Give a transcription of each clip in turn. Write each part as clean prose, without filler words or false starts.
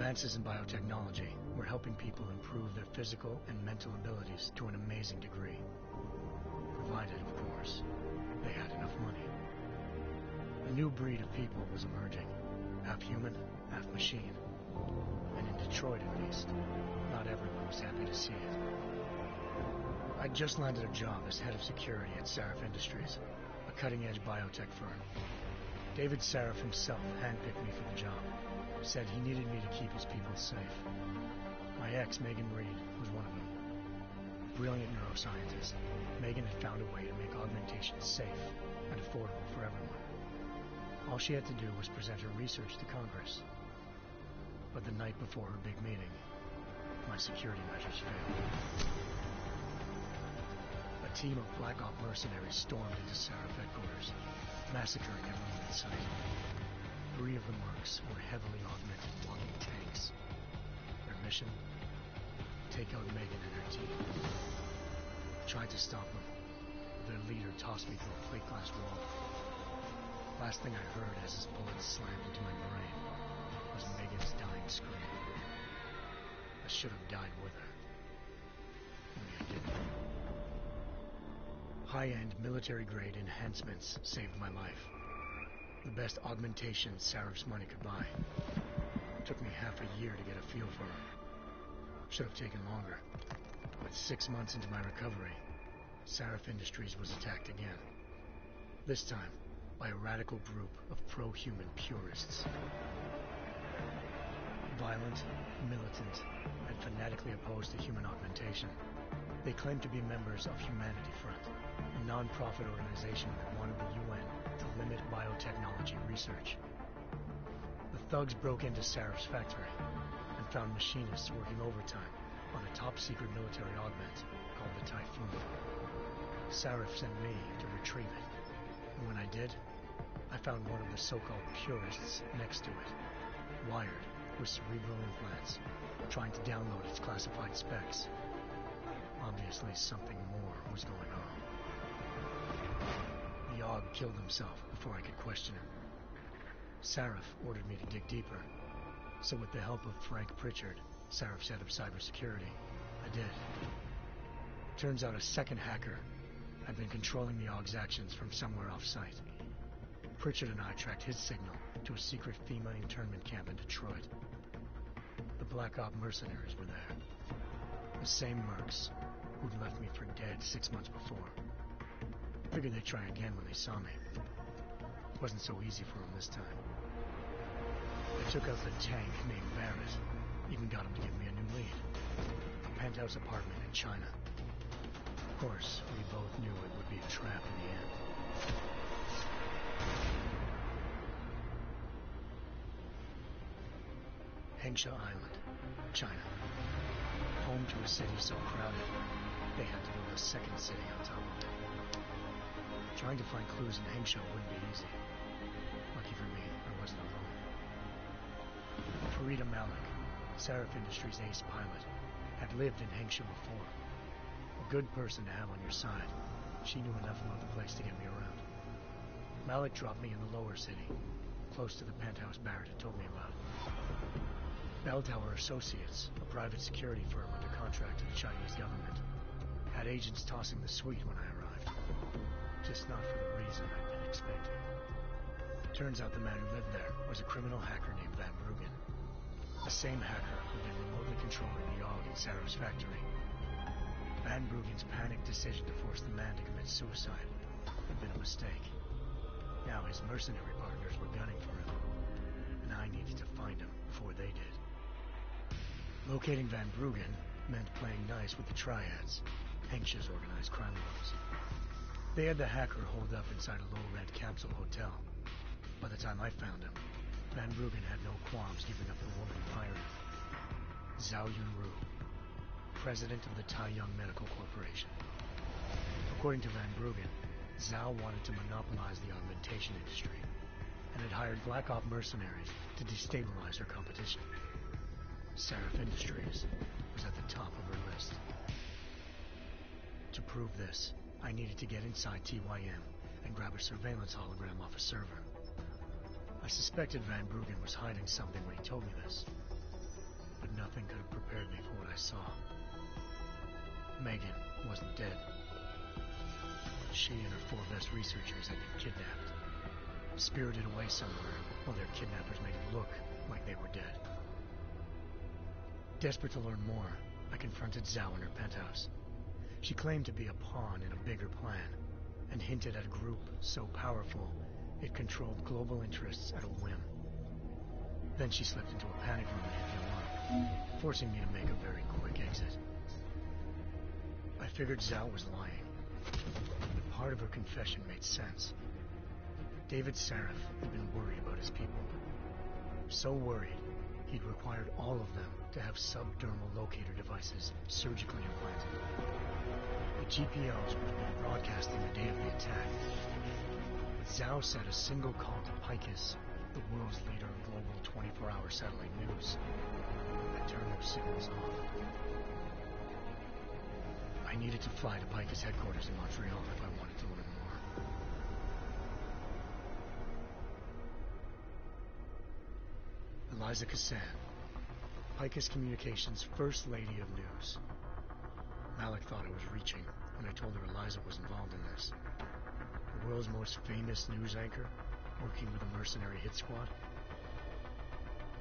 Advances in biotechnology were helping people improve their physical and mental abilities to an amazing degree. Provided, of course, they had enough money. A new breed of people was emerging, half human, half machine. And in Detroit, at least, not everyone was happy to see it. I'd just landed a job as head of security at Sarif Industries, a cutting-edge biotech firm. David Sarif himself handpicked me for the job, said he needed me to keep his people safe. My ex, Megan Reed, was one of them. A brilliant neuroscientist, Megan had found a way to make augmentation safe and affordable for everyone. All she had to do was present her research to Congress. But the night before her big meeting, my security measures failed. A team of Black Op mercenaries stormed into Sarif headquarters, massacring everyone in sight. 3 of the mercs were heavily augmented walking tanks. Their mission? Take out Megan and her team. I tried to stop them. Their leader tossed me through a plate glass wall. Last thing I heard as his bullets slammed into my brain was Megan's dying scream. I should have died with her. Only I didn't. High-end military-grade enhancements saved my life. The best augmentation Sarif's money could buy. It took me half a year to get a feel for her. Should have taken longer. But 6 months into my recovery, Sarif Industries was attacked again. This time, by a radical group of pro-human purists. Violent, militant, and fanatically opposed to human augmentation. They claimed to be members of Humanity Front, a non-profit organization that wanted the UN to limit biotechnology research. The thugs broke into Sarif's factory and found machinists working overtime on a top-secret military augment called the Typhoon. Sarif sent me to retrieve it, and when I did, I found one of the so-called purists next to it, wired with cerebral implants, trying to download its classified specs. Obviously, something more was going on. The Aug killed himself before I could question him. Sarif ordered me to dig deeper, so with the help of Frank Pritchard, Sarif's head of cybersecurity, I did. Turns out a second hacker had been controlling the Aug's actions from somewhere off-site. Pritchard and I tracked his signal to a secret FEMA internment camp in Detroit. The Black Op mercenaries were there. The same mercs who'd left me for dead 6 months before. Figured they'd try again when they saw me. Wasn't so easy for them this time. I took out the tank named Barrett. Even got him to give me a new lead. A penthouse apartment in China. Of course, we both knew it would be a trap in the end. Hengsha Island, China. Home to a city so crowded, they had to build a second city on top of it. Trying to find clues in Hengsha wouldn't be easy. Lucky for me, I wasn't alone. Farida Malik, Sarif Industries' ace pilot, had lived in Hengsha before. A good person to have on your side. She knew enough about the place to get me around. Malik dropped me in the lower city, close to the penthouse Barrett had told me about. Bell Tower Associates, a private security firm under contract to the Chinese government, had agents tossing the suite when I arrived. Just not for the reason I'd been expecting. Turns out the man who lived there was a criminal hacker named Van Bruggen. The same hacker who'd been remotely controlling the Aug in Sarif's factory. Van Bruggen's panicked decision to force the man to commit suicide had been a mistake. Now his mercenary partners were gunning for him, and I needed to find him before they did. Locating Van Bruggen meant playing nice with the Triads, Hengsha's organized crime lords. They had the hacker holed up inside a low-rent capsule hotel. By the time I found him, Van Bruggen had no qualms giving up the woman pirate. Zhao Yunru, president of the Taiyang Medical Corporation. According to Van Bruggen, Zhao wanted to monopolize the augmentation industry and had hired Black Op mercenaries to destabilize her competition. Sarif Industries was at the top of her list. To prove this, I needed to get inside TYM and grab a surveillance hologram off a server. I suspected Van Bruggen was hiding something when he told me this. I saw. Megan wasn't dead. She and her 4 best researchers had been kidnapped, spirited away somewhere while their kidnappers made it look like they were dead. Desperate to learn more, I confronted Zhao in her penthouse. She claimed to be a pawn in a bigger plan, and hinted at a group so powerful it controlled global interests at a whim. Then she slipped into a panic room and hit the alarm, forcing me to make a very quick exit. I figured Zhao was lying, but part of her confession made sense. David Sarif had been worried about his people. So worried, he'd required all of them to have subdermal locator devices surgically implanted. The GPLs would have been broadcasting the day of the attack. But Zhao said a single call to Picus, the world's leader in global 24-hour satellite news, would turn those signals off. I needed to fly to Picus headquarters in Montreal if I wanted to learn more. Eliza Cassan, Picus Communications' First Lady of News. Malik thought I was reaching when I told her Eliza was involved in this. The world's most famous news anchor, working with a mercenary hit squad.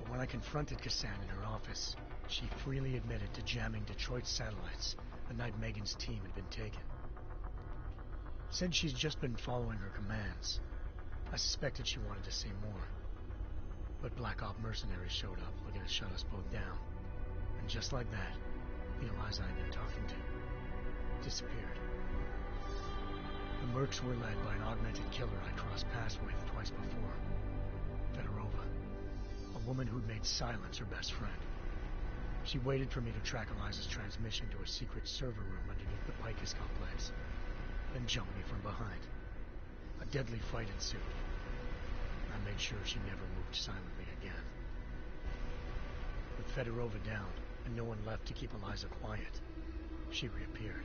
But when I confronted Cassan in her office, she freely admitted to jamming Detroit's satellites the night Megan's team had been taken. Said she's just been following her commands. I suspected she wanted to say more. But Black Op mercenaries showed up looking to shut us both down. And just like that, the Eliza I'd been talking to disappeared. The Mercs were led by an augmented killer I crossed paths with twice before. Fedorova, a woman who'd made silence her best friend. She waited for me to track Eliza's transmission to a secret server room underneath the Picus complex, then jumped me from behind. A deadly fight ensued. I made sure she never moved silently again. With Fedorova down, and no one left to keep Eliza quiet, she reappeared.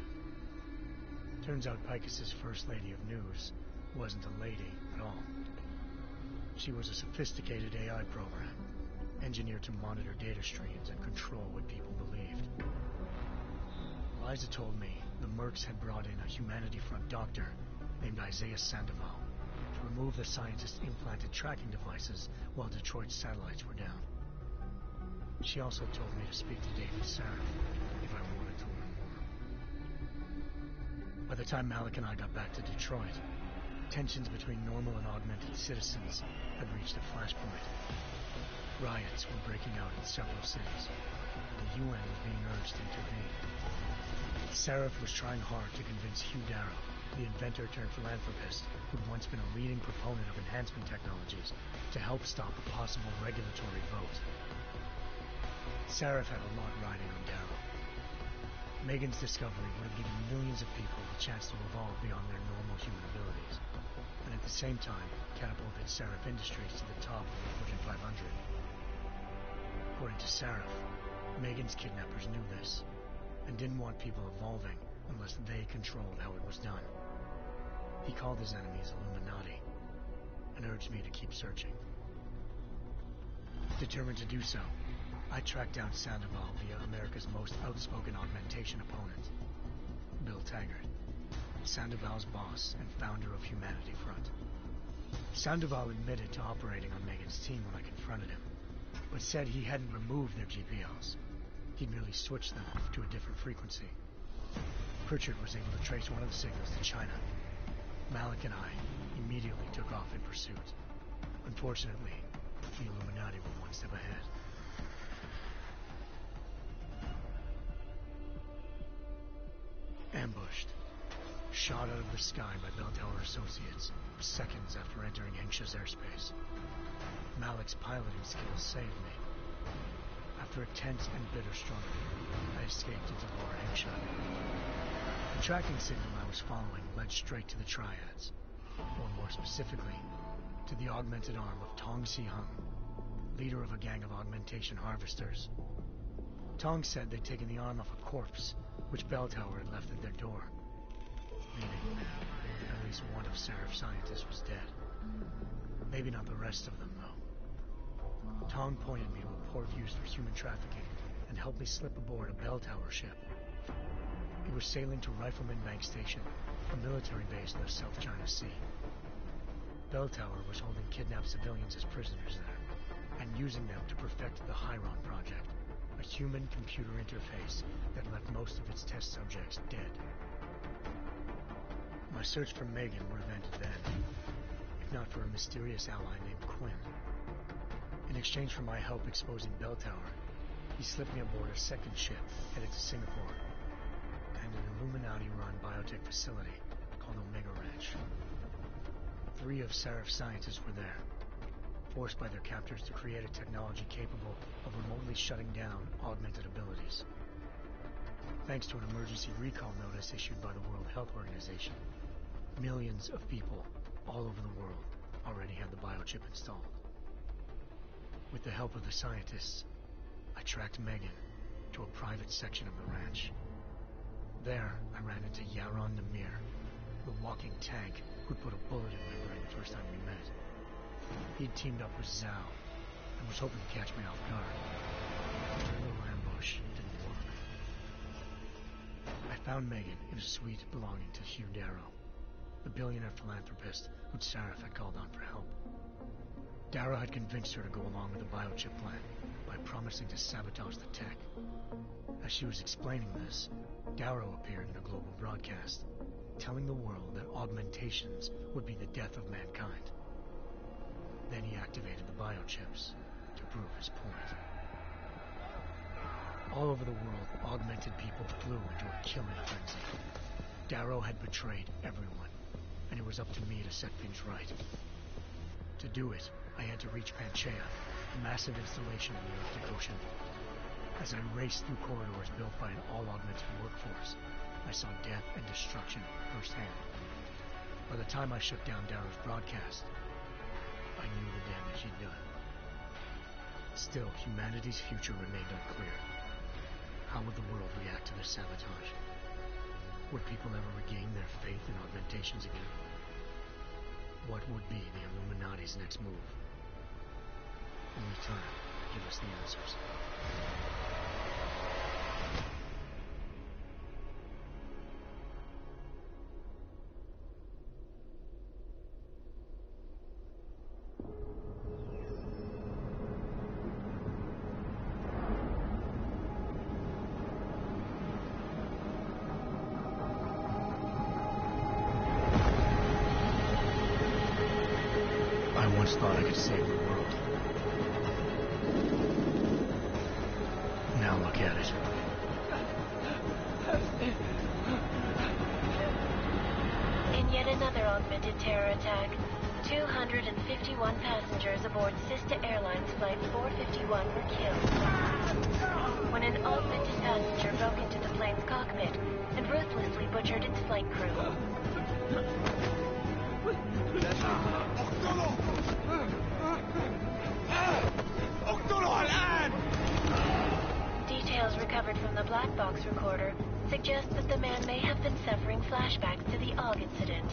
Turns out Picus's First Lady of News wasn't a lady at all. She was a sophisticated AI program, engineered to monitor data streams and control what people believed. Eliza told me the Mercs had brought in a Humanity Front doctor named Isaiah Sandoval to remove the scientist's implanted tracking devices while Detroit's satellites were down. She also told me to speak to David Sarif if I wanted to learn more. By the time Malik and I got back to Detroit, tensions between normal and augmented citizens had reached a flashpoint. Riots were breaking out in several cities. The UN was being urged to intervene. Sarif was trying hard to convince Hugh Darrow, the inventor-turned-philanthropist who'd once been a leading proponent of enhancement technologies, to help stop a possible regulatory vote. Sarif had a lot riding on Darrow. Megan's discovery would have given millions of people the chance to evolve beyond their normal human abilities, and at the same time catapulted Sarif Industries to the top of the Fortune 500. According to Sarif, Megan's kidnappers knew this, and didn't want people evolving unless they controlled how it was done. He called his enemies Illuminati, and urged me to keep searching. Determined to do so, I tracked down Sandoval via America's most outspoken augmentation opponent, Bill Taggart, Sandoval's boss and founder of Humanity Front. Sandoval admitted to operating on Megan's team when I confronted him, but said he hadn't removed their GPLs. He'd merely switched them to a different frequency. Pritchard was able to trace one of the signals to China. Malik and I immediately took off in pursuit. Unfortunately, the Illuminati were one step ahead. Ambushed. Shot out of the sky by Bell Tower Associates seconds after entering Hengsha's airspace. Malik's piloting skills saved me. After a tense and bitter struggle, I escaped into lower Hengsha. The tracking signal I was following led straight to the Triads, or more specifically, to the augmented arm of Tong Si-hung, leader of a gang of augmentation harvesters. Tong said they'd taken the arm off a corpse, which Bell Tower had left at their door, meaning at least one of Sarif's scientists was dead. Maybe not the rest of them, though. Tong pointed me to a port used for human trafficking and helped me slip aboard a bell tower ship. It was sailing to Rifleman Bank Station, a military base in the South China Sea. Bell Tower was holding kidnapped civilians as prisoners there, and using them to perfect the Chiron Project, a human-computer interface that left most of its test subjects dead. My search for Megan would have ended then, if not for a mysterious ally named Quinn. In exchange for my help exposing Bell Tower, he slipped me aboard a second ship headed to Singapore, and an Illuminati-run biotech facility called Omega Ranch. 3 of Seraph's scientists were there, forced by their captors to create a technology capable of remotely shutting down augmented abilities. Thanks to an emergency recall notice issued by the World Health Organization, millions of people all over the world already had the biochip installed. With the help of the scientists, I tracked Megan to a private section of the ranch. There, I ran into Yaron Namir, the walking tank who'd put a bullet in my brain the first time we met. He'd teamed up with Zhao and was hoping to catch me off guard. The little ambush didn't work. I found Megan in a suite belonging to Hugh Darrow, the billionaire philanthropist who'd Seraph had called on for help. Darrow had convinced her to go along with the biochip plan by promising to sabotage the tech. As she was explaining this, Darrow appeared in a global broadcast, telling the world that augmentations would be the death of mankind. Then he activated the biochips to prove his point. All over the world, augmented people flew into a killing frenzy. Darrow had betrayed everyone, and it was up to me to set things right. To do it, I had to reach Panchaea, a massive installation in the Arctic Ocean. As I raced through corridors built by an all-augmented workforce, I saw death and destruction firsthand. By the time I shut down Darrow's broadcast, I knew the damage he'd done. Still, humanity's future remained unclear. How would the world react to this sabotage? Would people ever regain their faith in augmentations again? What would be the Illuminati's next move? Only time will give us the answers. I once thought I could save the world. Now look at it. In yet another augmented terror attack, 251 passengers aboard Sister Airlines Flight 451 were killed when an augmented passenger broke into the plane's cockpit and ruthlessly butchered its flight crew. Details recovered from the black box recorder suggest that the man may have been suffering flashbacks to the AUG incident.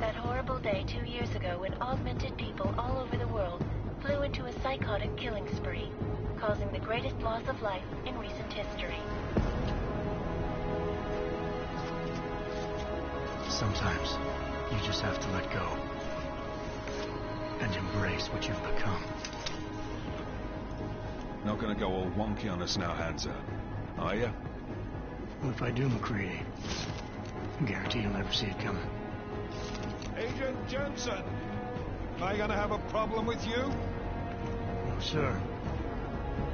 That horrible day 2 years ago when augmented people all over the world flew into a psychotic killing spree, causing the greatest loss of life in recent history. Sometimes you just have to let go and embrace what you've become. Not gonna go all wonky on us now, Hansa, are you? Well, if I do, McCready, I guarantee you'll never see it coming. Agent Jensen, am I gonna have a problem with you? No, sir.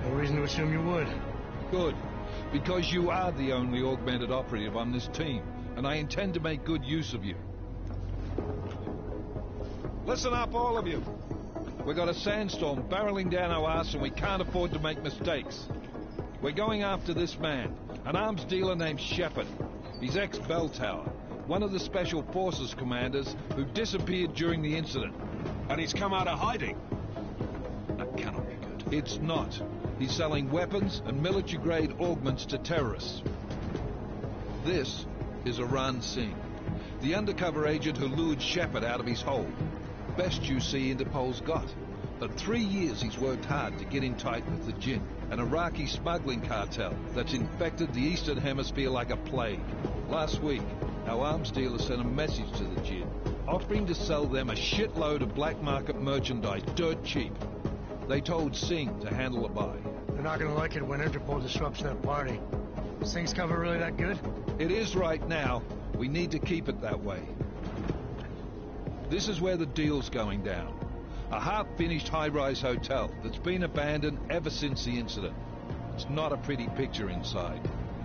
No reason to assume you would. Good, because you are the only augmented operative on this team, and I intend to make good use of you. Listen up, all of you. We got a sandstorm barreling down our ass and we can't afford to make mistakes. We're going after this man, an arms dealer named Shepard. He's ex-Bell Tower, one of the Special Forces commanders who disappeared during the incident. And he's come out of hiding. That cannot be good. It's not. He's selling weapons and military-grade augments to terrorists. This is Aran Singh, the undercover agent who lured Shepard out of his hole. Best you see Interpol's got. For 3 years he's worked hard to get in tight with the Jinn, an Iraqi smuggling cartel that's infected the Eastern Hemisphere like a plague. Last week, our arms dealer sent a message to the Jinn, offering to sell them a shitload of black market merchandise dirt cheap. They told Singh to handle a buy. They're not gonna like it when Interpol disrupts their party. Singh's cover really that good? It is right now. We need to keep it that way. This is where the deal's going down. A half-finished high-rise hotel that's been abandoned ever since the incident. It's not a pretty picture inside.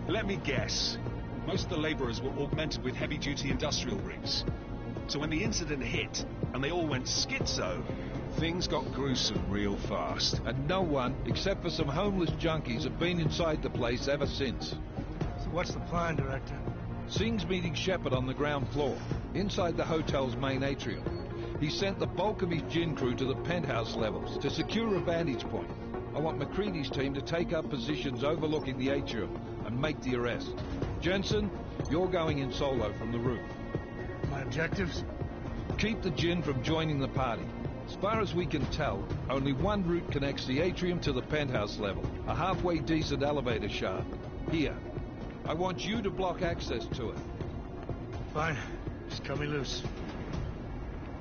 Let me guess. Most of the laborers were augmented with heavy-duty industrial rigs. So when the incident hit, and they all went schizo, things got gruesome real fast. And no one, except for some homeless junkies, have been inside the place ever since. So what's the plan, Director? Singh's meeting Shepard on the ground floor, inside the hotel's main atrium. He sent the bulk of his Jinn crew to the penthouse levels to secure a vantage point. I want McCready's team to take up positions overlooking the atrium and make the arrest. Jensen, you're going in solo from the roof. My objectives? Keep the Jinn from joining the party. As far as we can tell, only one route connects the atrium to the penthouse level, a halfway decent elevator shaft. Here. I want you to block access to it. Fine. Just cut me loose.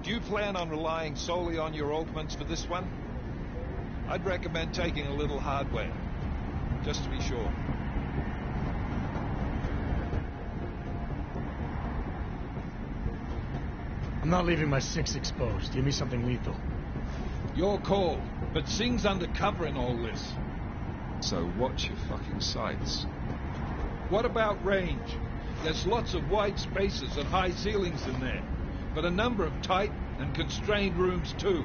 Do you plan on relying solely on your augments for this one? I'd recommend taking a little hardware, just to be sure. I'm not leaving my 6 exposed. Give me something lethal. Your call, but Singh's undercover in all this. So watch your fucking sights. What about range? There's lots of wide spaces and high ceilings in there, but a number of tight and constrained rooms too.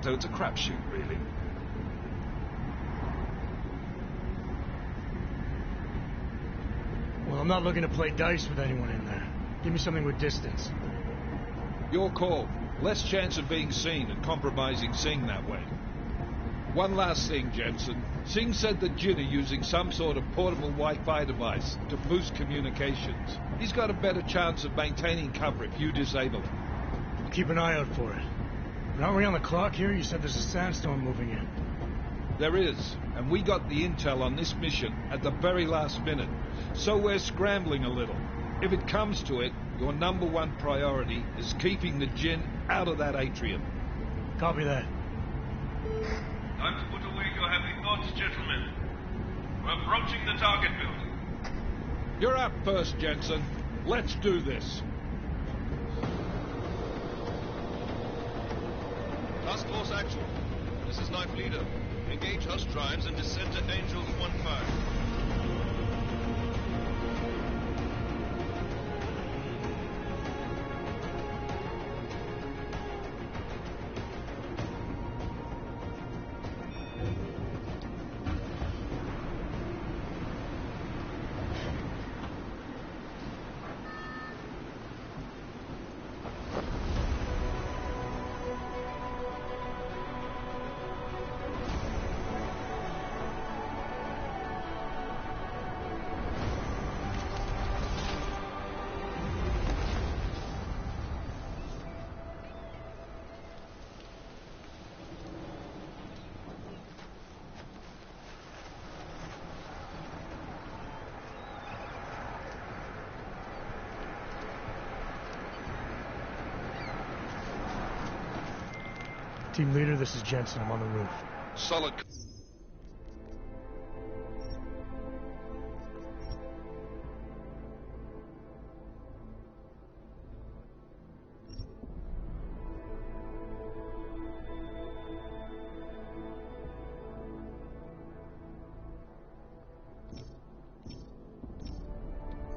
So it's a crapshoot, really. Well, I'm not looking to play dice with anyone in there. Give me something with distance. Your call. Less chance of being seen and compromising Singh that way. One last thing, Jensen. Singh said the Jinn are using some sort of portable Wi-Fi device to boost communications. He's got a better chance of maintaining cover if you disable it. I'll keep an eye out for it. But aren't we on the clock here? You said there's a sandstorm moving in. There is, and we got the intel on this mission at the very last minute, so we're scrambling a little. If it comes to it, your #1 priority is keeping the Jinn out of that atrium. Copy that. Time to put away your heavy thoughts, gentlemen. We're approaching the target building. You're up first, Jensen. Let's do this. Task Force Actual. This is Knife Leader. Engage host drives and descend to Angels 1-5. Team leader, this is Jensen. I'm on the roof. Solid.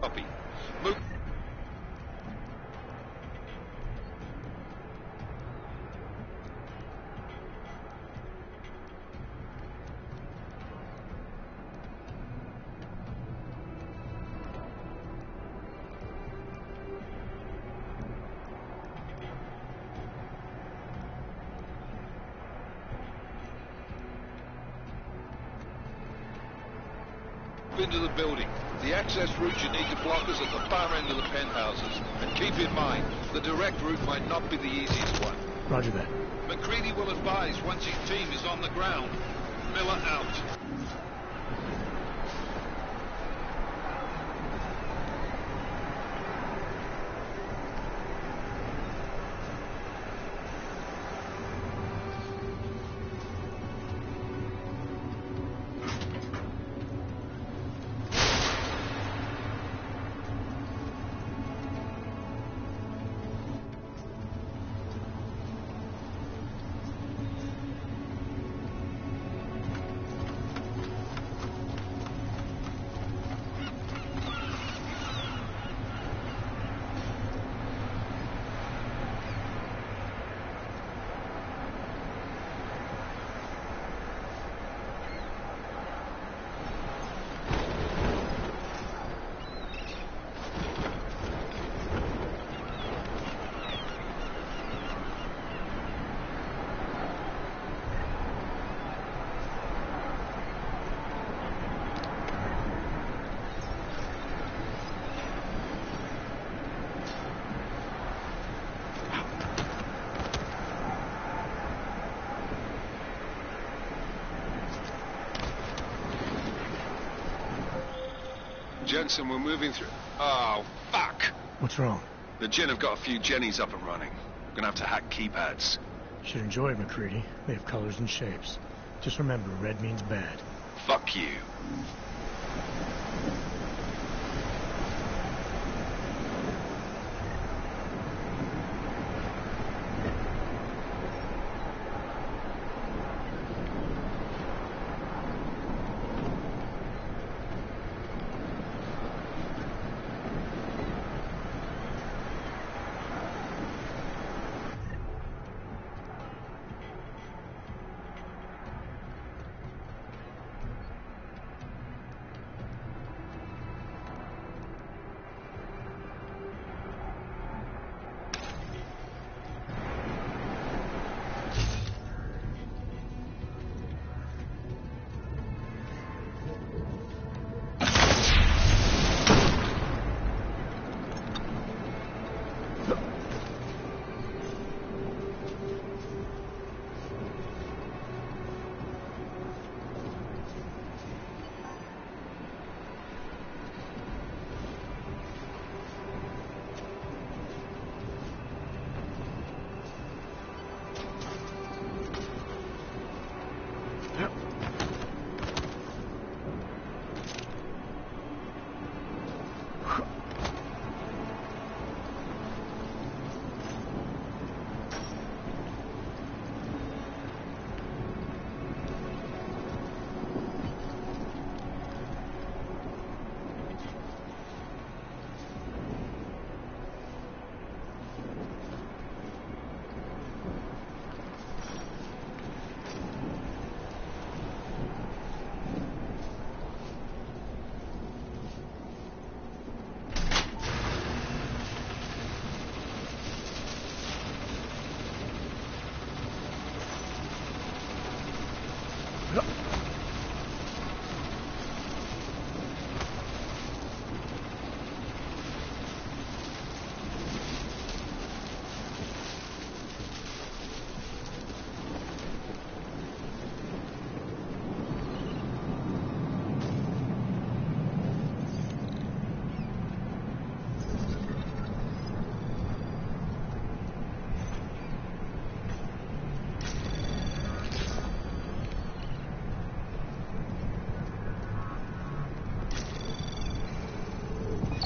Copy. Move. Into the building. The access route you need to block is at the far end of the penthouses. And keep in mind, the direct route might not be the easiest one. Roger that. McCready will advise once his team is on the ground. Miller out. Jensen, we're moving through... Oh, fuck! What's wrong? The Gin have got a few Jennies up and running. We're gonna have to hack keypads. Should enjoy it, McCready. They have colors and shapes. Just remember, red means bad. Fuck you.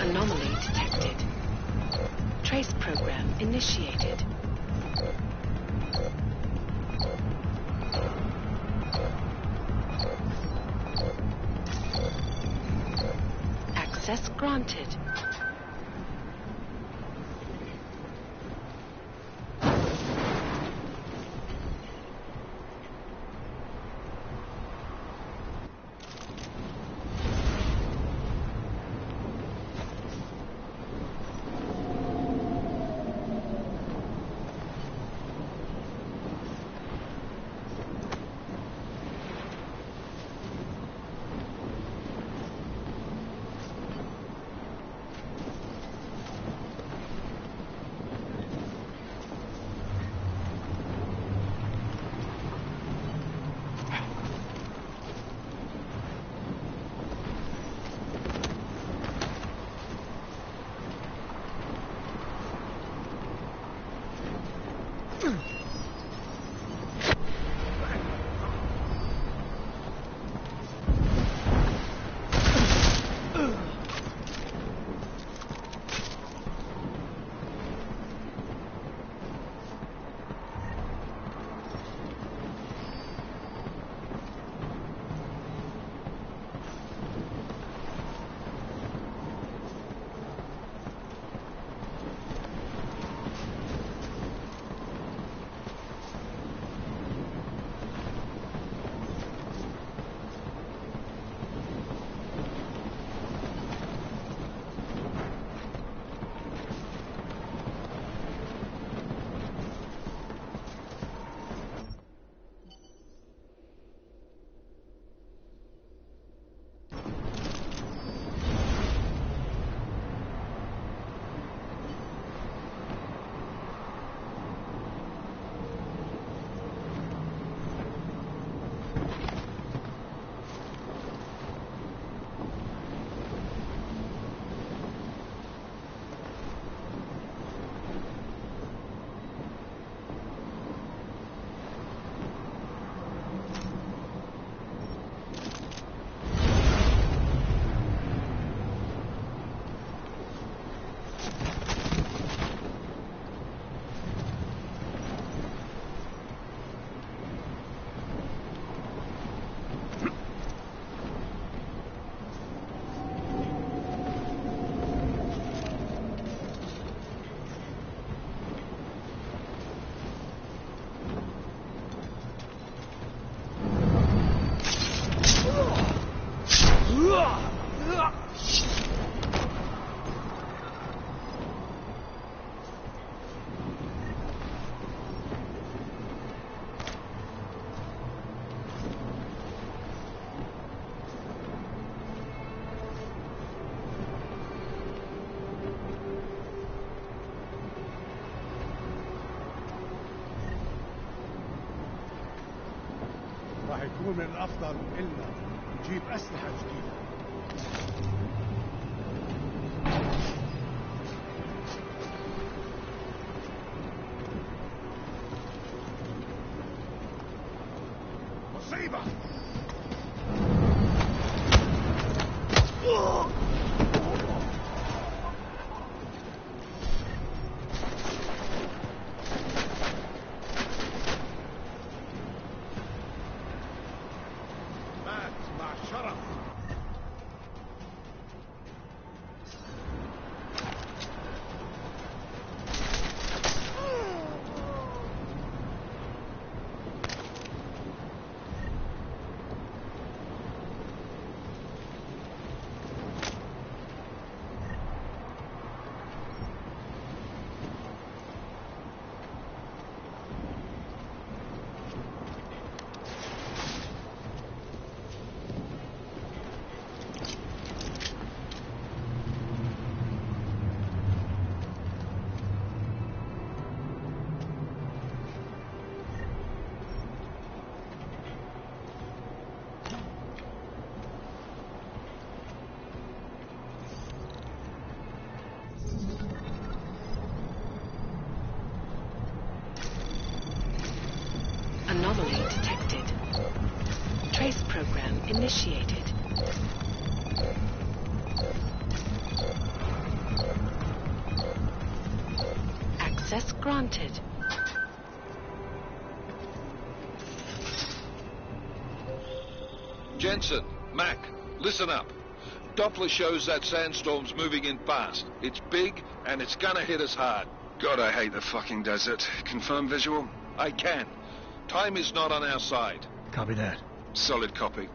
Anomaly detected. Trace program initiated. Access granted. يكون من الأفضل إلا نجيب أسلحة جديدة. مصيبة! Anomaly detected. Trace program initiated. Access granted. Jensen, Mac, listen up. Doppler shows that sandstorm's moving in fast. It's big, and it's gonna hit us hard. God, I hate the fucking desert. Confirm visual? I can. Time is not on our side. Copy that. Solid copy.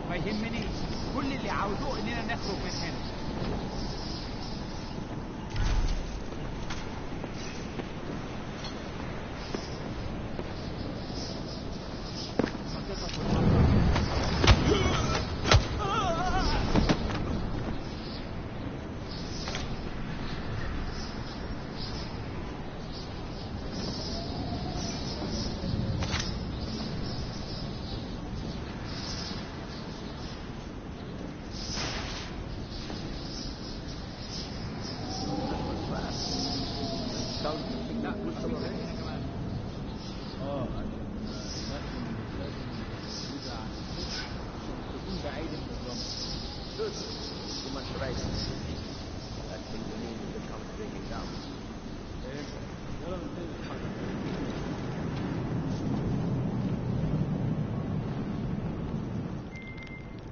ما يهمنيش، كل اللي عاوزوه اننا نخرج من هنا.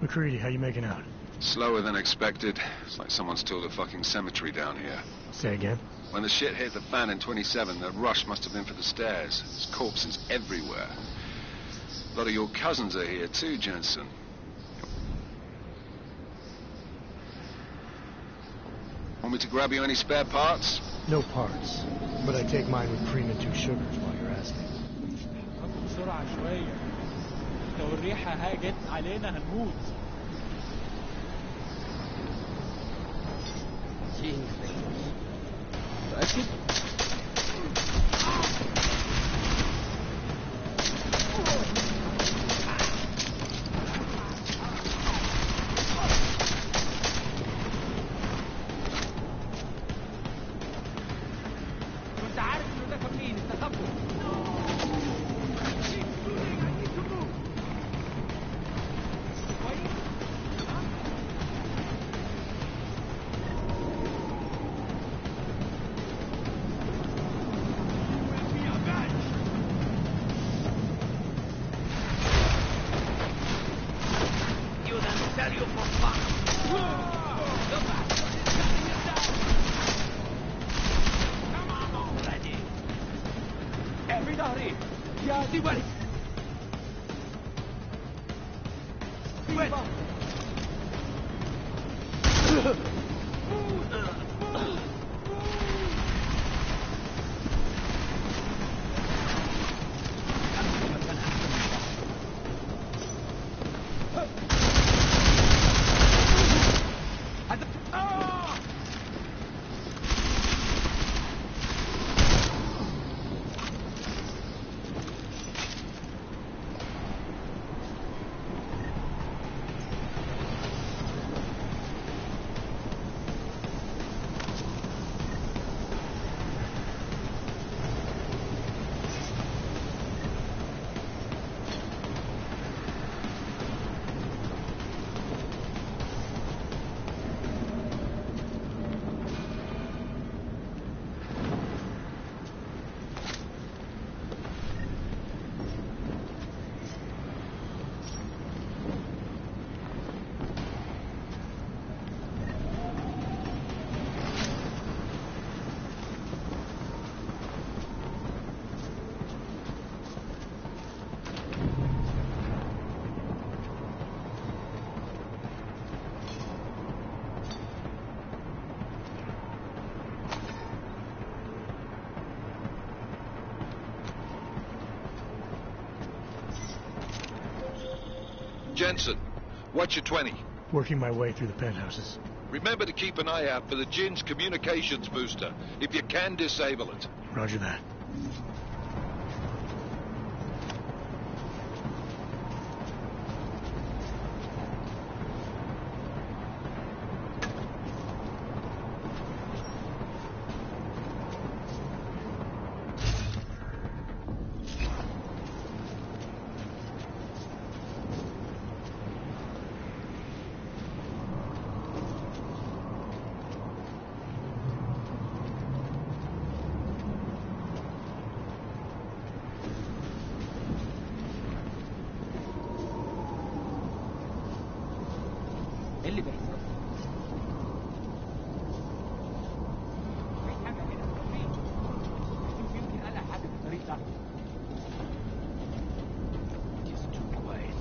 McCready, how you making out? Slower than expected. It's like someone's tilled a fucking cemetery down here. Say again? When the shit hit the fan in 27, the rush must have been for the stairs. There's corpses everywhere. A lot of your cousins are here too, Jensen. Want me to grab you any spare parts? No parts. But I take mine with cream and 2 sugars while you're asking. بسرعة شوية. لو الريحة هاجت علينا هنموت. متأكد؟ كنت عارف انه ده كان مين، استخبوا. Jensen, what's your 20? Working my way through the penthouses. Remember to keep an eye out for the Jinn's communications booster. If you can, disable it. Roger that. اللي بيحصل؟ في حاجة هنا مين؟ يمكن قلق حاجة في الطريق ده. Just too quiet.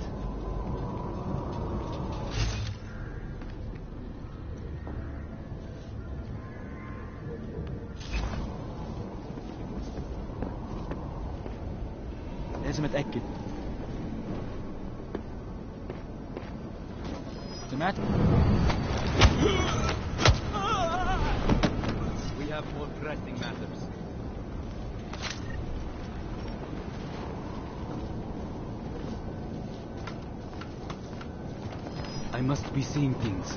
لازم اتاكد. سمعت؟ We have more pressing matters. I must be seeing things.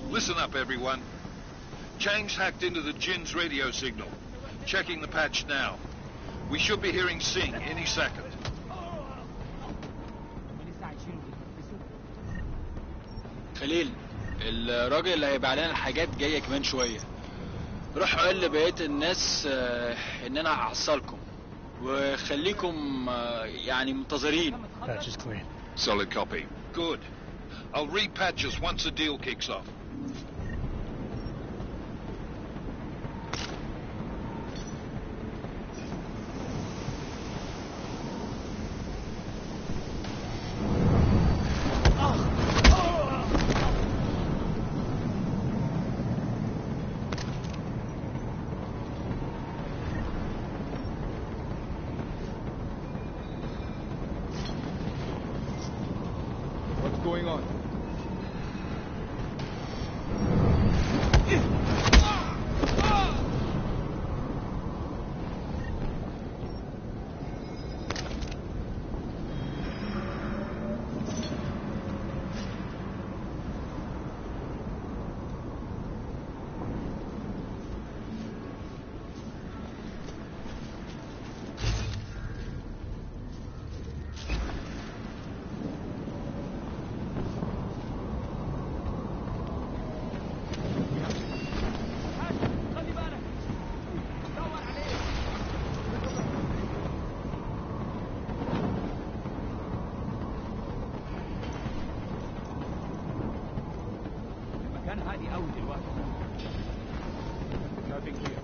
Listen up, everyone. Chang's hacked into the Jin's radio signal. Checking the patch now. We should be hearing Singh any second. خليل، الراجل اللي هيبقى علينا الحاجات جاية كمان شوية. روح قول لبقية الناس ان انا هحصلكم وخليكم يعني منتظرين. Patch is clean. Solid copy. Good. I'll repatch us once the deal kicks off. What's going on? Nothing here.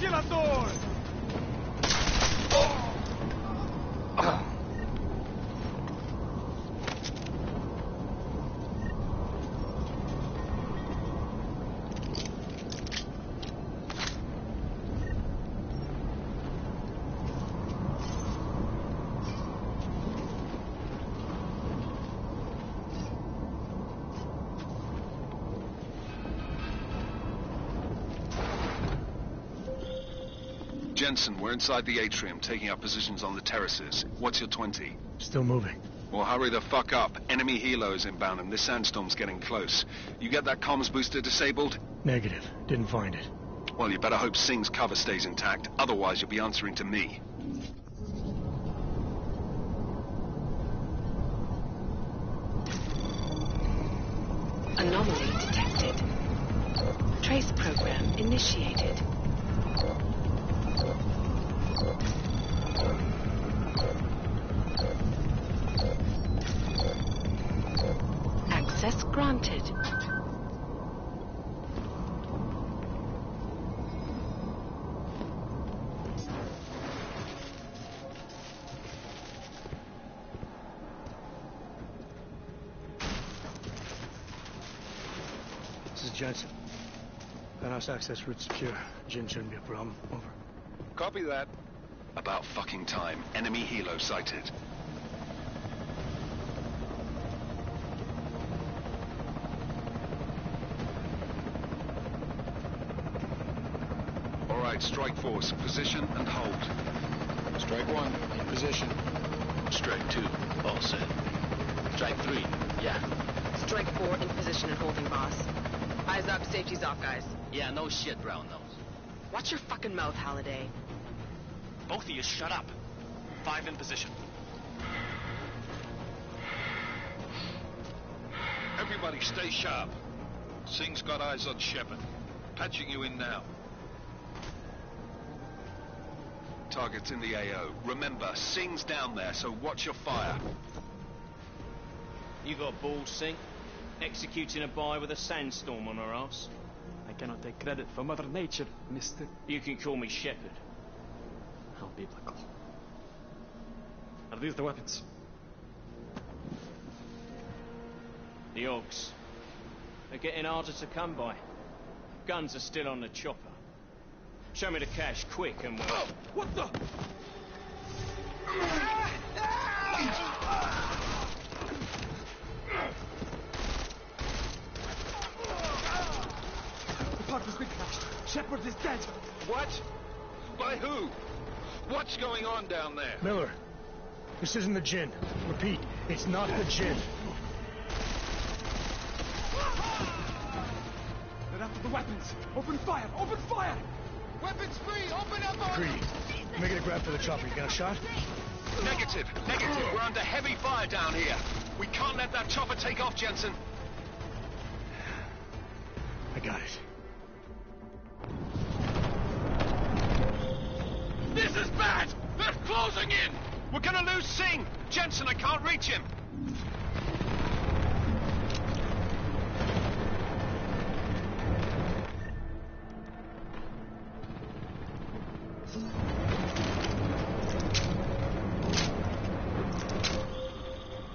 Kill a door! Jensen, we're inside the atrium, taking up positions on the terraces. What's your 20? Still moving. Well, hurry the fuck up. Enemy helos inbound and this sandstorm's getting close. You get that comms booster disabled? Negative. Didn't find it. Well, you better hope Singh's cover stays intact. Otherwise, you'll be answering to me. Anomaly detected. Trace program initiated. Access granted. This is Jensen. Penthouse access route secure. Jin shouldn't be a problem. Over. Copy that. About fucking time. Enemy helo sighted. All right, strike force. Position and hold. Strike one, in position. Strike 2, all set. Strike 3, yeah. Strike 4 in position and holding, boss. Eyes up, safety's off, guys. Yeah, no shit, brown nose. Watch your fucking mouth, Halliday. Both of you shut up. 5 in position. Everybody stay sharp. Singh's got eyes on Shepard. Patching you in now. Target's in the AO. Remember, Singh's down there, so watch your fire. You got balls, Singh? Executing a buy with a sandstorm on her ass? I cannot take credit for Mother Nature, Mr. You can call me Shepard. How biblical. Are these the weapons? The Ogs. They're getting harder to come by. Guns are still on the chopper. Show me the cash, quick, and we'll... Oh, what the? The park has been crashed. Shepard is dead. What? By who? What's going on down there? Miller, this isn't the Jinn. Repeat, it's not the Jinn. They're after the weapons. Open fire! Open fire! Weapons free! Open up! Greedy. Making a grab for the chopper. You got a shot? Negative. We're under heavy fire down here. We can't let that chopper take off, Jensen. I got it. This is bad! They're closing in! We're gonna lose Singh! Jensen, I can't reach him!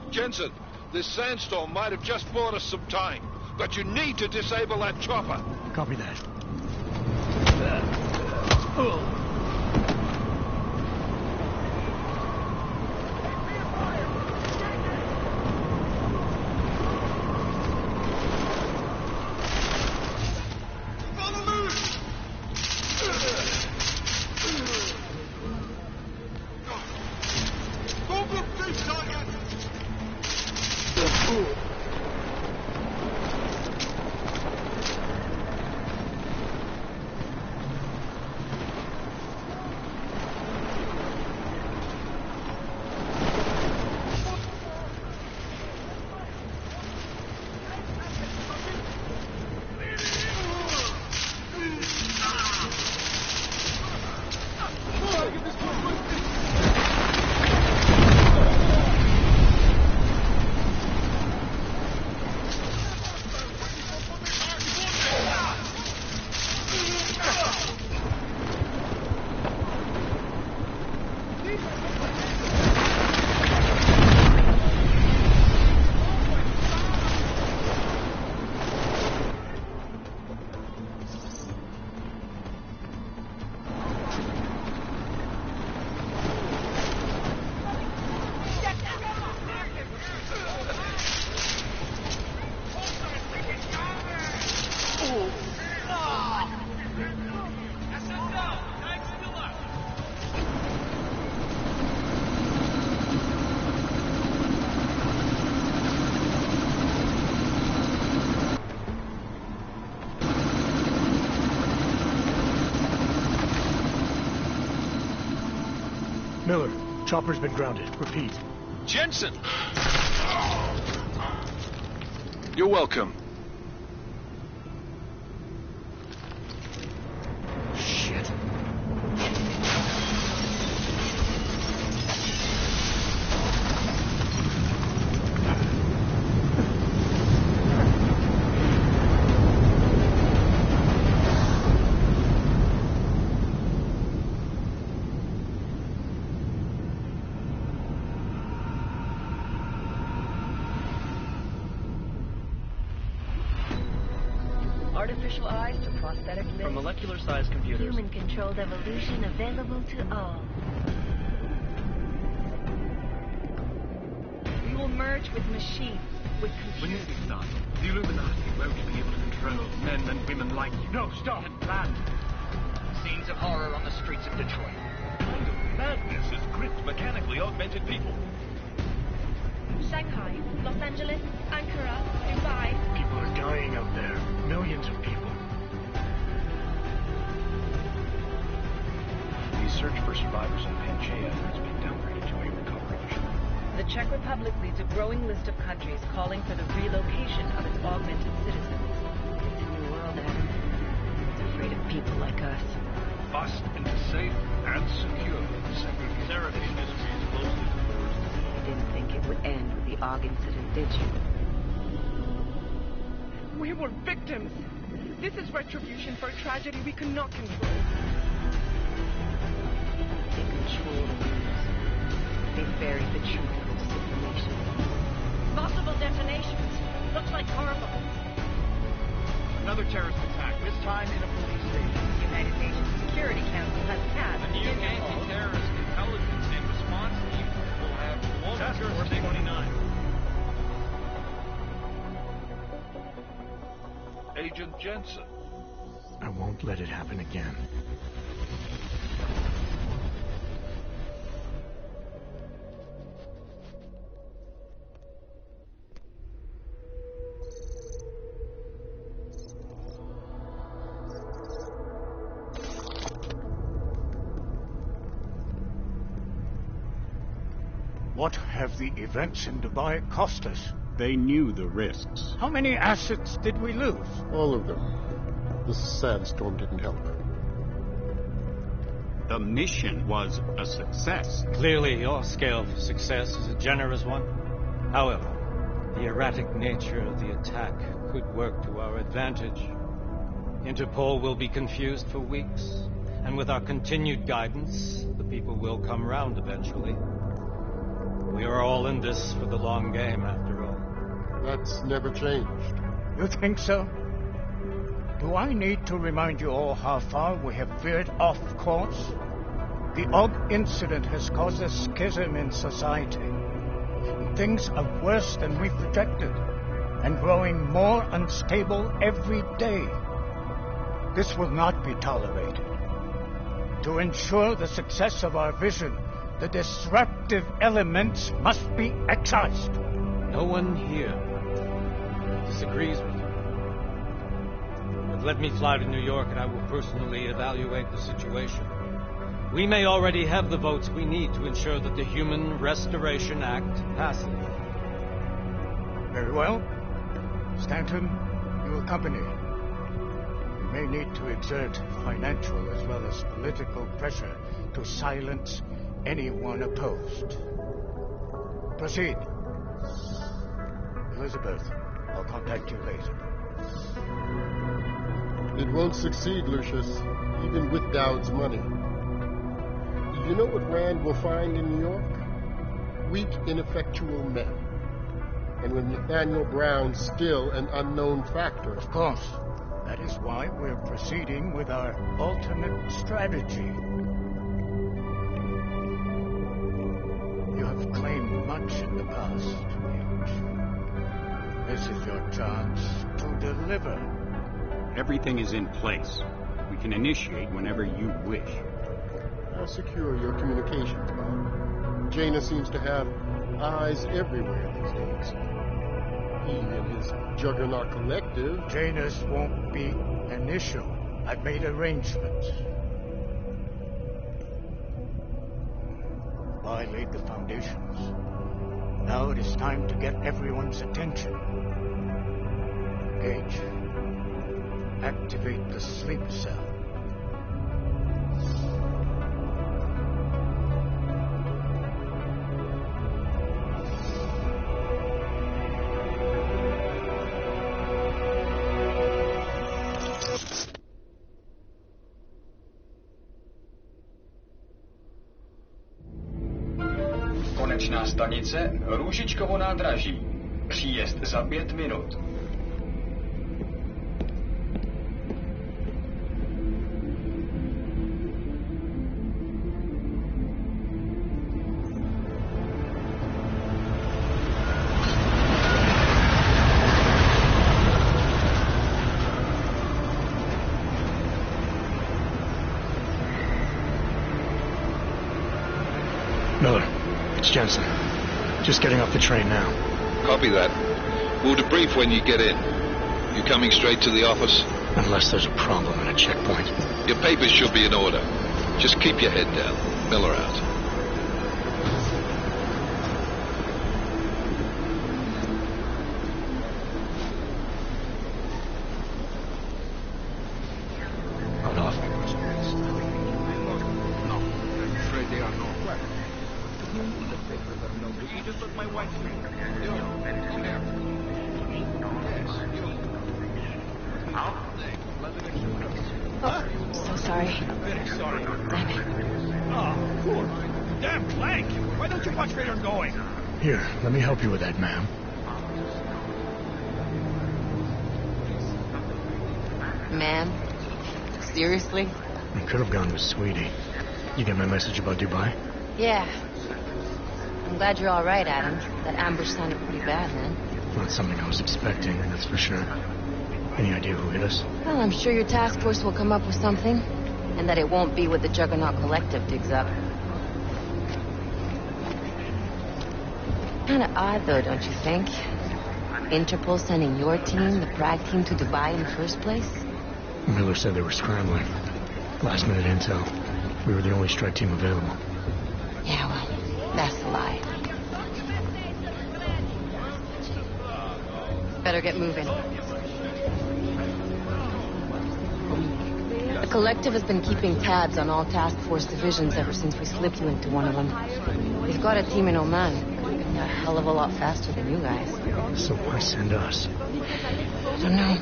Jensen, this sandstorm might have just bought us some time, but you need to disable that chopper. Copy that. Miller, chopper's been grounded. Repeat. Jensen! You're welcome. Shit. Artificial eyes to prosthetic limbs. From molecular-sized computers. Human-controlled evolution available to all. We will merge with machines, with When computers. this is done, the Illuminati won't be able to control men and women like you. No, stop! Land. Scenes of horror on the streets of Detroit. Kind of madness has gripped mechanically augmented people. Shanghai, Los Angeles, Ankara, Dubai. People are dying out there. Millions of people. The search for survivors in Pangaea has been downgraded to a recovery mission. The Czech Republic leads a growing list of countries calling for the relocation of its augmented citizens. It's a new world, Adam. It's afraid of people like us. Bust into safe and secure segregation. Seraph Industries closely converged. You didn't think it would end with the AUG incident, did you? We were victims. This is retribution for a tragedy we cannot control. They control the news. They buried the truth with disinformation. Multiple detonations. Looks like horrible. Another terrorist attack, this time in a police station. The United Nations Security Council has passed A new anti-terrorist intelligence and response team will have global jurisdiction. 29. Agent Jensen. I won't let it happen again. What have the events in Dubai cost us? They knew the risks. How many assets did we lose? All of them. The sandstorm didn't help. The mission was a success. Clearly, your scale for success is a generous one. However, the erratic nature of the attack could work to our advantage. Interpol will be confused for weeks, and with our continued guidance, the people will come round eventually. We are all in this for the long game, after all. That's never changed. You think so? Do I need to remind you all how far we have veered off course? The AUG incident has caused a schism in society. Things are worse than we projected, and growing more unstable every day. This will not be tolerated. To ensure the success of our vision, the disruptive elements must be excised. No one here disagrees with you. But let me fly to New York and I will personally evaluate the situation. We may already have the votes we need to ensure that the Human Restoration Act passes. Very well. Stanton, you accompany. We may need to exert financial as well as political pressure to silence anyone opposed. Proceed. Elizabeth, I'll contact you later. It won't succeed, Lucius, even with Dowd's money. You know what Rand will find in New York? Weak, ineffectual men. And with Nathaniel Brown still an unknown factor. Of course. That is why we're proceeding with our alternate strategy. You have claimed much in the past, Hughes. This is your chance to deliver. Everything is in place. We can initiate whenever you wish. How secure your communications, Bob? Jaina seems to have eyes everywhere these days. He and his Juggernaut Collective. Janus won't be an issue. I've made arrangements. I laid the foundations. Now it is time to get everyone's attention. Gage, activate the sleep cell. Konečná stanice Růžičkovo nádraží. Příjezd za 5 minut. Miller, it's Jensen. Just getting off the train now. Copy that. We'll debrief when you get in. You coming straight to the office? Unless there's a problem at a checkpoint. Your papers should be in order. Just keep your head down. Miller out. sorry. Very sorry. Damn it. Oh, poor. Damn Clank. Why don't you watch where you're going? Here, let me help you with that, ma'am. Ma'am? Seriously? I could have gone with Sweetie. You get my message about Dubai? Yeah. I'm glad you're all right, Adam. That ambush sounded pretty bad, man. Not something I was expecting, that's for sure. Any idea who hit us? Well, I'm sure your task force will come up with something. And that it won't be what the Juggernaut Collective digs up. Kinda odd, though, don't you think? Interpol sending your team, the Prague team, to Dubai in the first place? Miller said they were scrambling. Last minute intel. We were the only strike team available. Yeah, well, that's a lie. Better get moving. The Collective has been keeping tabs on all task force divisions ever since we slipped you into one of them. We've got a team in Oman. A hell of a lot faster than you guys. So why send us? I don't know.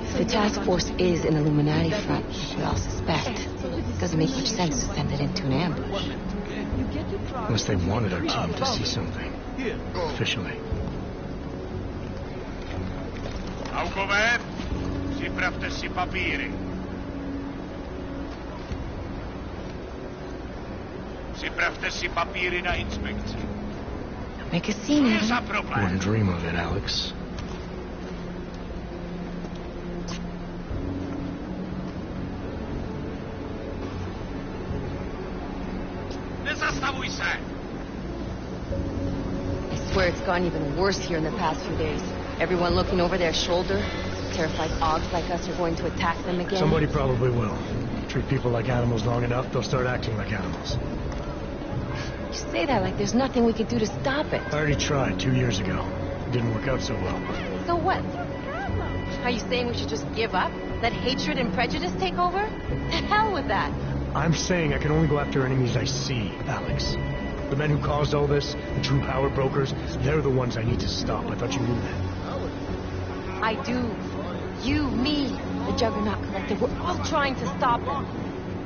If the task force is an Illuminati front, like we all suspect, it doesn't make much sense to send it into an ambush. Unless they wanted our team to see something. Officially. Aukover, připravte si papíry. Připravte si papíry na inspekci. Make a scene, Adam. Wouldn't dream of it, Alex. Nezastavuj se! I swear it's gone even worse here in the past few days. Everyone looking over their shoulder. Terrified Augs like us are going to attack them again. Somebody probably will. Treat people like animals long enough, they'll start acting like animals. You say that like there's nothing we could do to stop it. I already tried 2 years ago. It didn't work out so well. So what? Are you saying we should just give up? Let hatred and prejudice take over? The hell with that. I'm saying I can only go after enemies I see, Alex. The men who caused all this, the true power brokers, they're the ones I need to stop. I thought you knew that. I do. You, me, the Juggernaut Collective, we're all trying to stop them.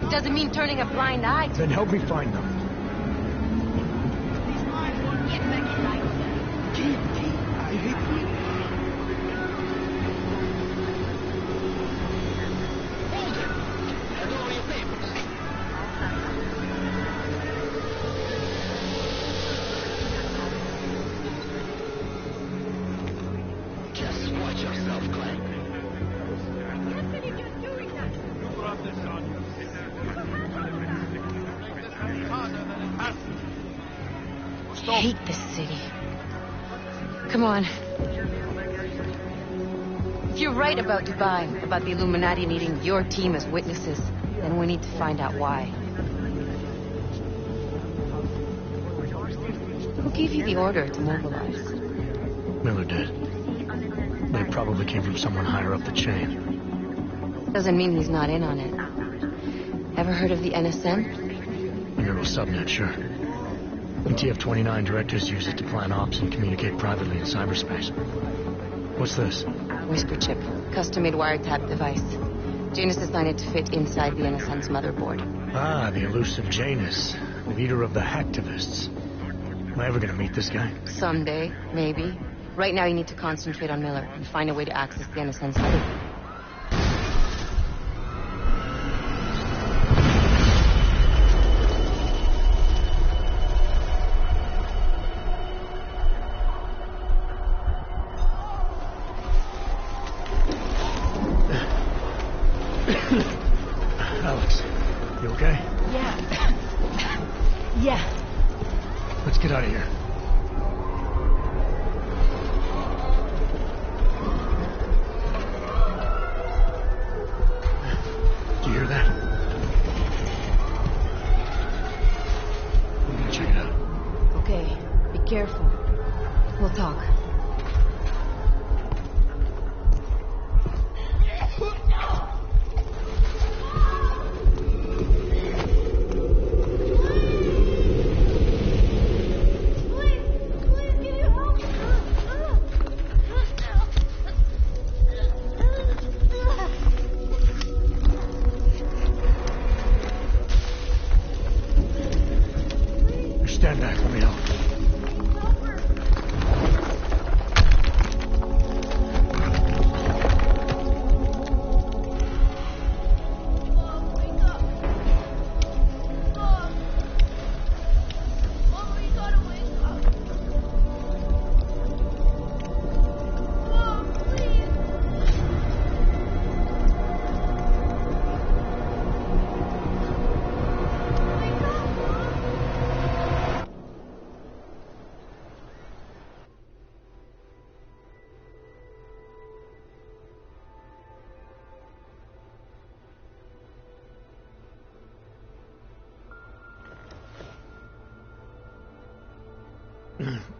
It doesn't mean turning a blind eye to Then help me find them. I hate this city. Come on. If you're right about Dubai, about the Illuminati needing your team as witnesses, then we need to find out why. Who gave you the order to mobilize? Miller did. But it probably came from someone higher up the chain. Doesn't mean he's not in on it. Ever heard of the NSN? Euro subnet, sure. ETF-29 directors use it to plan ops and communicate privately in cyberspace. What's this? Whisper chip. Custom-made wiretap device. Janus designed it to fit inside the NSN's motherboard. Ah, the elusive Janus. Leader of the hacktivists. Am I ever gonna meet this guy? Someday, maybe. Right now you need to concentrate on Miller and find a way to access the NSN's motherboard. Alex, you okay? Yeah. Yeah. Let's get out of here. Do you hear that? I'm gonna check it out. Okay, be careful. We'll talk.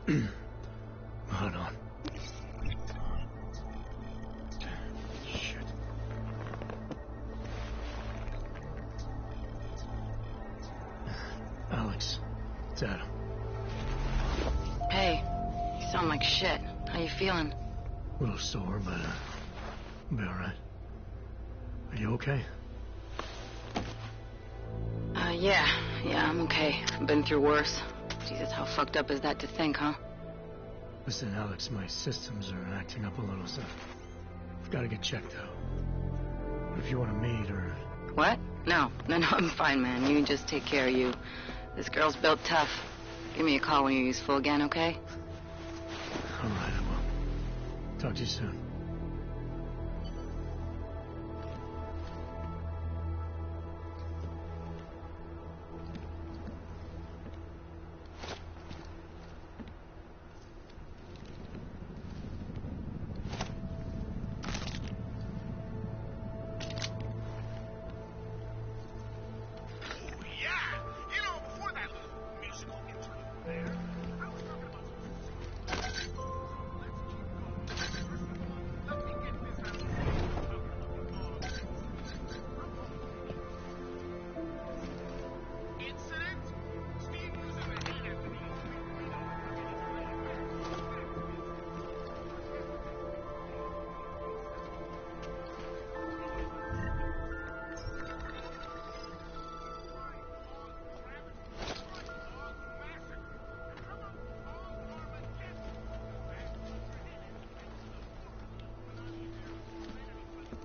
Hold on. Shit. Alex, it's Adam. Hey, you sound like shit. How you feeling? A little sore, but I'll be alright. Are you okay? Yeah, I'm okay. I've been through worse. Jesus, how fucked up is that to think, huh? Listen, Alex, my systems are acting up a little, so I've got to get checked out. But if you want to meet or... What? No, I'm fine, man. You just take care of you. This girl's built tough. Give me a call when you're useful again, okay? All right, I will. Talk to you soon.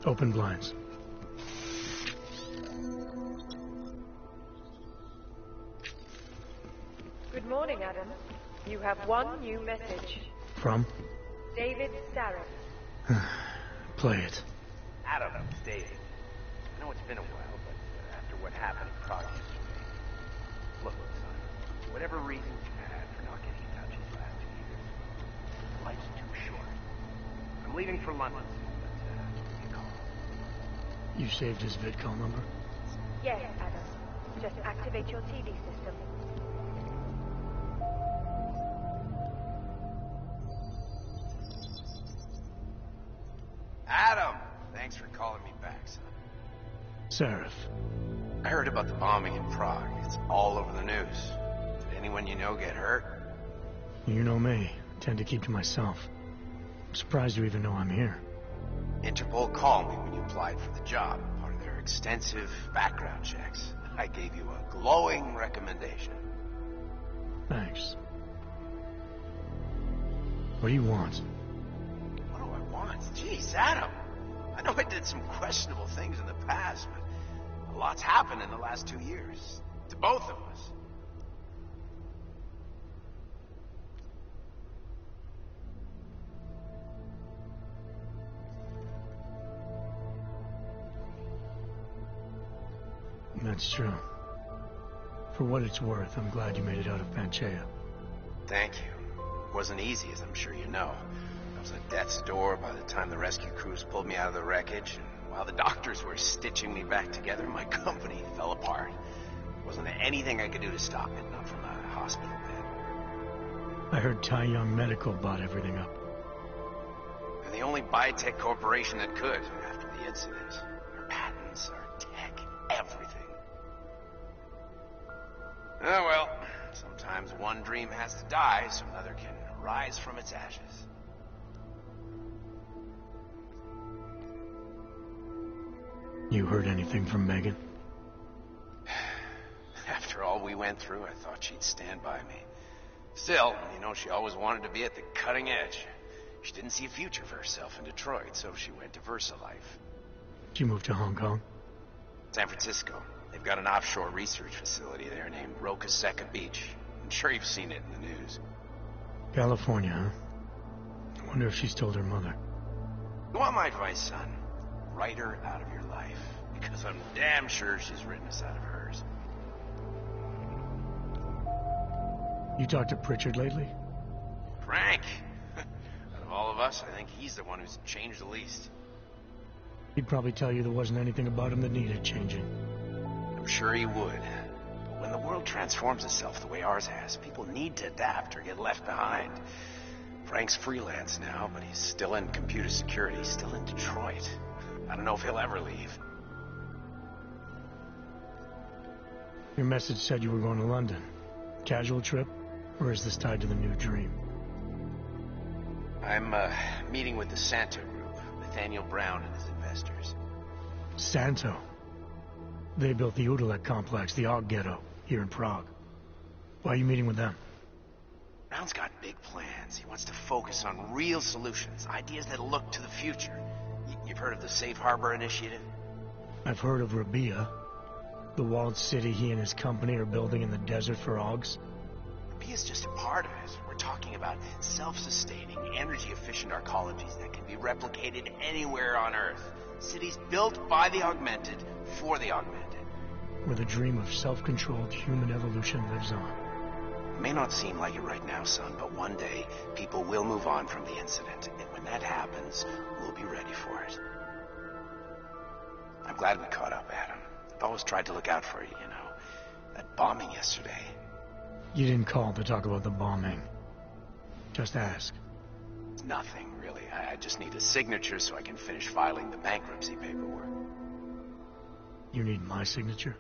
Open blinds. Good morning, Adam. You have one new message. From? David Starrett. Play it. Adam, it's David. I know it's been a while, but after what happened in Prague yesterday... Look, son, whatever reason you had for not getting in touch these last 2 years, life's too short. I'm leaving for London, but you call. You saved his VidCall number? Yes, Adam. Just activate your TV system. Adam! Thanks for calling me back, son. Seraph. I heard about the bombing in Prague. It's all over the news. Did anyone you know get hurt? You know me. I tend to keep to myself. I'm surprised you even know I'm here. Interpol called me when you applied for the job, part of their extensive background checks. I gave you a glowing recommendation. Thanks. What do you want? What do I want? Jeez, Adam. I know I did some questionable things in the past, but a lot's happened in the last 2 years. To both of us. That's true. For what it's worth, I'm glad you made it out of Panchaea. Thank you. It wasn't easy, as I'm sure you know. I was at death's door by the time the rescue crews pulled me out of the wreckage, and while the doctors were stitching me back together, my company fell apart. There wasn't anything I could do to stop it, not from a hospital bed. I heard Tai Young Medical bought everything up. They're the only biotech corporation that could, after the incident. Our patents, our tech, everything. Oh well, sometimes one dream has to die so another can rise from its ashes. You heard anything from Megan? After all we went through, I thought she'd stand by me. Still, you know, she always wanted to be at the cutting edge. She didn't see a future for herself in Detroit, so she went to VersaLife. She moved to Hong Kong? San Francisco. They've got an offshore research facility there named Roca Seca Beach. I'm sure you've seen it in the news. California, huh? I wonder if she's told her mother. You want my advice, son? Write her out of your life. Because I'm damn sure she's written us out of hers. You talked to Pritchard lately? Frank! Out of all of us, I think he's the one who's changed the least. He'd probably tell you there wasn't anything about him that needed changing. I'm sure he would. But when the world transforms itself the way ours has, people need to adapt or get left behind. Frank's freelance now, but he's still in computer security, still in Detroit. I don't know if he'll ever leave. Your message said you were going to London. Casual trip? Or is this tied to the new dream? I'm, meeting with the Santo Group, Nathaniel Brown and his investors. Santo? They built the Udalek complex, the Og ghetto, here in Prague. Why are you meeting with them? Brown's got big plans. He wants to focus on real solutions, ideas that look to the future. You've heard of the Safe Harbor Initiative? I've heard of Rabia, the walled city he and his company are building in the desert for Augs. Rabia's just a part of it. We're talking about self-sustaining, energy-efficient arcologies that can be replicated anywhere on Earth. Cities built by the augmented, for the augmented. Where the dream of self-controlled human evolution lives on. It may not seem like it right now, son, but one day, people will move on from the incident. And when that happens, we'll be ready for it. I'm glad we caught up, Adam. I've always tried to look out for you, you know. That bombing yesterday. You didn't call to talk about the bombing. Just ask. It's nothing, really. I just need a signature so I can finish filing the bankruptcy paperwork. You need my signature?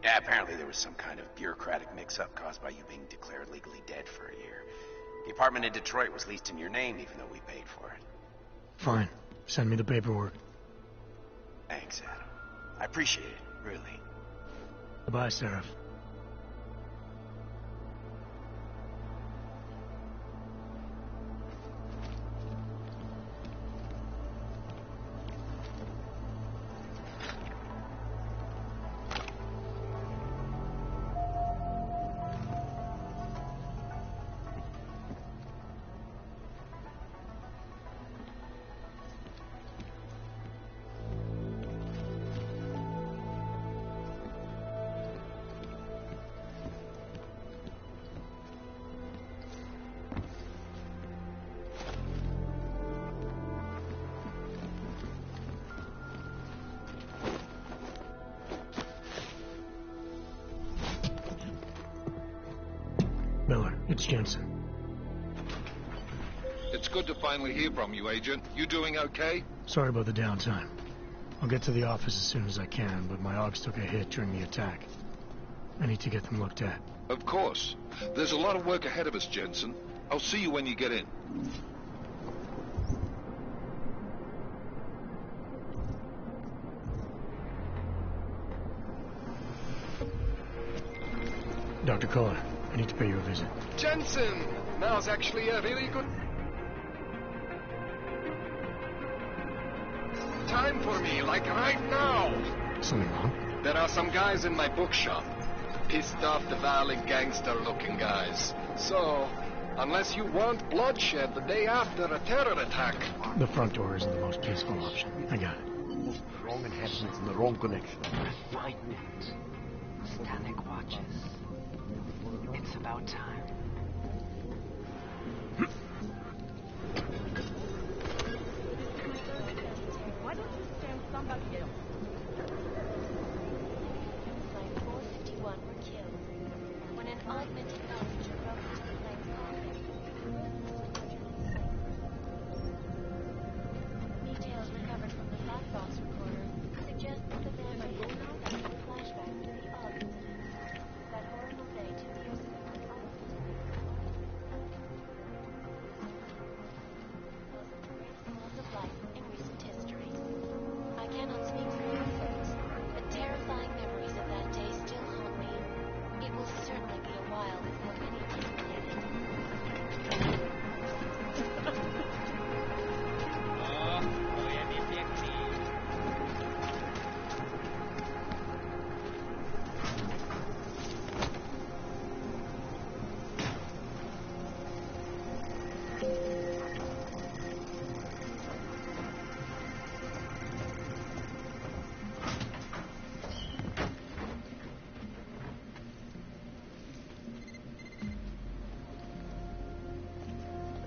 Yeah, apparently there was some kind of bureaucratic mix-up caused by you being declared legally dead for a year. The apartment in Detroit was leased in your name, even though we paid for it. Fine. Send me the paperwork. Thanks, Adam. I appreciate it, really. Goodbye, Seraph. Miller, it's Jensen. It's good to finally hear from you, Agent. You doing okay? Sorry about the downtime. I'll get to the office as soon as I can, but my Augs took a hit during the attack. I need to get them looked at. Of course. There's a lot of work ahead of us, Jensen. I'll see you when you get in. Dr. Kohler, I need to pay you a visit. Jensen! Now's actually a really good time for me, like right now. Something wrong? There are some guys in my bookshop. Pissed off the Valley gangster-looking guys. So, unless you want bloodshed the day after a terror attack... The front door isn't the most peaceful option. I got it. Wrong enhancements and the wrong connection. White net. Static watches. It's about time. Why don't you send somebody else? Flight 451 were killed when an augmented knowledge broke into the plane's cockpit. Details recovered from the black box recorder suggest that the man may have been suffering flashbacks to the Og incident. That horrible day 2 years ago in Arlington. Wasn't the greatest loss of life in recent history. I cannot speak for you folks, but terrifying memories of that day still haunt me. It will certainly be a while before many of you forget it.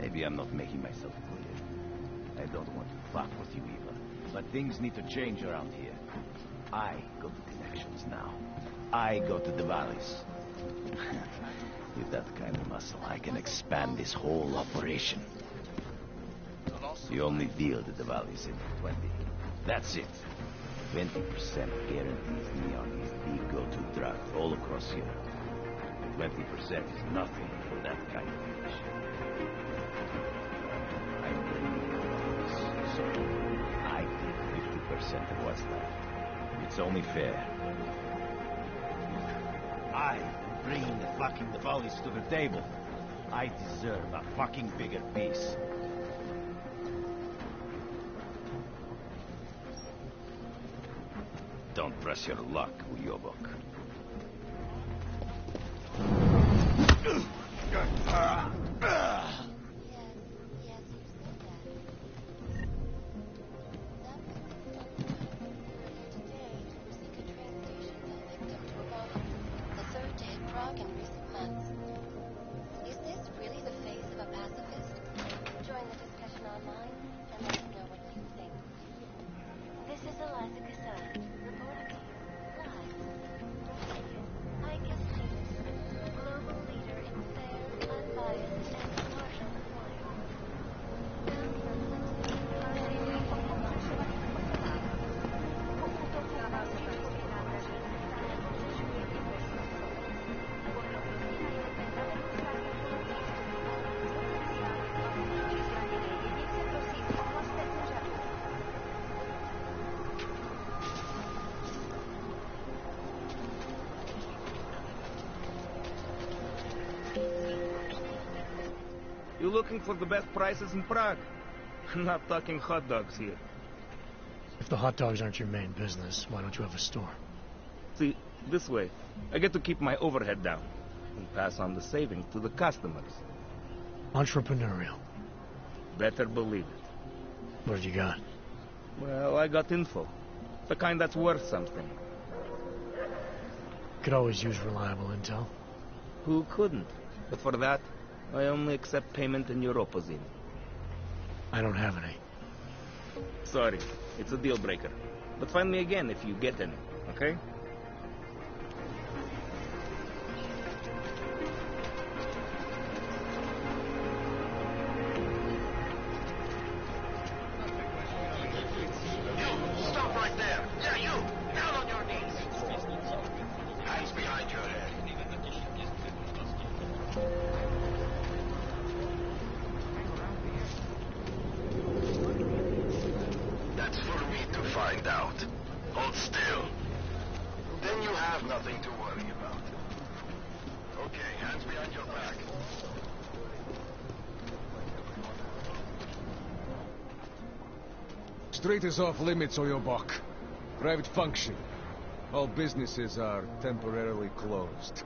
Maybe I'm not making myself clear. don't want to fuck with you, Eva, but things need to change around here. I got the connections now. I go to the valleys. With that kind of muscle, I can expand this whole operation. The only deal that the valleys in for 20. That's it. 20% guarantees me on these big go-to drugs all across here. 20% is nothing for that kind of fish. I'm bringing drugs, so I take 50% of what's left. It's only fair. I'm bringing the fucking valleys to the table. I deserve a fucking bigger piece. Don't press your luck, Uyobok. You looking for the best prices in Prague? I'm not talking hot dogs here. If the hot dogs aren't your main business, why don't you have a store? See, this way, I get to keep my overhead down and pass on the savings to the customers. Entrepreneurial. Better believe it. What have you got? Well, I got info. The kind that's worth something. Could always use reliable intel. Who couldn't? But for that, I only accept payment in Europozine. I don't have any. Sorry, it's a deal breaker. But find me again if you get any, okay? Stop right there! Yeah, you! Down on your knees! Hands behind your head. That's for me to find out. Hold still. Then you have nothing to worry about. Okay, hands behind your back. Street is off limits, Oyobok. Private function. All businesses are temporarily closed.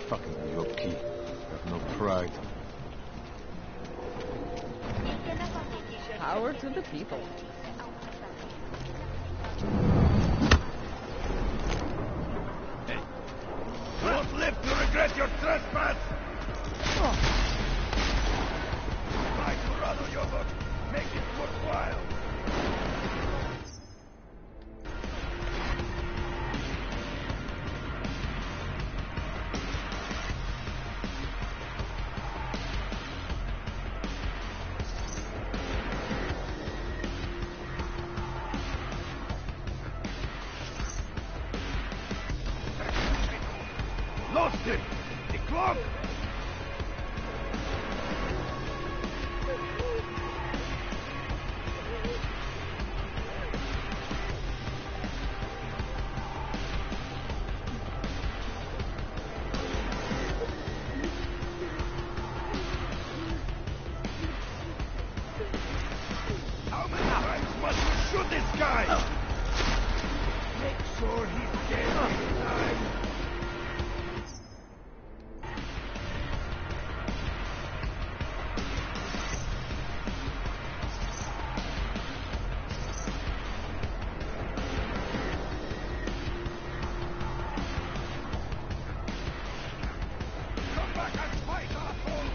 Fucking Yoki. Have no pride. Power to the people. Don't live to regret your trespass! Fight for other Yobok. Make it worthwhile. Lost it! The clock! How many times must we shoot this guy? Make sure he's dead this time. Come back and fight, asshole!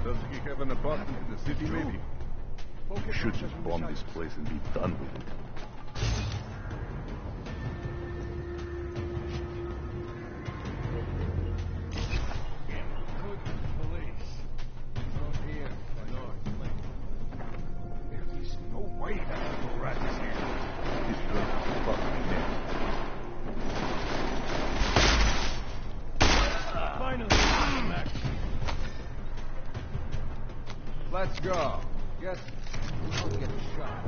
Doesn't he have an apartment in the city, maybe? You should just bomb this place and be done with it. Let's go. Guess I'll get shot.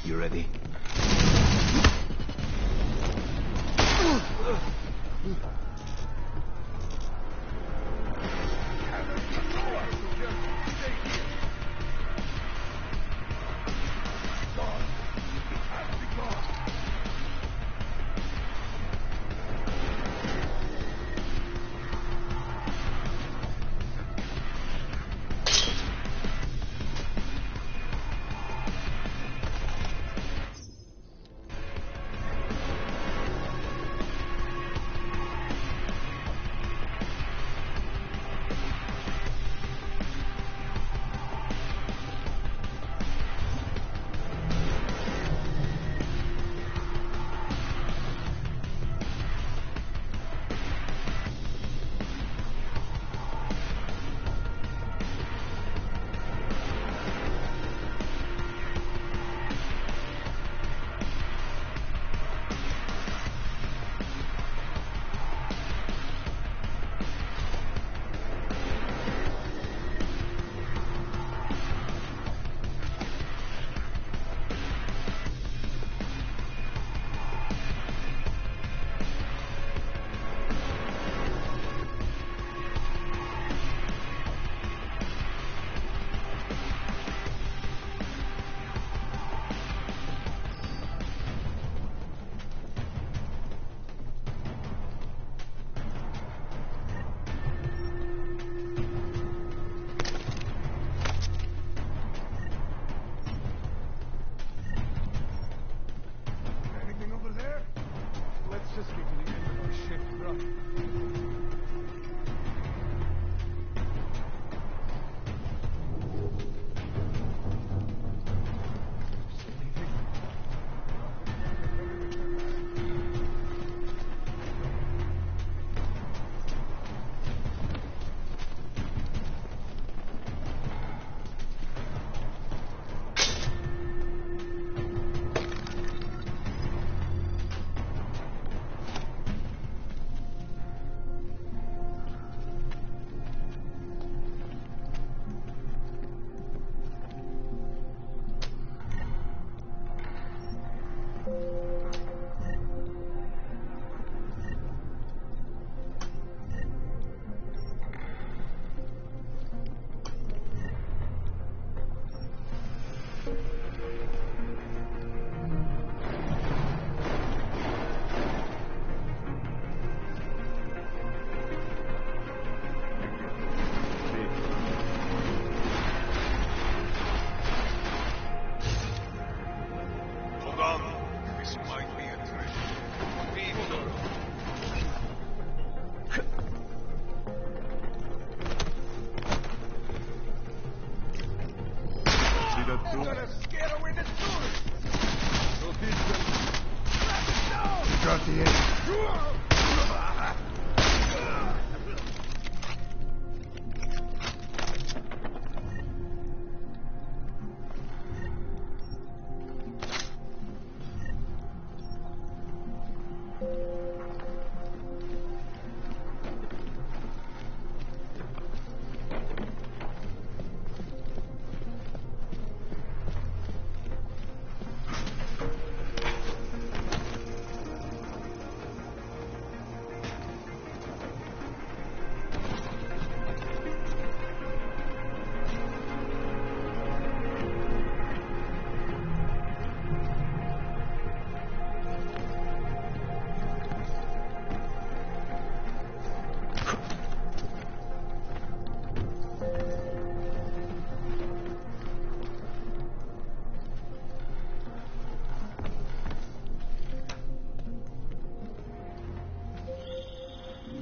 You ready?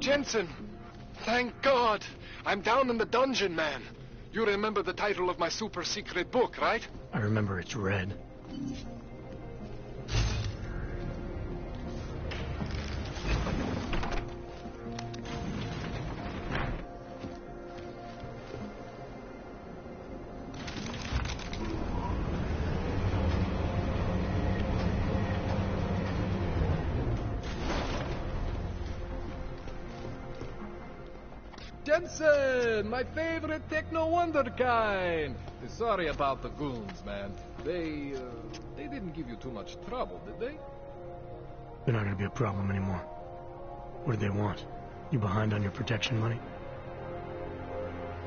Jensen! Thank God! I'm down in the dungeon, man. You remember the title of my super secret book, right? I remember it's red. Jensen, my favorite techno wonderkind. Sorry about the goons, man. They didn't give you too much trouble, did they? They're not gonna be a problem anymore. What do they want? You behind on your protection money?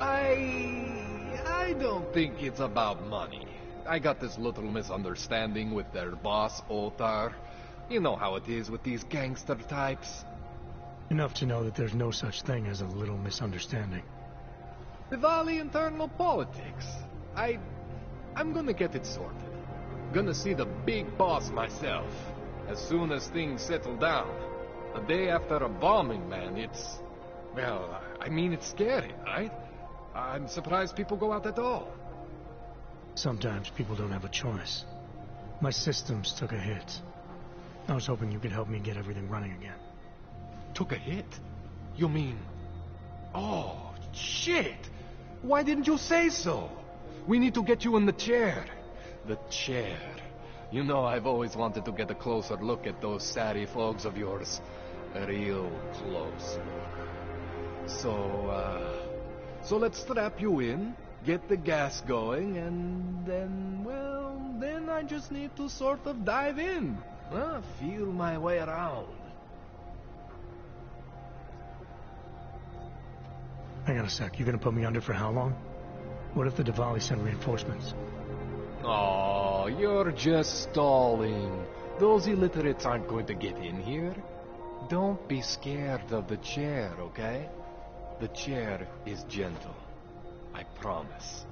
I don't think it's about money. I got this little misunderstanding with their boss, Otar. You know how it is with these gangster types. Enough to know that there's no such thing as a little misunderstanding. Diwali internal politics. I'm gonna get it sorted. Gonna see the big boss myself. As soon as things settle down. The day after a bombing, man, it's... Well, I mean, it's scary, right? I'm surprised people go out at all. Sometimes people don't have a choice. My systems took a hit. I was hoping you could help me get everything running again. Took a hit? You mean... Oh, shit! Why didn't you say so? We need to get you in the chair. The chair. You know, I've always wanted to get a closer look at those satty folks of yours. A real close look. So let's strap you in, get the gas going, and then, well, then I just need to sort of dive in. Feel my way around. Hang on a sec. You gonna put me under for how long? What if the Diwali send reinforcements? Oh, you're just stalling. Those illiterates aren't going to get in here. Don't be scared of the chair, okay? The chair is gentle. I promise.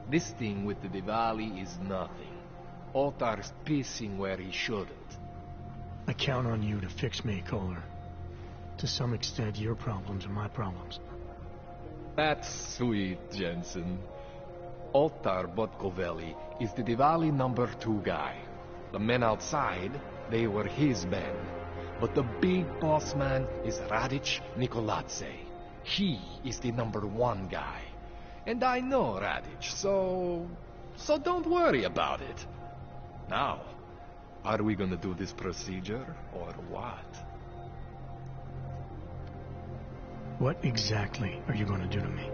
This thing with the Diwali is nothing. Otar's pissing where he shouldn't. I count on you to fix me, Kohler. To some extent, your problems are my problems. That's sweet, Jensen. Otar Botkovelli is the Diwali number 2 guy. The men outside, they were his men. But the big boss man is Radic Nikoladze. He is the number 1 guy. And I know Radic, so don't worry about it. Now, are we gonna do this procedure, or what? What exactly are you gonna do to me?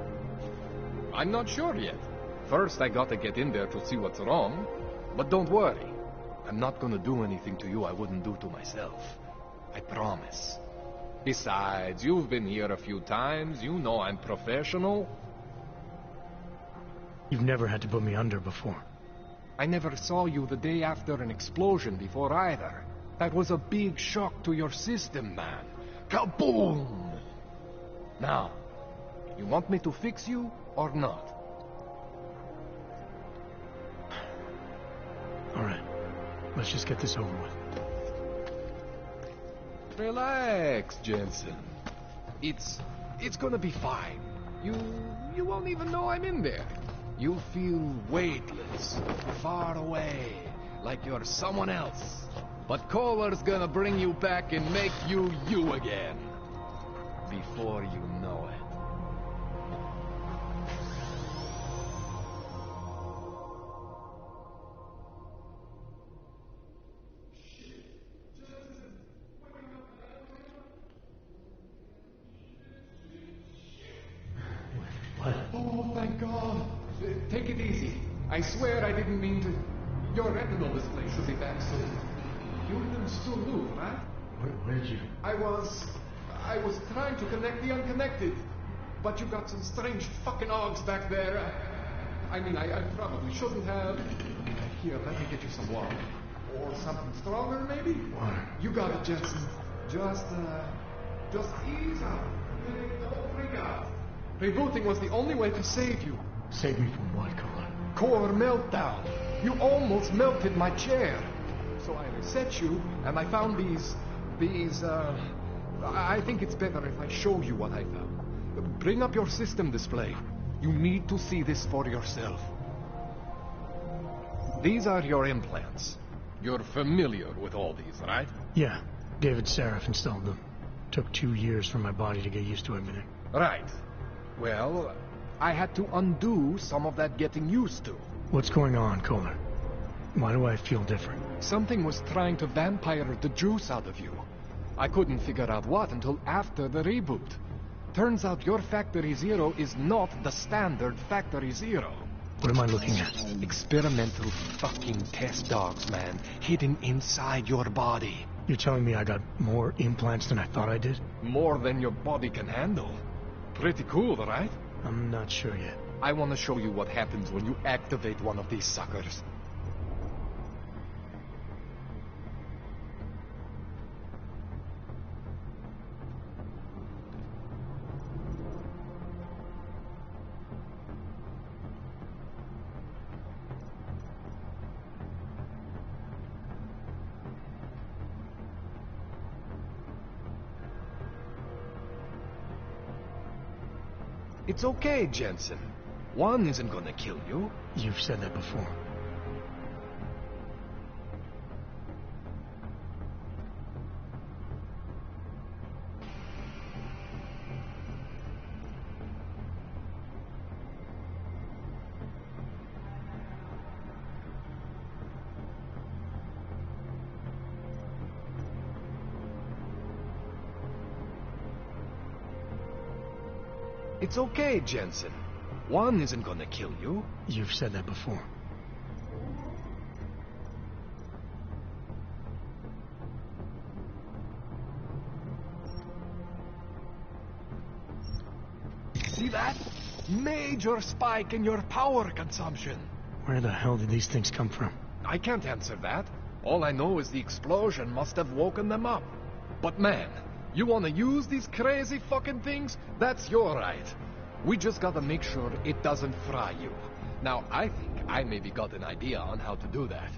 I'm not sure yet. First, I gotta get in there to see what's wrong. But don't worry. I'm not gonna do anything to you I wouldn't do to myself. I promise. Besides, you've been here a few times. You know I'm professional. You've never had to put me under before. I never saw you the day after an explosion before either. That was a big shock to your system, man. Kaboom! Now, you want me to fix you or not? All right. Let's just get this over with. Relax, Jensen. It's gonna be fine. You won't even know I'm in there. You'll feel weightless, far away, like you're someone else. But Kohler's gonna bring you back and make you you again. Before you know it. What? Oh, thank God. Take it easy. I swear I didn't mean to... Your retinal display should be back soon. You can still move, right? Where did you... I was trying to connect the unconnected. But you got some strange fucking ogs back there. I mean, I probably shouldn't have... Here, let me get you some water. Or something stronger, maybe? Water. You got it, Jensen. Just ease up. Don't freak out. Rebooting was the only way to save you. Save me from what, Kohler? Core meltdown. You almost melted my chair. So I reset you, and I found these I think it's better if I show you what I found. Bring up your system display. You need to see this for yourself. These are your implants. You're familiar with all these, right? Yeah, David Seraph installed them. Took 2 years for my body to get used to everything. Right. Well, I had to undo some of that getting used to. What's going on, Kohler? Why do I feel different? Something was trying to vampire the juice out of you. I couldn't figure out what until after the reboot. Turns out your Factory Zero is not the standard Factory Zero. What am I looking at? Experimental fucking test dogs, man. Hidden inside your body. You're telling me I got more implants than I thought I did? More than your body can handle. Pretty cool, right? I'm not sure yet. I want to show you what happens when you activate one of these suckers. It's okay, Jensen. One isn't gonna kill you. You've said that before. It's okay, Jensen. One isn't gonna kill you. You've said that before. See that? Major spike in your power consumption. Where the hell did these things come from? I can't answer that. All I know is the explosion must have woken them up. But man, you want to use these crazy fucking things? That's your right. We just gotta make sure it doesn't fry you. Now, I think I maybe got an idea on how to do that.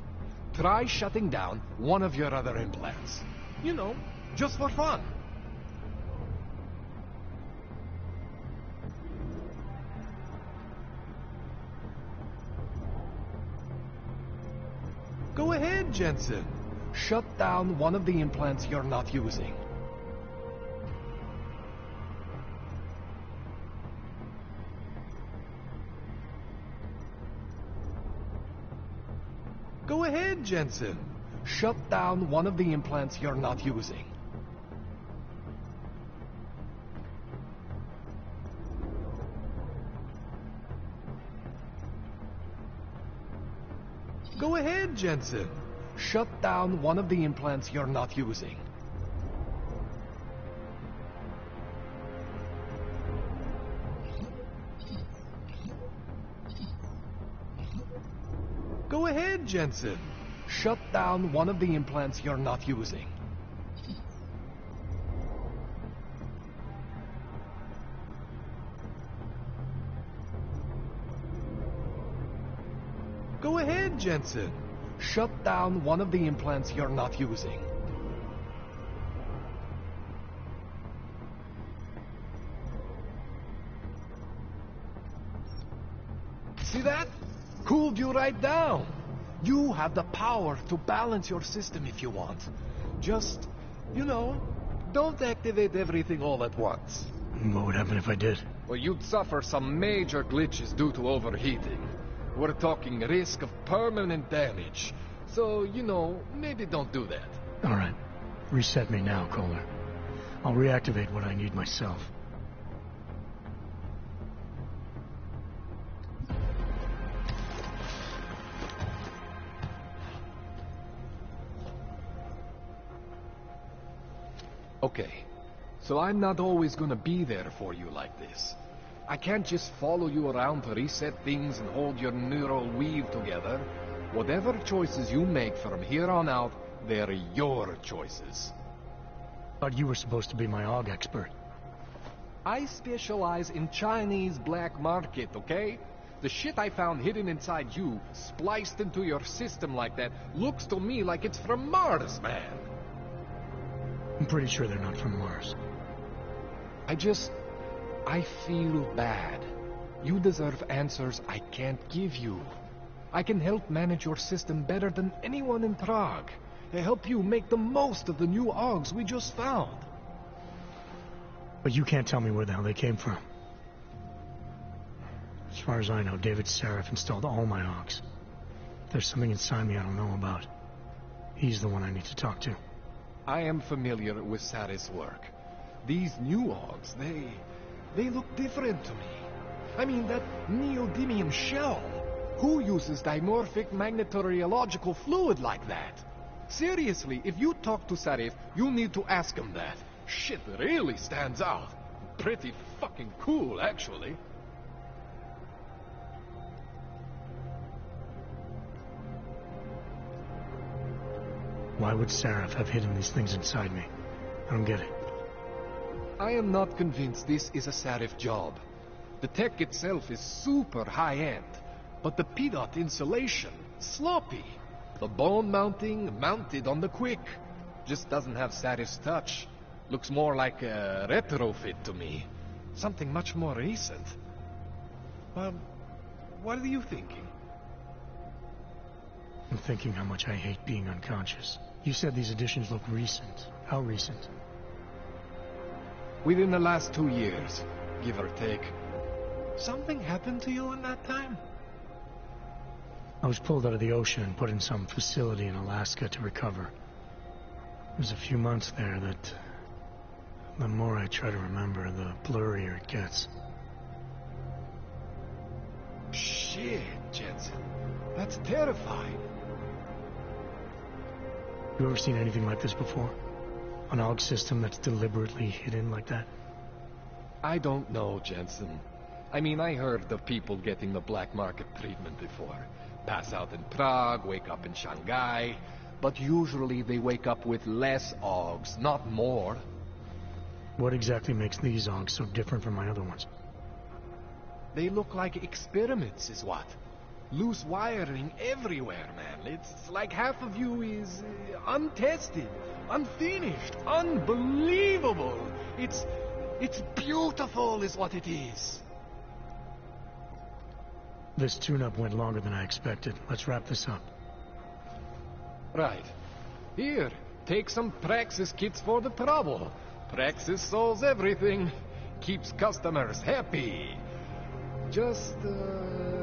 Try shutting down one of your other implants. You know, just for fun. Go ahead, Jensen. Shut down one of the implants you're not using. Go ahead, Jensen. Shut down one of the implants you're not using. Go ahead, Jensen. Shut down one of the implants you're not using. Go ahead, Jensen. Shut down one of the implants you're not using. Go ahead, Jensen. Shut down one of the implants you're not using. See that? Cooled you right down. You have the power to balance your system if you want. Just, you know, don't activate everything all at once. What would happen if I did? Well, you'd suffer some major glitches due to overheating. We're talking risk of permanent damage. So, you know, maybe don't do that. All right. Reset me now, Kohler. I'll reactivate what I need myself. Okay, so I'm not always gonna be there for you like this. I can't just follow you around to reset things and hold your neural weave together. Whatever choices you make from here on out, they're your choices. Thought you were supposed to be my AUG expert. I specialize in Chinese black market, okay? The shit I found hidden inside you, spliced into your system like that, looks to me like it's from Mars, man. I'm pretty sure they're not from Mars. I feel bad. You deserve answers I can't give you. I can help manage your system better than anyone in Prague. To help you make the most of the new Augs we just found. But you can't tell me where the hell they came from. As far as I know, David Seraph installed all my Augs. There's something inside me I don't know about. He's the one I need to talk to. I am familiar with Sarah's work. These new Augs, they look different to me. I mean, that neodymium shell. Who uses dimorphic magnetorheological fluid like that? Seriously, if you talk to Sarif, you need to ask him that. Shit really stands out. Pretty fucking cool, actually. Why would Seraph have hidden these things inside me? I don't get it. I am not convinced this is a Sarif job. The tech itself is super high-end, but the PDOT insulation, sloppy. The bone mounting, mounted on the quick. Just doesn't have Sarif's touch. Looks more like a retrofit to me. Something much more recent. Well, what are you thinking? I'm thinking how much I hate being unconscious. You said these additions look recent. How recent? Within the last 2 years, give or take. Something happened to you in that time? I was pulled out of the ocean and put in some facility in Alaska to recover. It was a few months there that... the more I try to remember, the blurrier it gets. Shit, Jensen. That's terrifying. You ever seen anything like this before? An AUG system that's deliberately hidden like that? I don't know, Jensen. I mean, I heard of people getting the black market treatment before. Pass out in Prague, wake up in Shanghai. But usually they wake up with less AUGs, not more. What exactly makes these AUGs so different from my other ones? They look like experiments, is what. Loose wiring everywhere, man. It's like half of you is untested, unfinished, unbelievable. It's beautiful is what it is. This tune-up went longer than I expected. Let's wrap this up. Right. Here, take some Praxis kits for the trouble. Praxis solves everything. Keeps customers happy. Just,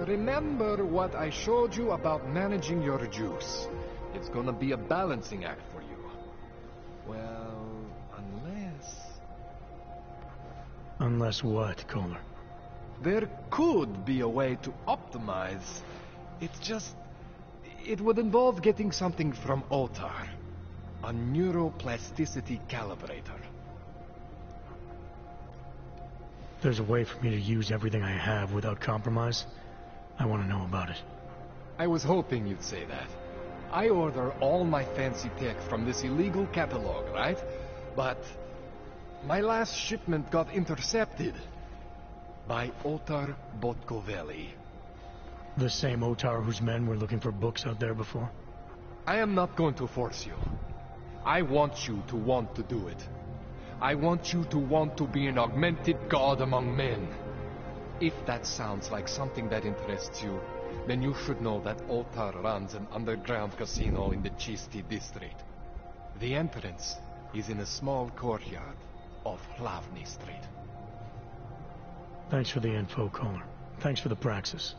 remember what I showed you about managing your juice. It's gonna be a balancing act for you. Well, unless... Unless what, Kohler? There could be a way to optimize. It's just... it would involve getting something from Otar. A neuroplasticity calibrator. There's a way for me to use everything I have without compromise. I want to know about it. I was hoping you'd say that. I order all my fancy tech from this illegal catalog, right? But my last shipment got intercepted by Otar Botkoveli. The same Otar whose men were looking for books out there before? I am not going to force you. I want you to want to do it. I want you to want to be an augmented god among men. If that sounds like something that interests you, then you should know that Otar runs an underground casino in the Chisti district. The entrance is in a small courtyard off Hlavny Street. Thanks for the info, Kohler. Thanks for the praxis.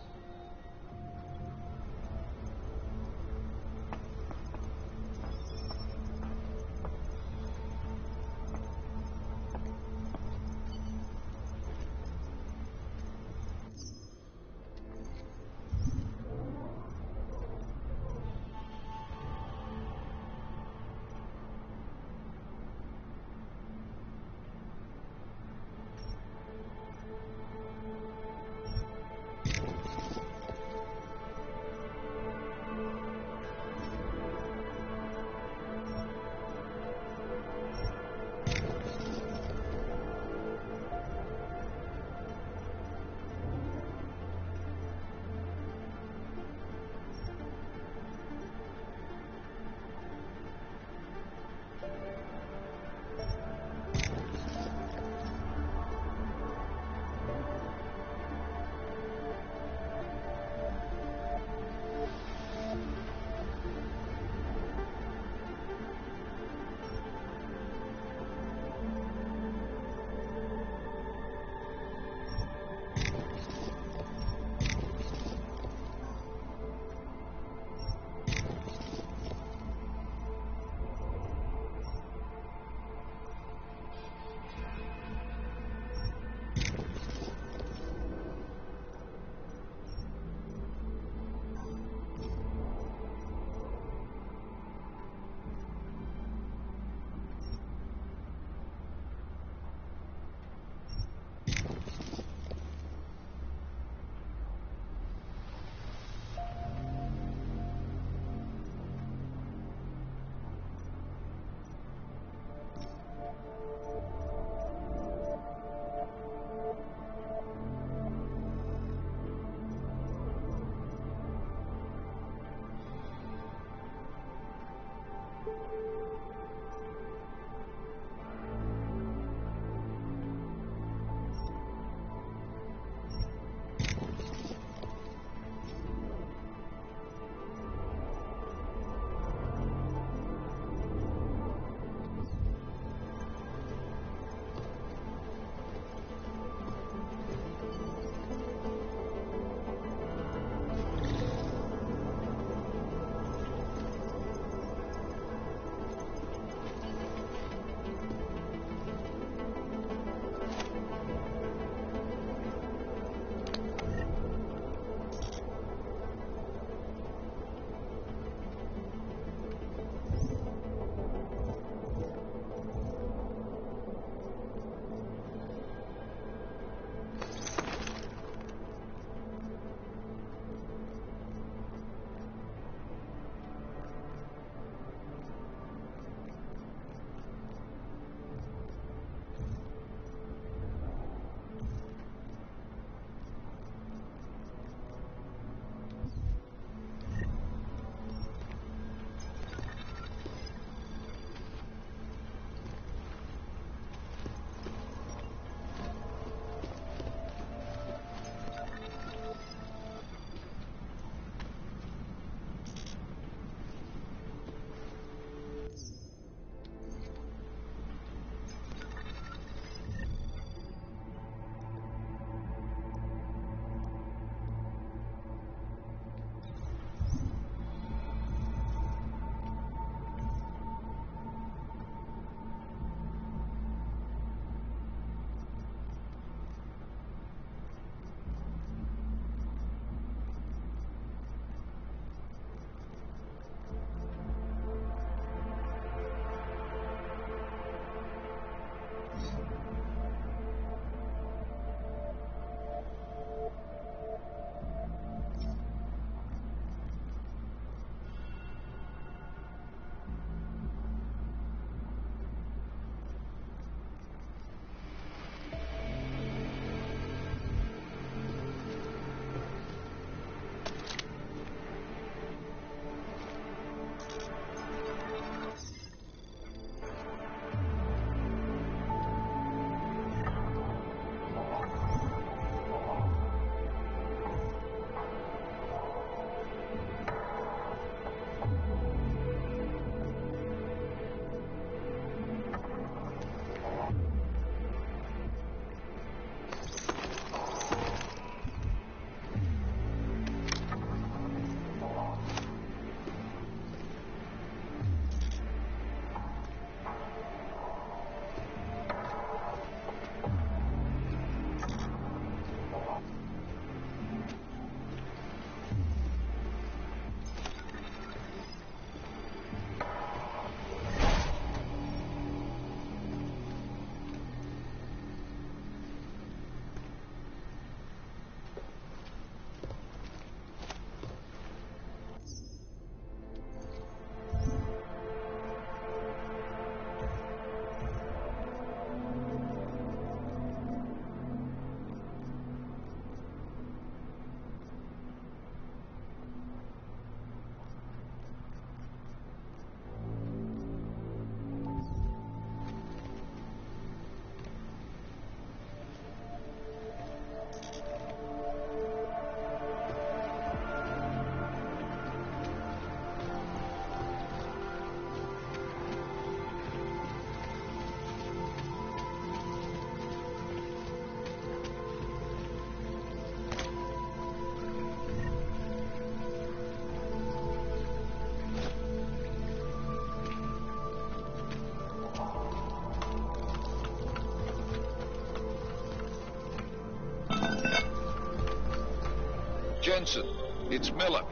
Jensen, it's Miller.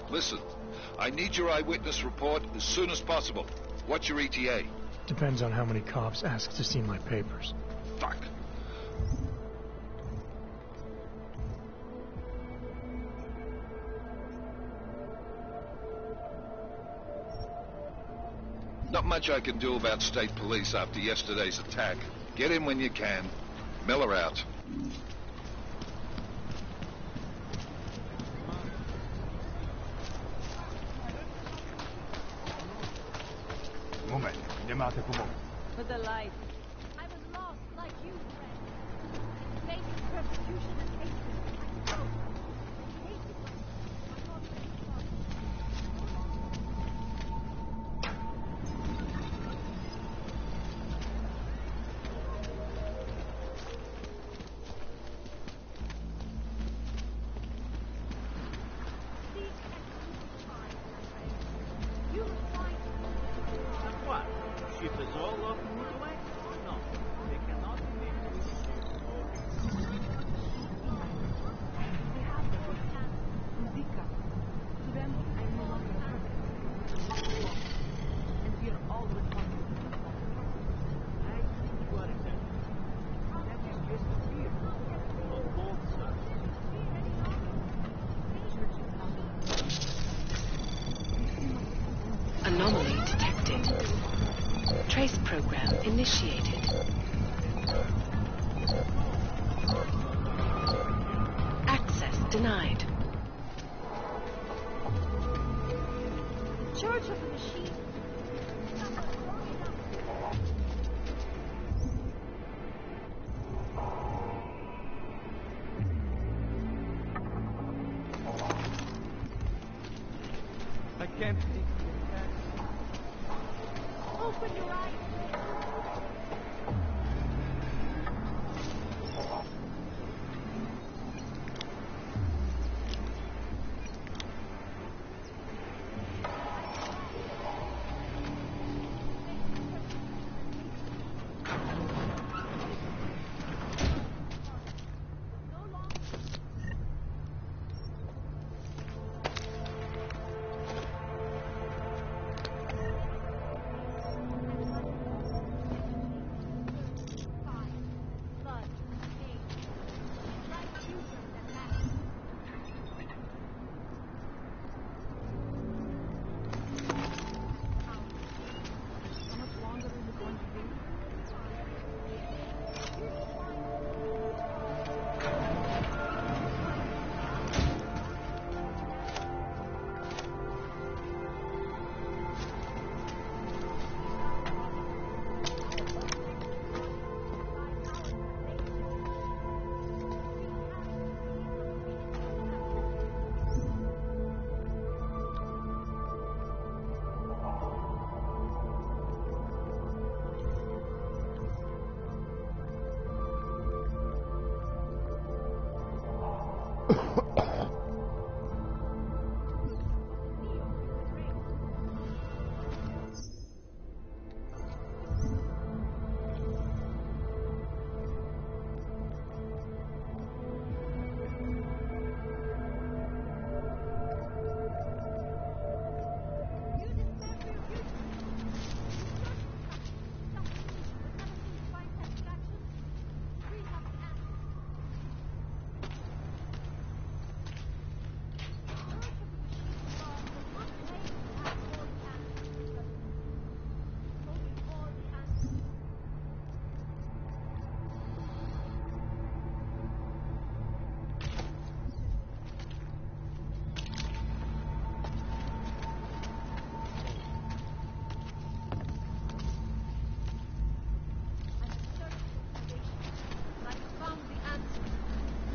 Listen, I need your eyewitness report as soon as possible. What's your ETA? Depends on how many cops ask to see my papers. Fuck. Not much I can do about state police after yesterday's attack. Get in when you can. Miller out. Moment, chiamate come For the light. I was lost, like you, friend. Facing persecution and hatred. I know. Hated them. I'm not Anomaly detected. Trace program initiated. Access denied. Church of the Machine. I can't see. Open your eyes.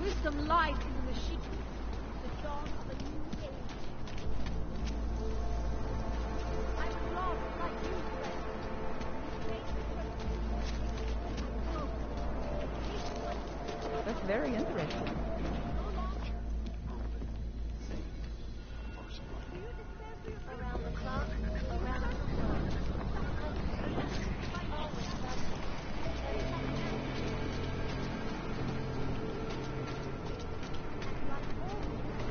Wisdom lies in the machine. The dawn of a new age. I was lost like you, friend. That's very interesting. Around the clock, around the world. Always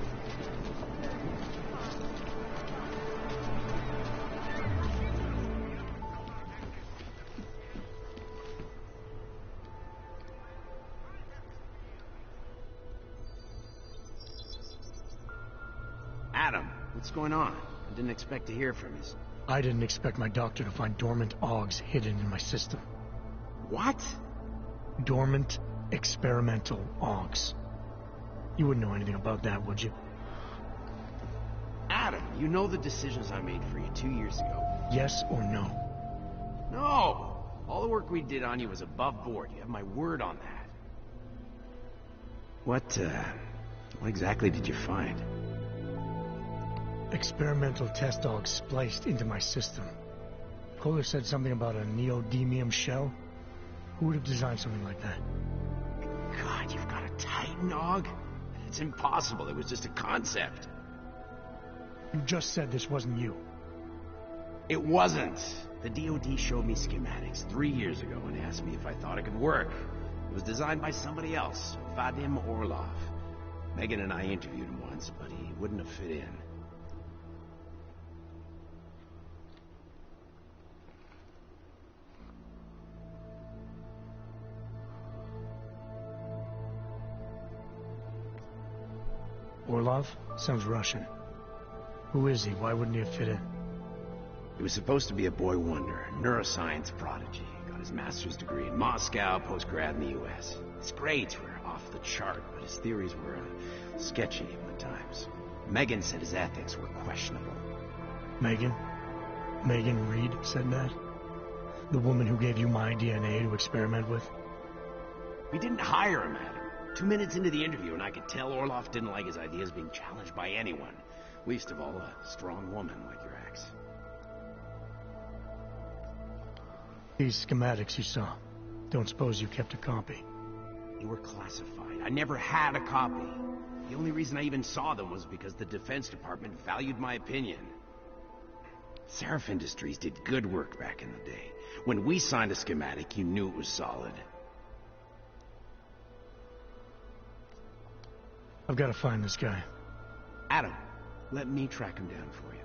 What's going on? I didn't expect to hear from you. I didn't expect my doctor to find dormant augs hidden in my system. What? Dormant experimental augs. You wouldn't know anything about that, would you? Adam, you know the decisions I made for you 2 years ago. Yes or no? No! All the work we did on you was above board. You have my word on that. What exactly did you find? Experimental test dogs spliced into my system. Kohler said something about a neodymium shell. Who would have designed something like that? God, you've got a Titan dog? It's impossible. It was just a concept. You just said this wasn't you. It wasn't. The DOD showed me schematics 3 years ago and asked me if I thought it could work. It was designed by somebody else, Vadim Orlov. Megan and I interviewed him once, but he wouldn't have fit in. Orlov? Sounds Russian. Who is he? Why wouldn't he have fit in? He was supposed to be a boy wonder, neuroscience prodigy. Got his master's degree in Moscow, post-grad in the U.S. His grades were off the chart, but his theories were sketchy at times. Megan said his ethics were questionable. Megan? Megan Reed said that? The woman who gave you my DNA to experiment with? We didn't hire him, Adam. 2 minutes into the interview, and I could tell Orlov didn't like his ideas being challenged by anyone. Least of all, a strong woman like your ex. These schematics you saw. Don't suppose you kept a copy? They were classified. I never had a copy. The only reason I even saw them was because the Defense Department valued my opinion. Seraph Industries did good work back in the day. When we signed a schematic, you knew it was solid. I've got to find this guy. Adam, let me track him down for you.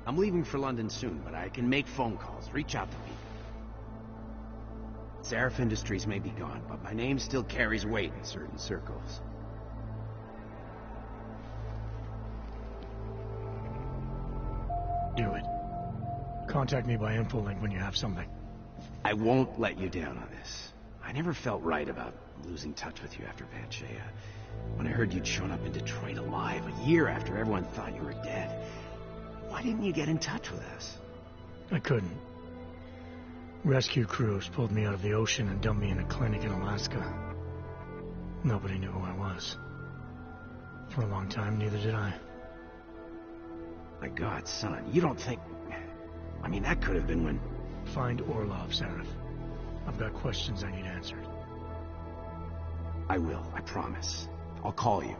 I'm leaving for London soon, but I can make phone calls, reach out to people. Seraph Industries may be gone, but my name still carries weight in certain circles. Do it. Contact me by InfoLink when you have something. I won't let you down on this. I never felt right about losing touch with you after Panchea. When I heard you'd shown up in Detroit alive, a year after everyone thought you were dead. Why didn't you get in touch with us? I couldn't. Rescue crews pulled me out of the ocean and dumped me in a clinic in Alaska. Nobody knew who I was. For a long time, neither did I. My God, son, you don't think... I mean, that could have been when... Find Orlov, Seraph. I've got questions I need answered. I will, I promise. I'll call you.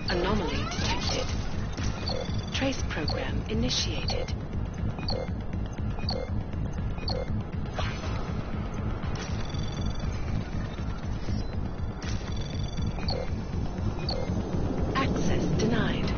Anomaly detected. Trace program initiated. Access denied.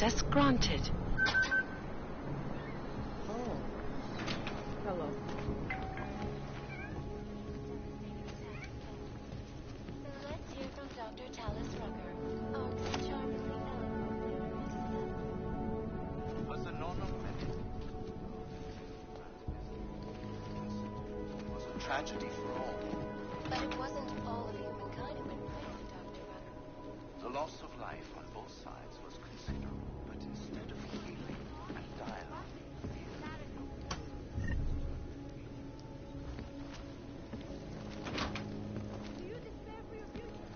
Request granted. Oh. Hello. Let's hear from Dr. Talis Rucker. Charmingly Was a normal minute. It was a tragedy for all. But it wasn't all of humankind who went crazy, Dr. Rucker. The loss of life on both sides was considerable, but instead of healing and dialogue, Do you despair for your future?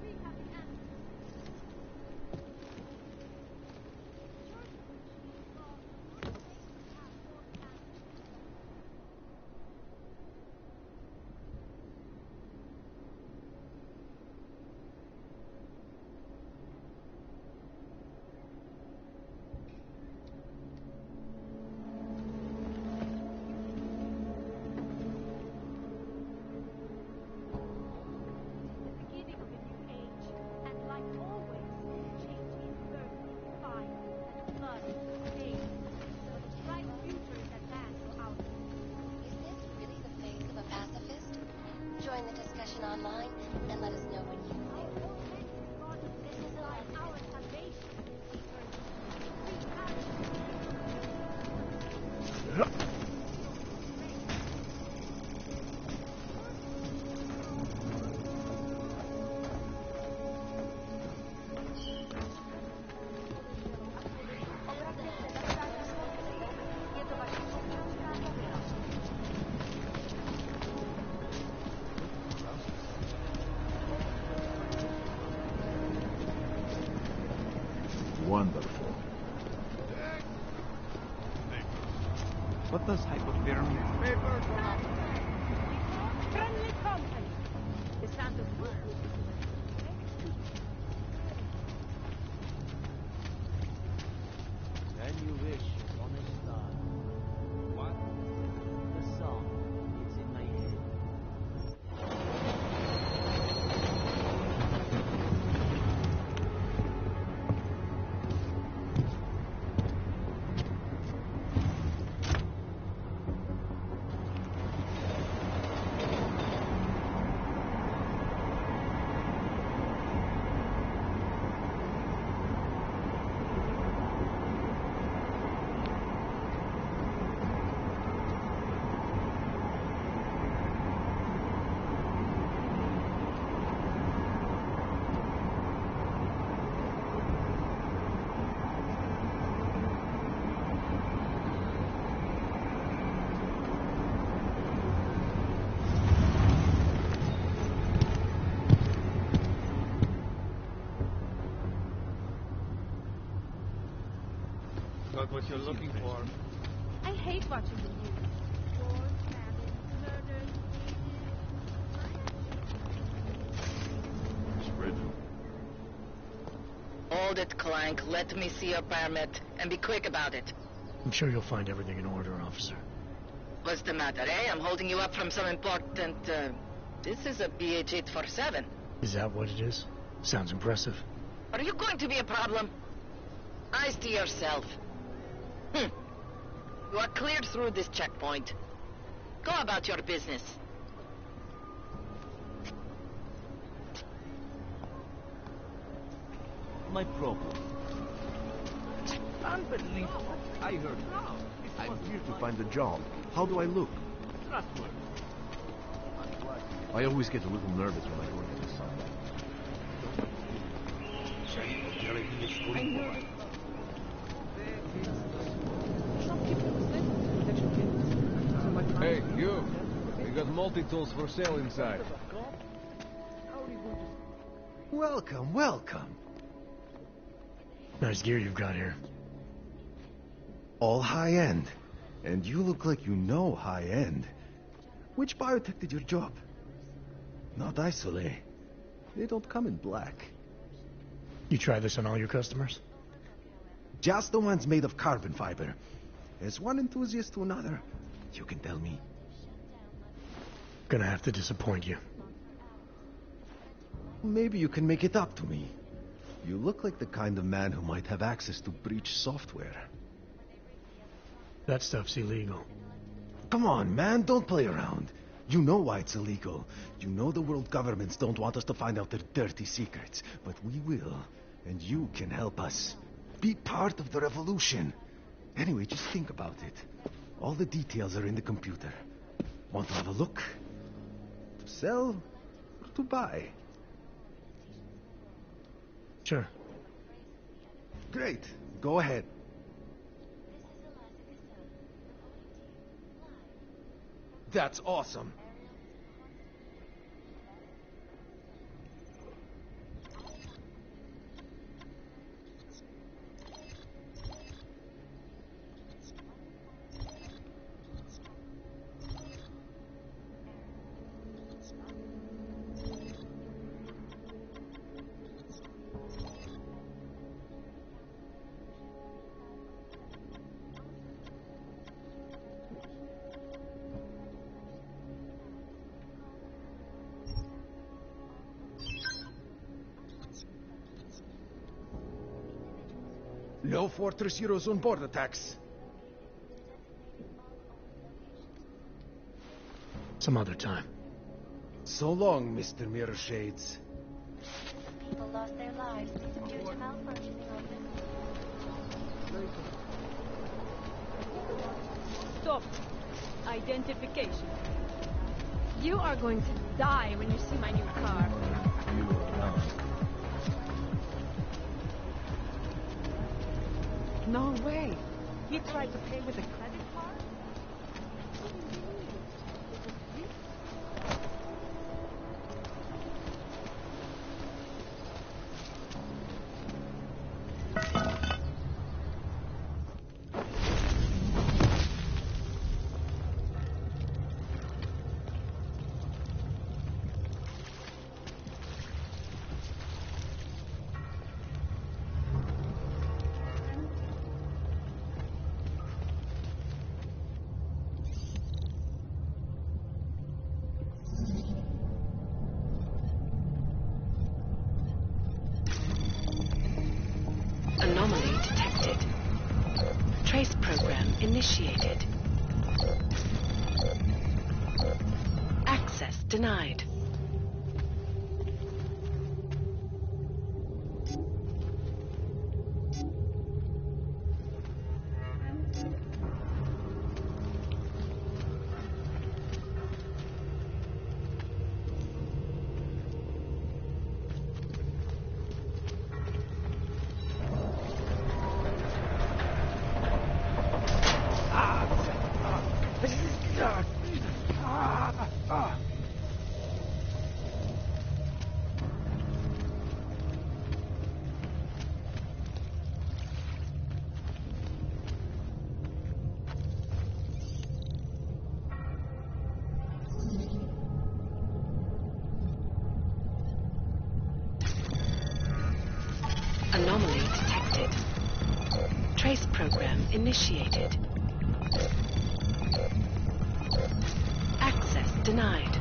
We have the answer. The beginning of a new age, and like always, change is birth, fire, and blood, pain. But a bright future is at hand for our Is this really the face of a pacifist? Join the discussion online and let us know what you think. This is our salvation. Wonderful. What does hypothermia? Friendly company. The sound of movement. And you wish on a star. What? The song. It's in my head. Got what you're looking for. I hate watching the news. Wars, famines, murders, Reginald. Hold it, Clank. Let me see your permit, and be quick about it. I'm sure you'll find everything in order, officer. What's the matter, eh? I'm holding you up from some important, This is a PH-847. Is that what it is? Sounds impressive. Are you going to be a problem? Eyes to yourself. You are cleared through this checkpoint. Go about your business. My problem. Unbelievable. I heard. I'm here to find a job. How do I look? Trustworthy. I always get a little nervous when I go into the sun. Hey, you. We got multi-tools for sale inside. Welcome, welcome. Nice gear you've got here. All high-end. And you look like you know high-end. Which biotech did your job? Not Isolate. They don't come in black. You try this on all your customers? Just the ones made of carbon fiber. As one enthusiast to another, you can tell me. Gonna have to disappoint you. Maybe you can make it up to me. You look like the kind of man who might have access to breach software. That stuff's illegal. Come on, man, don't play around. You know why it's illegal. You know the world governments don't want us to find out their dirty secrets. But we will, and you can help us. Be part of the revolution. Anyway, just think about it. All the details are in the computer. Want to have a look? To sell or to buy? Sure. Great. Go ahead. That's awesome. No Fortress Eurozone border tax. Some other time. So long, Mr. Mirror Shades. People lost their lives due to malfunctioning on this. Stop. Identification. You are going to die when you see my new car. No way. He tried to pay with a credit card? Anomaly detected. Trace program initiated. Access denied. Anomaly detected. Trace program initiated. Access denied.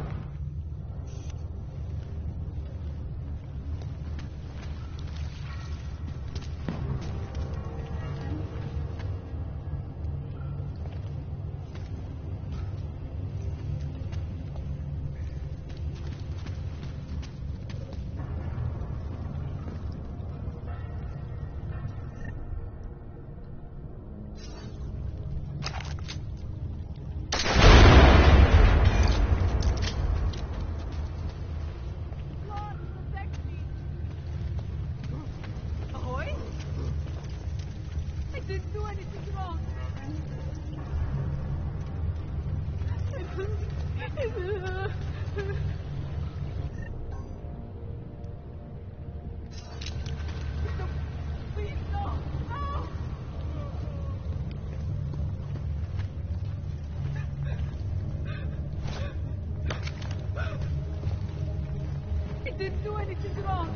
Didn't do anything wrong.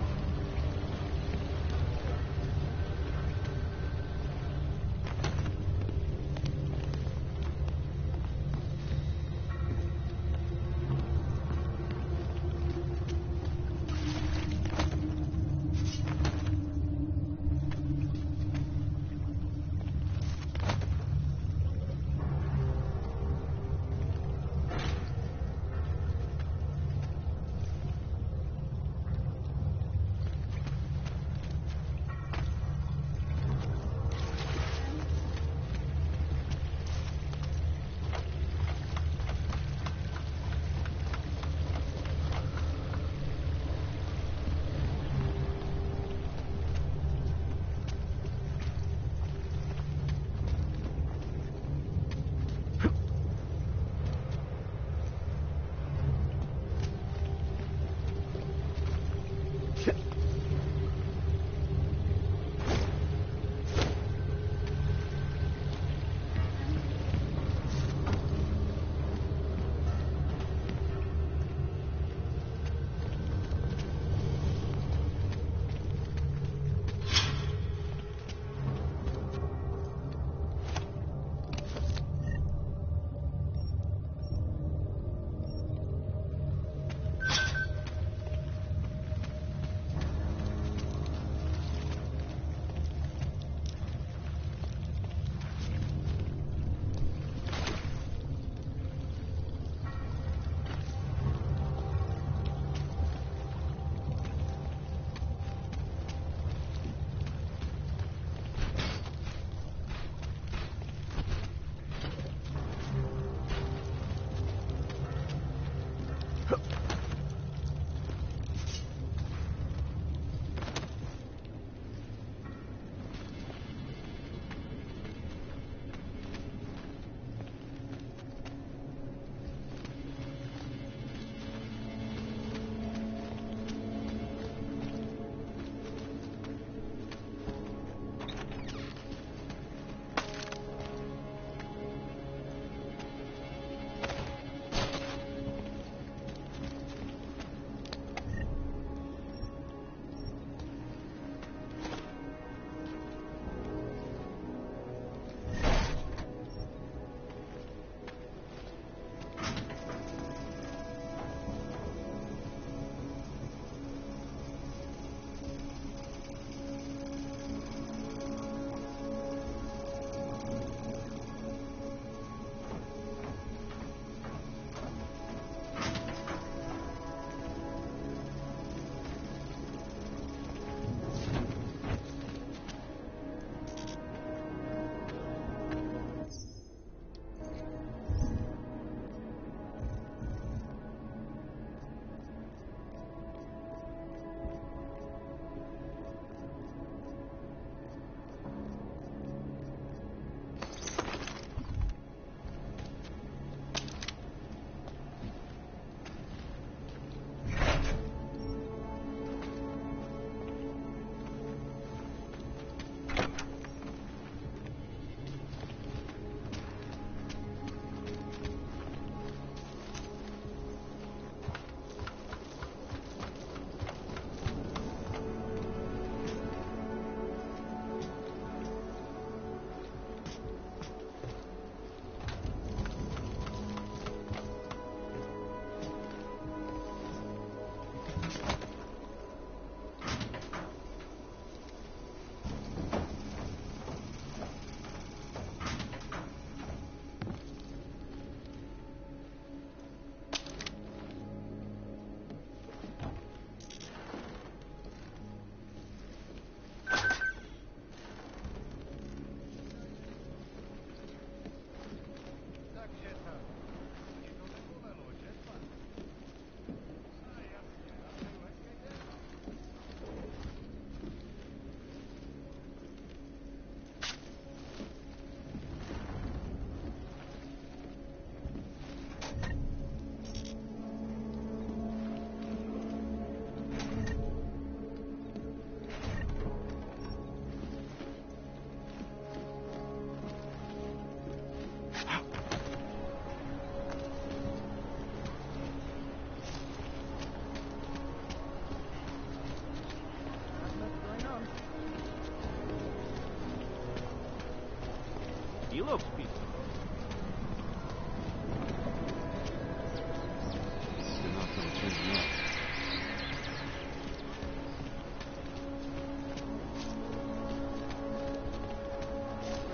He looks peaceful.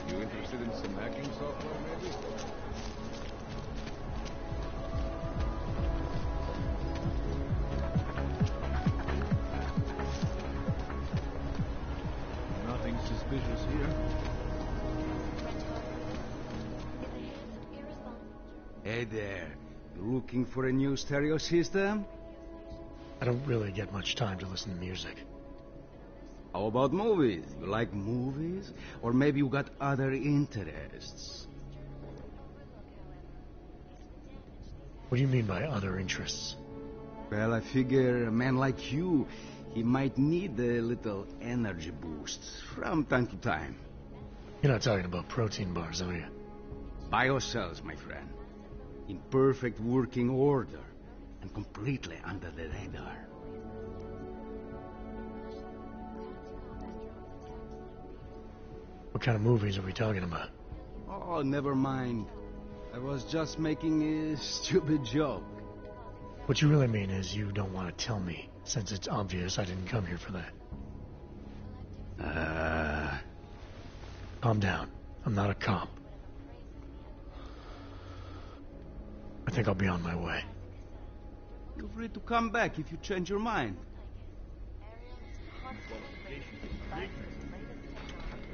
You interested in some hacking software, maybe? Nothing suspicious here. Hey there. You looking for a new stereo system? I don't really get much time to listen to music. How about movies? You like movies? Or maybe you got other interests? What do you mean by other interests? Well, I figure a man like you, he might need a little energy boost from time to time. You're not talking about protein bars, are you? Biocells, my friend. In perfect working order and completely under the radar. What kind of movies are we talking about? Oh, never mind. I was just making a stupid joke. What you really mean is you don't want to tell me, since it's obvious I didn't come here for that. Calm down. I'm not a cop. I think I'll be on my way. Feel free to come back if you change your mind.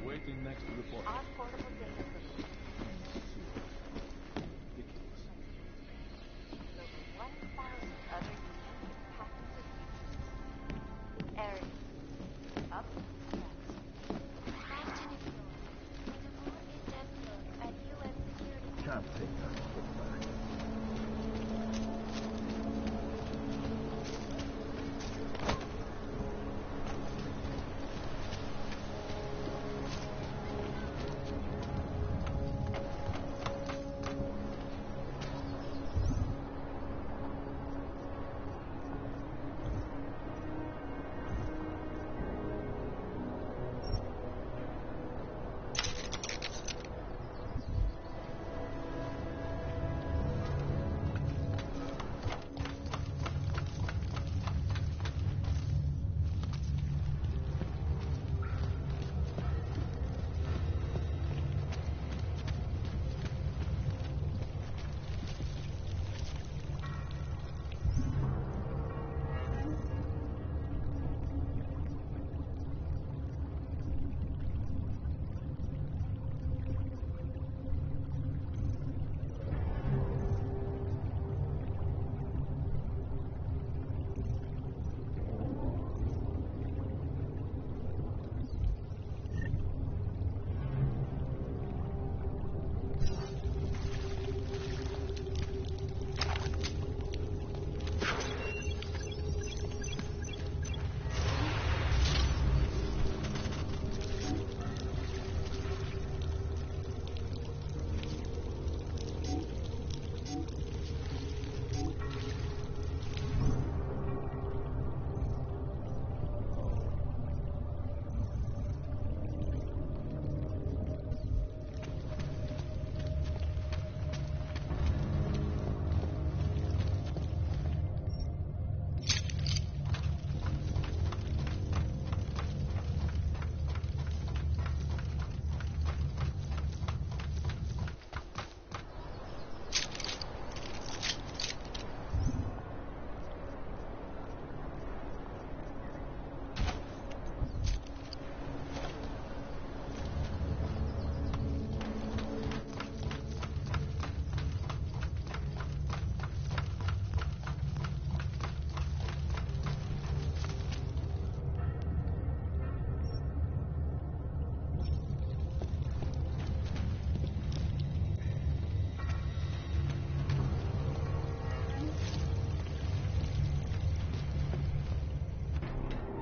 Waiting next to the port. Can't take that back.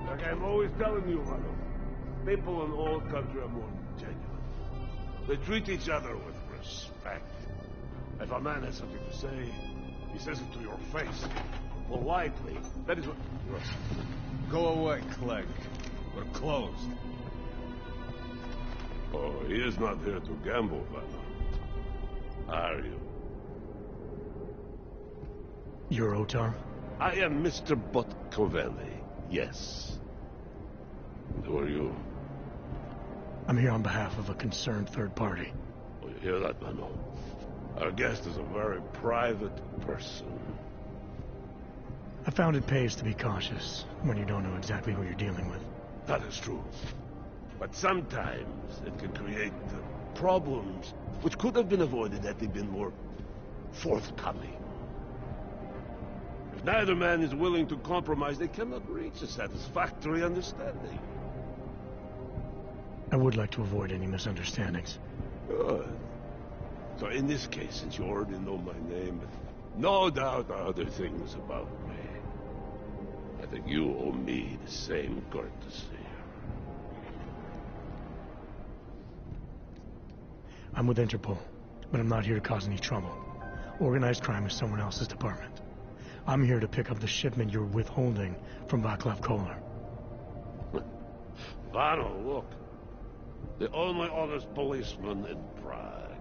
Like I'm always telling you, Rado, people in all country are more genuine. They treat each other with respect. If a man has something to say, he says it to your face. Politely. That is what... Go away, Clegg. We're closed. Oh, he is not here to gamble, Vanna. Are you? You're Otar? I am Mr. Botkovelli, yes. And who are you? I'm here on behalf of a concerned third party. Oh, you hear that, Mano? Our guest is a very private person. I found it pays to be cautious when you don't know exactly who you're dealing with. That is true. But sometimes it can create problems which could have been avoided had they been more forthcoming. If neither man is willing to compromise, they cannot reach a satisfactory understanding. I would like to avoid any misunderstandings. Good. So in this case, since you already know my name, no doubt other things about me, I think you owe me the same courtesy. I'm with Interpol, but I'm not here to cause any trouble. Organized crime is someone else's department. I'm here to pick up the shipment you're withholding from Václav Koller. Vano, look. The only honest policeman in Prague.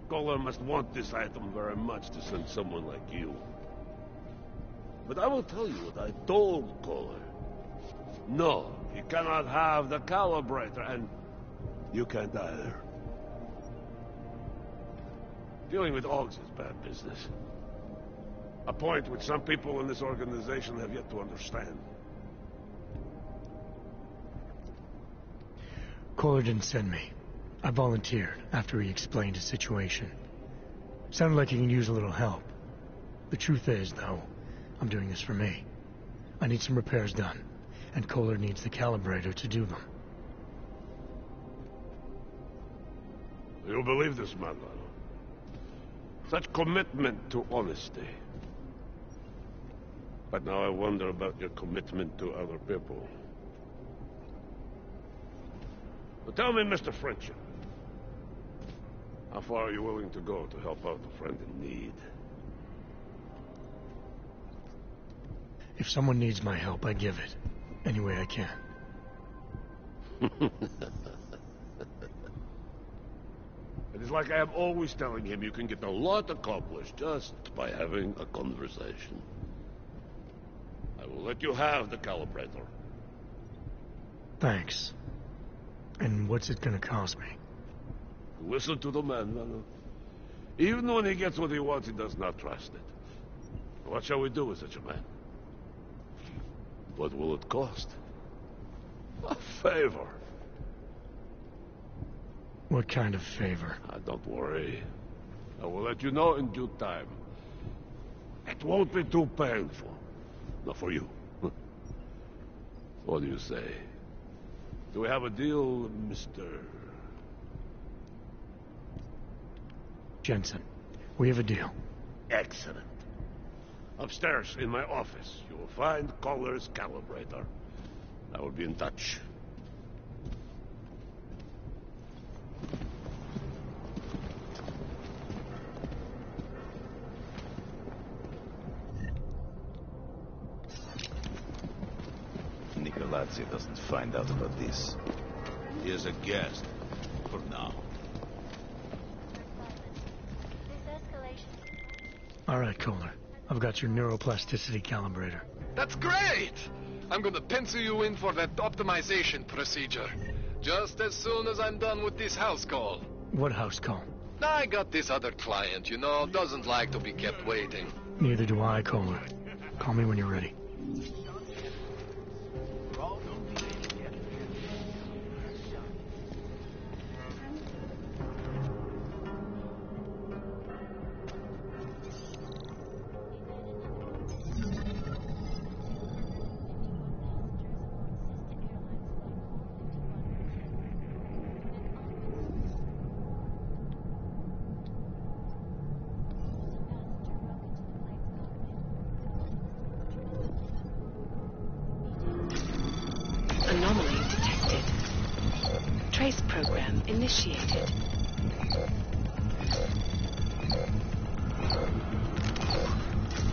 Koller must want this item very much to send someone like you. But I will tell you what I told Koller. No, he cannot have the calibrator, and you can't either. Dealing with Augs is bad business. A point which some people in this organization have yet to understand. Koller didn't send me. I volunteered after he explained his situation. Sounded like he can use a little help. The truth is, though, I'm doing this for me. I need some repairs done, and Koller needs the calibrator to do them. You believe this man, Vano? Such commitment to honesty. But now I wonder about your commitment to other people. But tell me, Mr. Friendship, how far are you willing to go to help out a friend in need? If someone needs my help, I give it. Any way I can. It is like I am always telling him, you can get a lot accomplished just by having a conversation. I will let you have the calibrator. Thanks. And what's it gonna cost me? Listen to the man, Vano. Even when he gets what he wants, he does not trust it. What shall we do with such a man? What will it cost? A favor. What kind of favor? Don't worry. I will let you know in due time. It won't be too painful. Not for you. What do you say? Do we have a deal, Mr. Jensen? We have a deal. Excellent. Upstairs in my office, you will find Koller's calibrator. I will be in touch. Nicolazzi doesn't find out about this. He is a guest. For now. All right, Koller. I've got your neuroplasticity calibrator. That's great! I'm gonna pencil you in for that optimization procedure. Just as soon as I'm done with this house call. What house call? I got this other client, you know, doesn't like to be kept waiting. Neither do I, Koller. Call me when you're ready. Anomaly detected. Trace program initiated.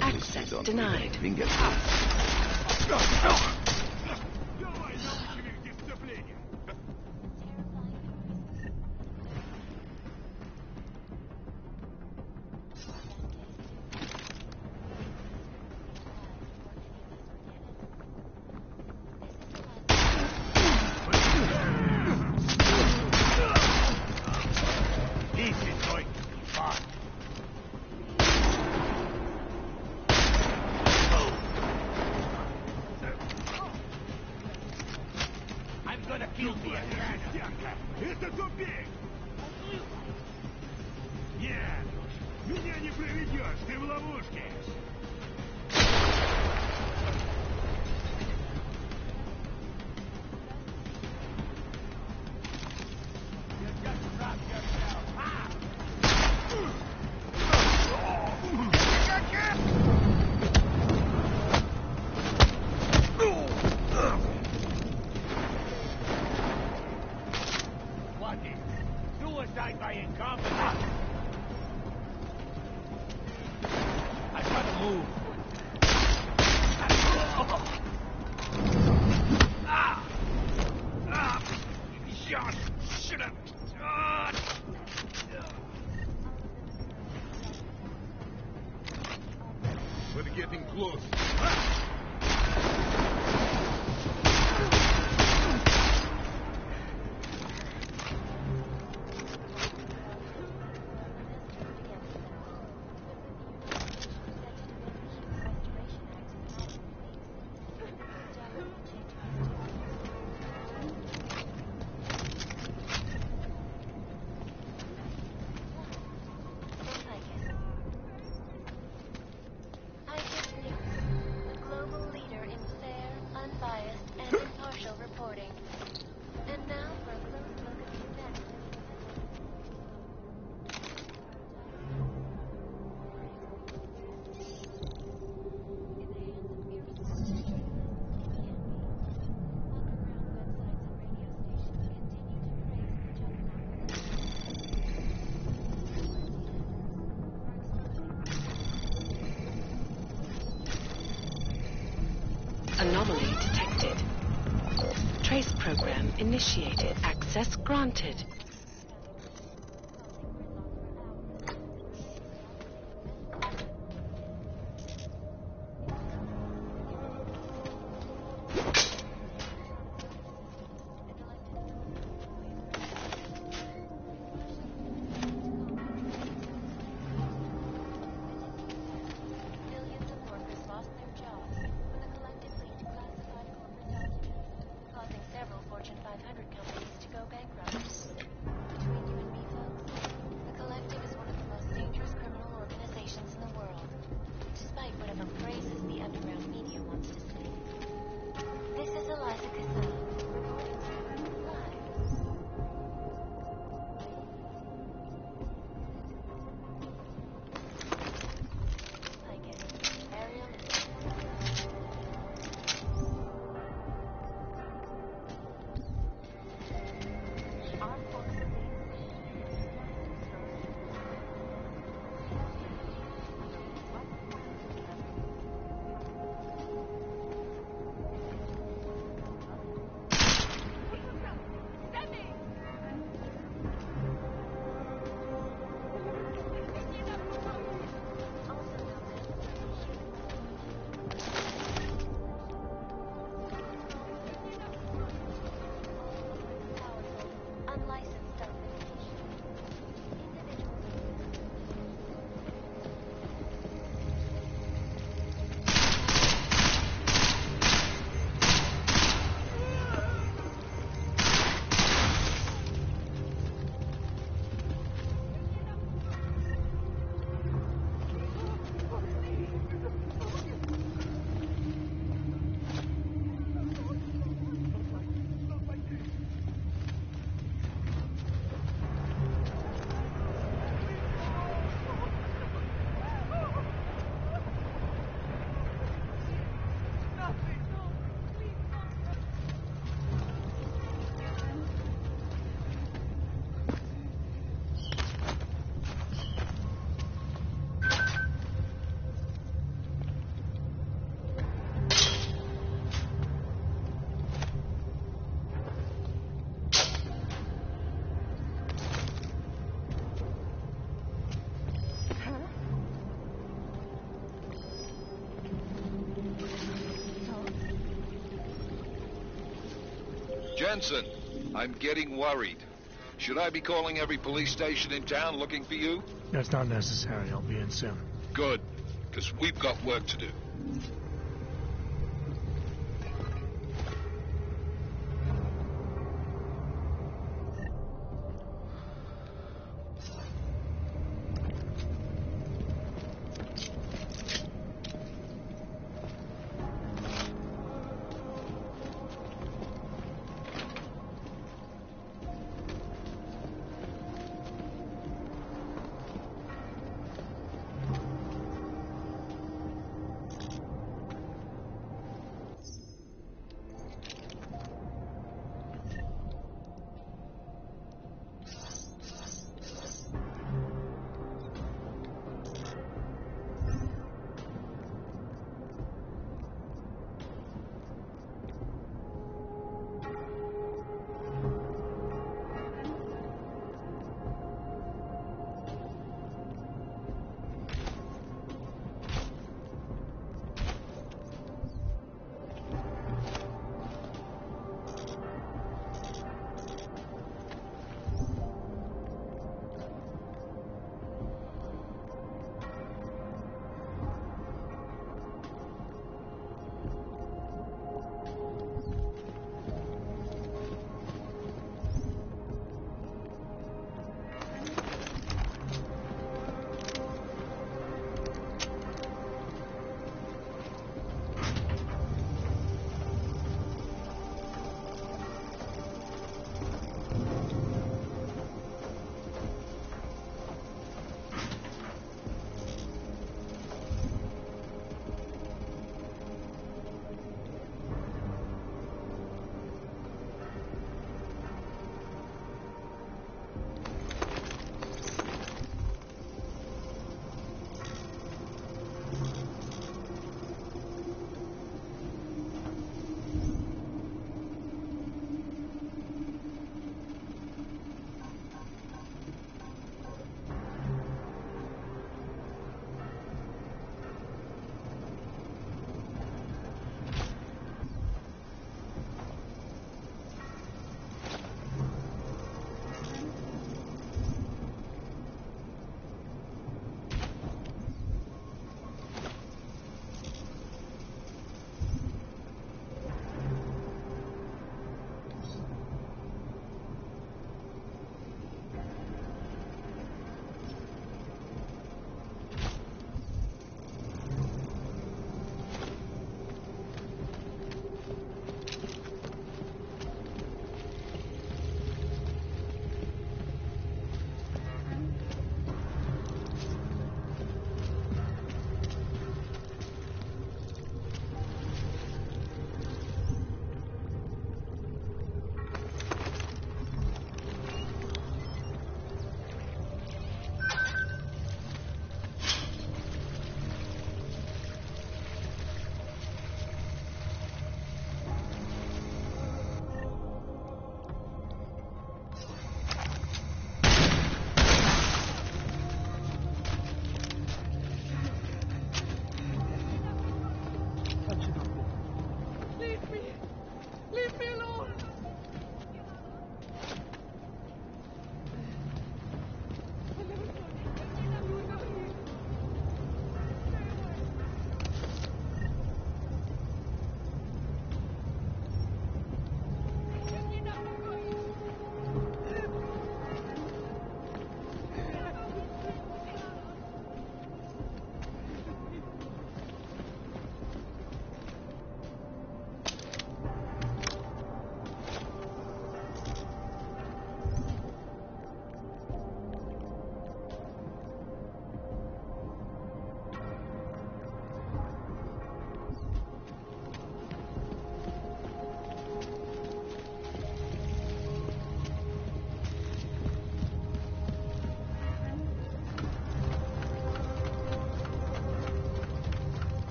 Access denied. gonna kill me again. Это тупик! Нет, меня не проведешь, ты в ловушке. Suicide by incompetence. I gotta move. Shut up. We're getting close. Anomaly detected. Trace program initiated. Access granted. Jensen, I'm getting worried. Should I be calling every police station in town looking for you? That's not necessary. I'll be in soon. Good, because we've got work to do.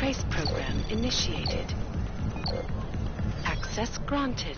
Trace program initiated. Access granted.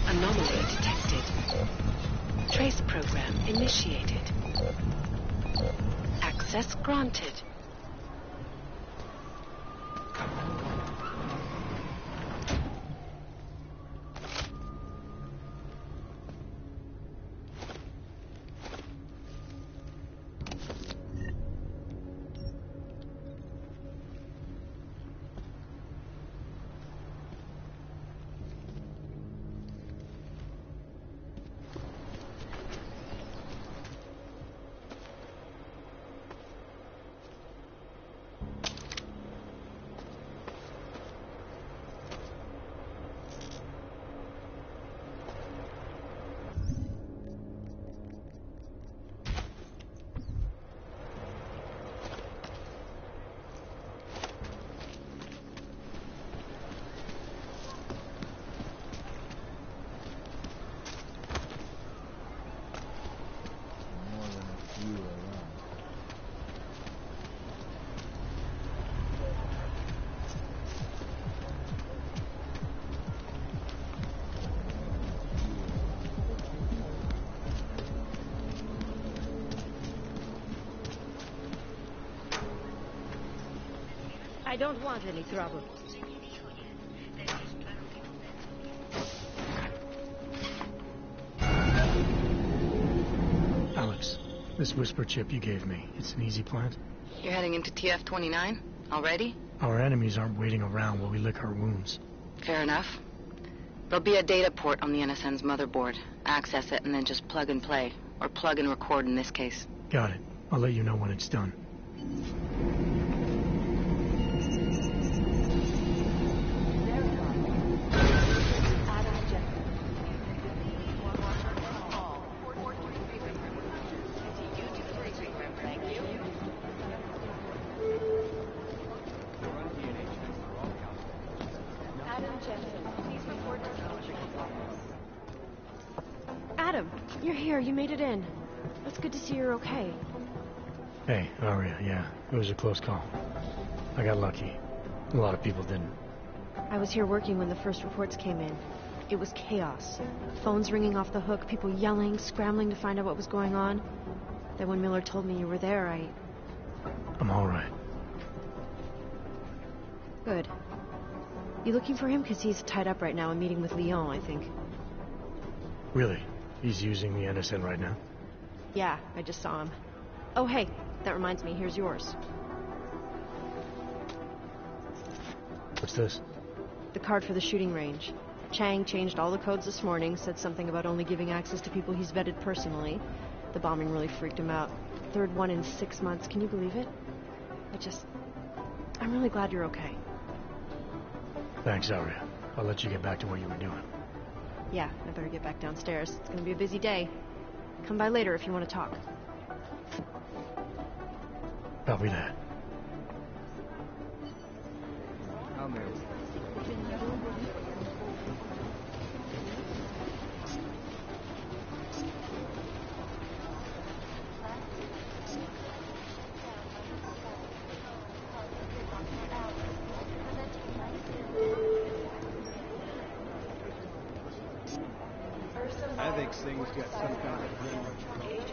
Anomaly detected. Trace program initiated. Access granted. I don't want any trouble. Alex, this whisper chip you gave me, it's an easy plant? You're heading into TF-29? Already? Our enemies aren't waiting around while we lick our wounds. Fair enough. There'll be a data port on the NSN's motherboard. Access it and then just plug and play. Or plug and record in this case. Got it. I'll let you know when it's done. Adam, you're here. You made it in. It's good to see you're okay. Hey, Aria, yeah. It was a close call. I got lucky. A lot of people didn't. I was here working when the first reports came in. It was chaos. Phones ringing off the hook, people yelling, scrambling to find out what was going on. Then when Miller told me you were there, I'm all right. Good. You looking for him? Because he's tied up right now and meeting with Leon, I think. Really? He's using the NSN right now? Yeah, I just saw him. Oh, hey, that reminds me, here's yours. What's this? The card for the shooting range. Chang changed all the codes this morning, said something about only giving access to people he's vetted personally. The bombing really freaked him out. Third one in 6 months, can you believe it? I'm really glad you're okay. Thanks, Aria. I'll let you get back to what you were doing. Yeah, I better get back downstairs. It's gonna be a busy day. Come by later if you want to talk. Copy that. I think things got some kind of range.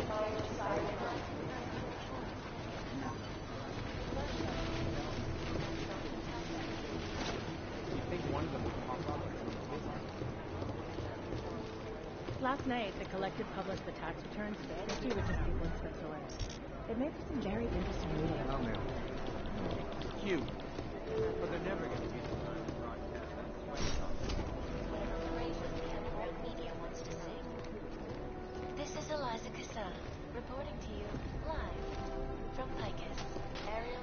Last night, the collective published the tax returns. 50 richest people in Switzerland. It made for some very interesting reading. Oh, no. Cute. But they're never going to get the time to broadcast. This is Eliza Cassan, reporting to you live from Picus. Ariel.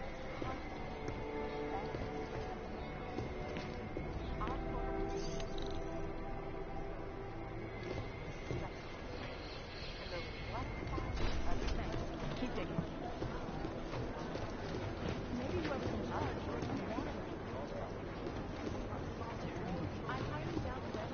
Keep digging. Maybe whoever's in charge works in the I highly doubt that.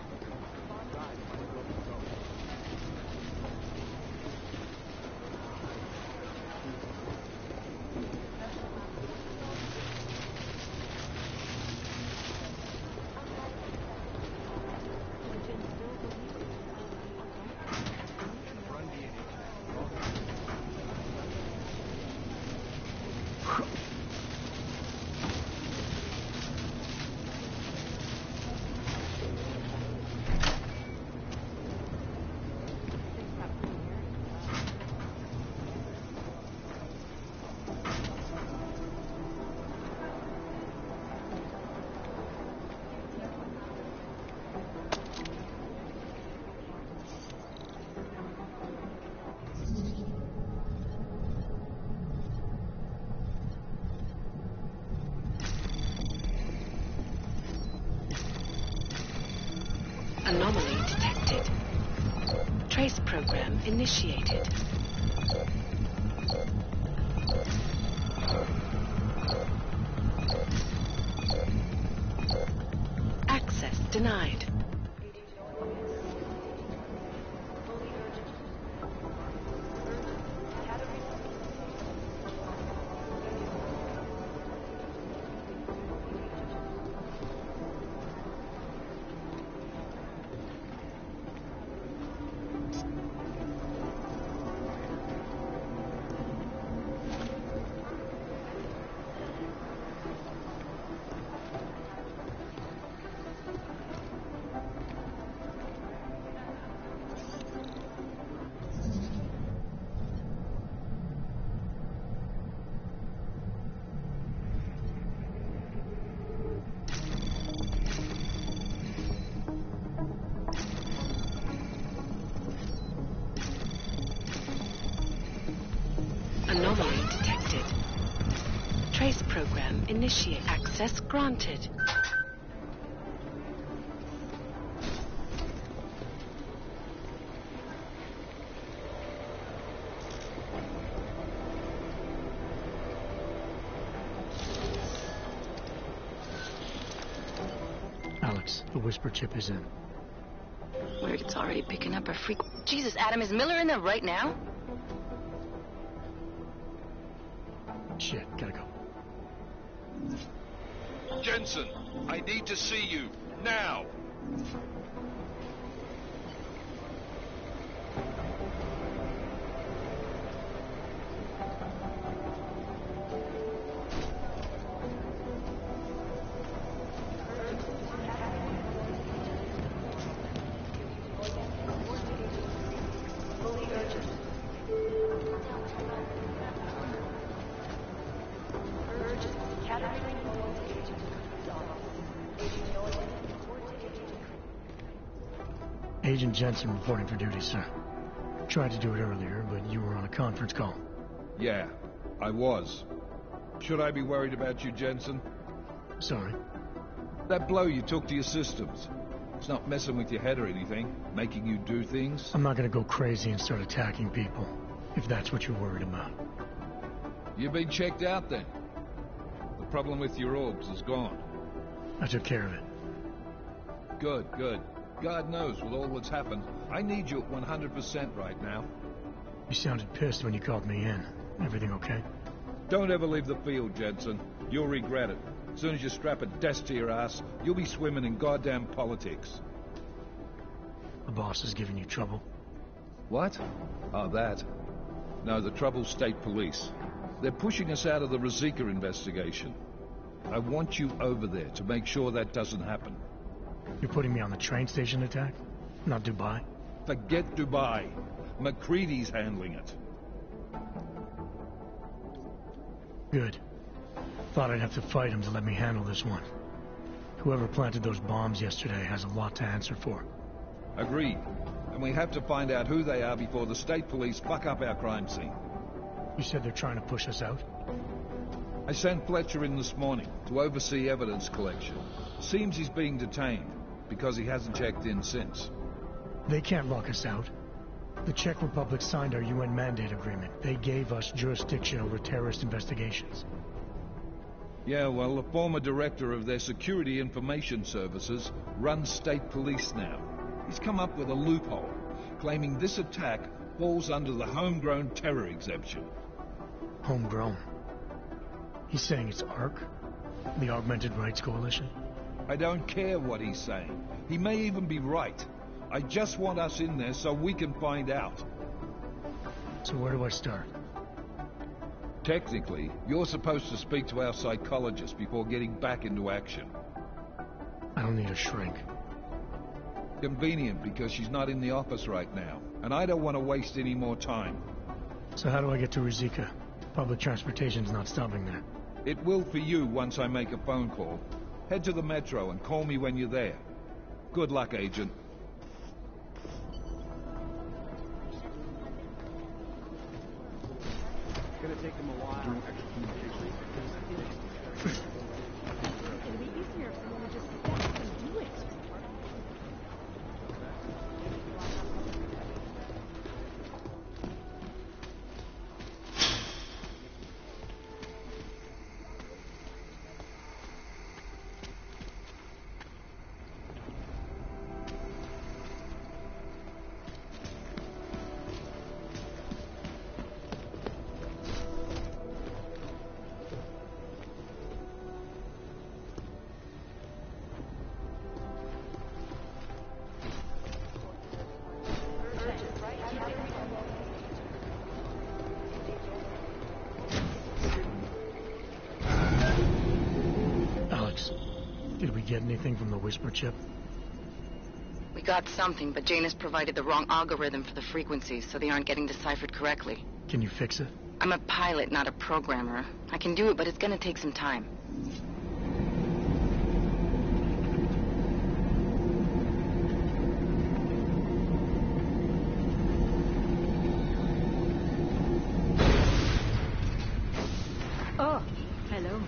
Anomaly detected. Trace program initiated. Access denied. Anomaly detected. Trace program initiate. Access granted. Alex, the whisper chip is in. Weird, it's already picking up our freak. Jesus, Adam, is Miller in there right now? Shit, gotta go. Jensen, I need to see you. Now! Agent Jensen reporting for duty, sir. Tried to do it earlier, but you were on a conference call. Yeah, I was. Should I be worried about you, Jensen? Sorry. That blow you took to your systems. It's not messing with your head or anything, making you do things. I'm not gonna go crazy and start attacking people, if that's what you're worried about. You've been checked out then. The problem with your orbs is gone. I took care of it. Good, good. God knows with all that's happened, I need you at 100% right now. You sounded pissed when you called me in. Everything okay? Don't ever leave the field, Jensen. You'll regret it. As soon as you strap a desk to your ass, you'll be swimming in goddamn politics. The boss is giving you trouble? What? Oh, that. No, the Trouble State Police. They're pushing us out of the Rosika investigation. I want you over there to make sure that doesn't happen. You're putting me on the train station attack? Not Dubai? Forget Dubai. McCready's handling it. Good. Thought I'd have to fight him to let me handle this one. Whoever planted those bombs yesterday has a lot to answer for. Agreed. And we have to find out who they are before the state police fuck up our crime scene. You said they're trying to push us out? I sent Fletcher in this morning to oversee evidence collection. Seems he's being detained because he hasn't checked in since. They can't lock us out. The Czech Republic signed our UN mandate agreement. They gave us jurisdiction over terrorist investigations. Yeah, well, the former director of their security information services runs state police now. He's come up with a loophole, claiming this attack falls under the homegrown terror exemption. Homegrown? He's saying it's ARC? The Augmented Rights Coalition? I don't care what he's saying. He may even be right. I just want us in there so we can find out. So where do I start? Technically, you're supposed to speak to our psychologist before getting back into action. I don't need a shrink. Convenient, because she's not in the office right now, and I don't want to waste any more time. So how do I get to Rizika? Public transportation's not stopping there. It will for you once I make a phone call. Head to the metro and call me when you're there. Good luck, Agent. It's gonna take them a while. It'd be easier if someone would just step up and do it. Did we get anything from the Whisper chip? We got something, but Janus provided the wrong algorithm for the frequencies, so they aren't getting deciphered correctly. Can you fix it? I'm a pilot, not a programmer. I can do it, but it's gonna take some time. Oh, hello.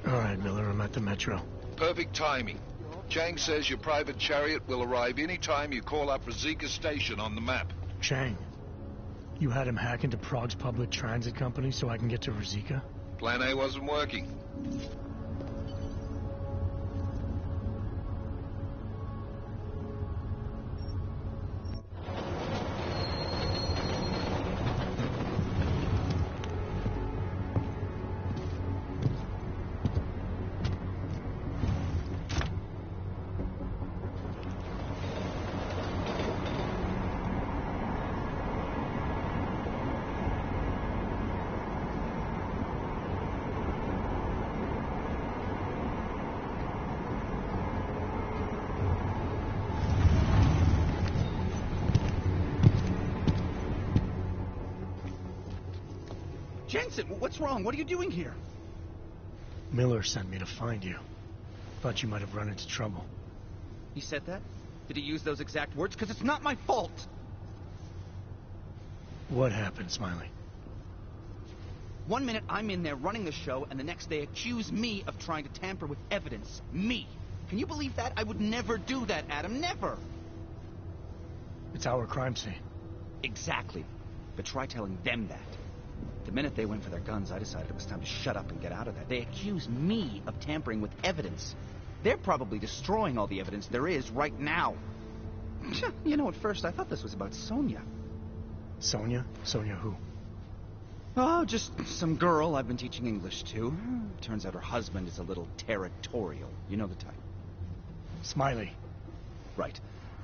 All right, Miller, I'm at the metro. Perfect timing. Chang says your private chariot will arrive any time you call up Rizika Station on the map. Chang, you had him hack into Prague's public transit company so I can get to Rizika? Plan A wasn't working. Jensen, what's wrong? What are you doing here? Miller sent me to find you. Thought you might have run into trouble. He said that? Did he use those exact words? Because it's not my fault. What happened, Smiley? One minute I'm in there running the show, and the next they accuse me of trying to tamper with evidence. Me. Can you believe that? I would never do that, Adam. Never. It's our crime scene. Exactly. But try telling them that. The minute they went for their guns, I decided it was time to shut up and get out of there. They accuse me of tampering with evidence. They're probably destroying all the evidence there is right now. You know, at first I thought this was about Sonia. Sonia? Sonia who? Oh, just some girl I've been teaching English to. Turns out her husband is a little territorial. You know the type. Smiley. Right.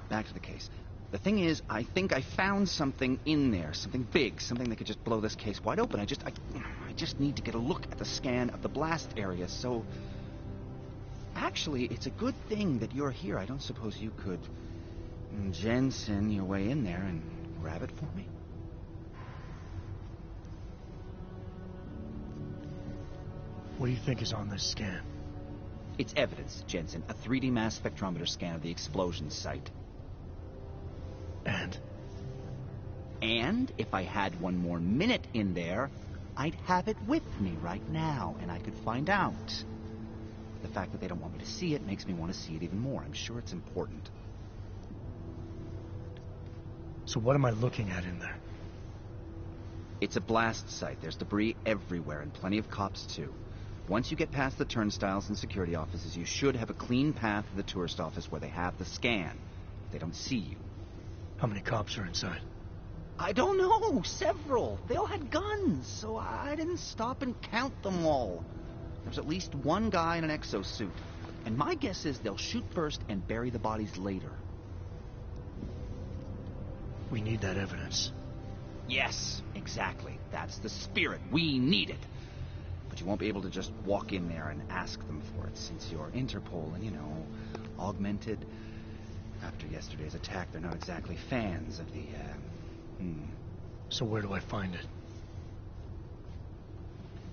Back to the case. The thing is, I think I found something in there. Something big. Something that could just blow this case wide open. I just need to get a look at the scan of the blast area, so... Actually, it's a good thing that you're here. I don't suppose you could... Jensen your way in there and grab it for me? What do you think is on this scan? It's evidence, Jensen. A 3D mass spectrometer scan of the explosion site. And? And if I had one more minute in there, I'd have it with me right now, and I could find out. The fact that they don't want me to see it makes me want to see it even more. I'm sure it's important. So what am I looking at in there? It's a blast site. There's debris everywhere, and plenty of cops, too. Once you get past the turnstiles and security offices, you should have a clean path to the tourist office where they have the scan. They don't see you. How many cops are inside? I don't know. Several. They all had guns, so I didn't stop and count them all. There's at least one guy in an exosuit. And my guess is they'll shoot first and bury the bodies later. We need that evidence. Yes, exactly. That's the spirit. We need it. But you won't be able to just walk in there and ask them for it, since you're Interpol and, augmented. After yesterday's attack, they're not exactly fans of the, So where do I find it?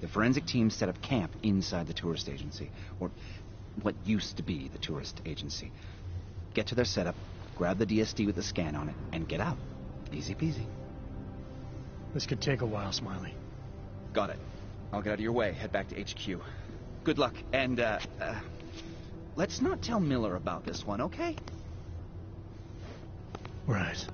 The forensic team set up camp inside the tourist agency, or what used to be the tourist agency. Get to their setup, grab the DSD with the scan on it, and get out. Easy peasy. This could take a while, Smiley. Got it. I'll get out of your way, head back to HQ. Good luck, and, let's not tell Miller about this one, okay? Right.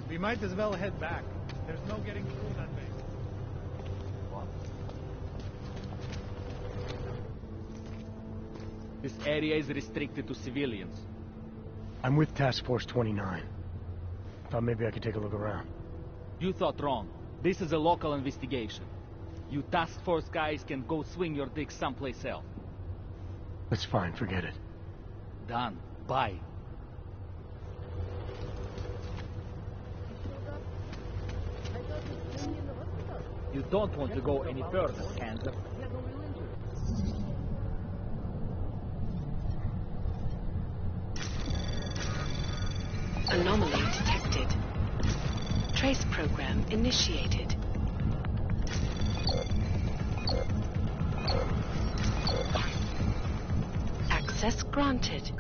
We might as well head back. There's no getting through that way. What? This area is restricted to civilians. I'm with Task Force 29. Thought maybe I could take a look around. You thought wrong. This is a local investigation. You task force guys can go swing your dick someplace else. That's fine, forget it. Done. Bye. You don't want to go any further, Kansas. Anomaly detected. Trace program initiated. Access granted.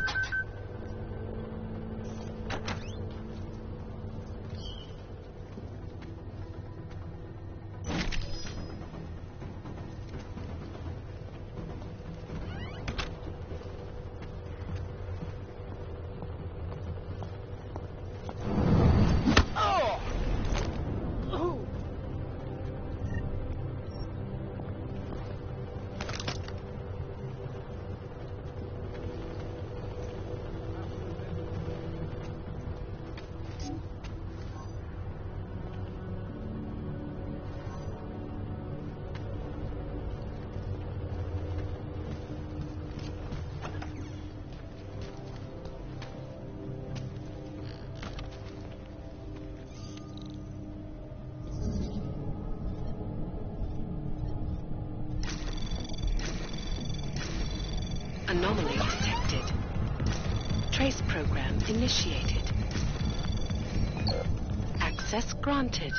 Anomaly detected. Trace program initiated. Access granted.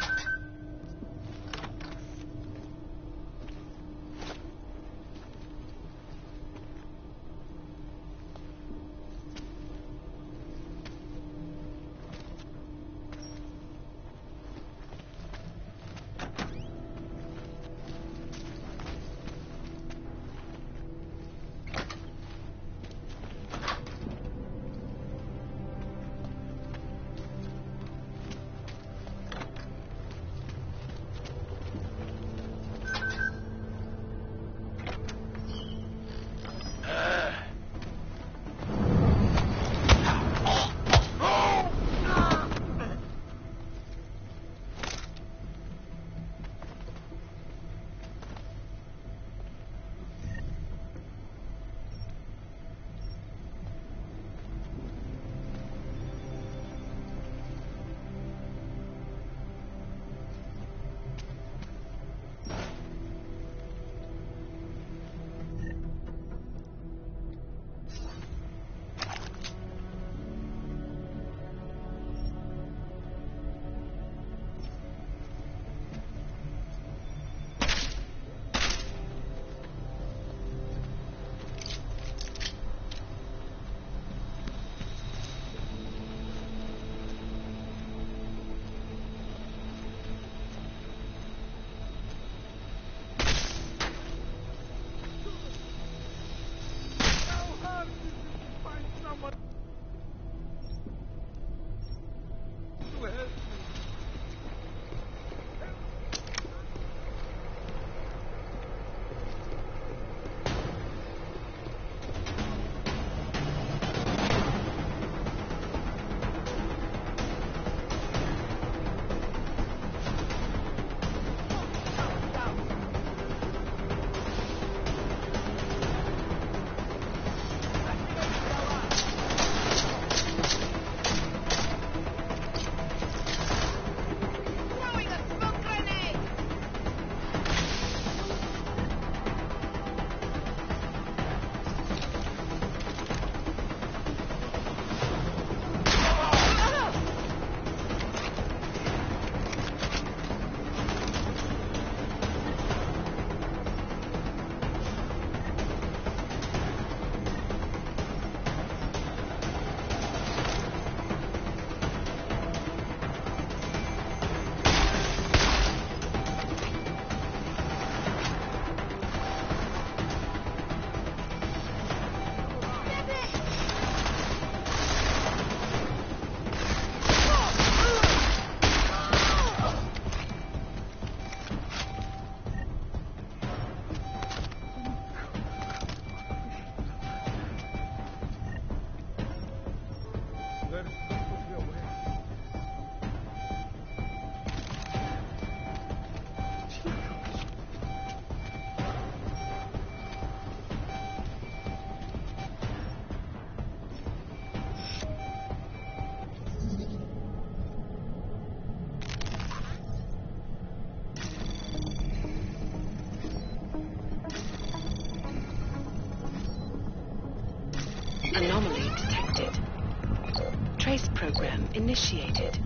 program initiated.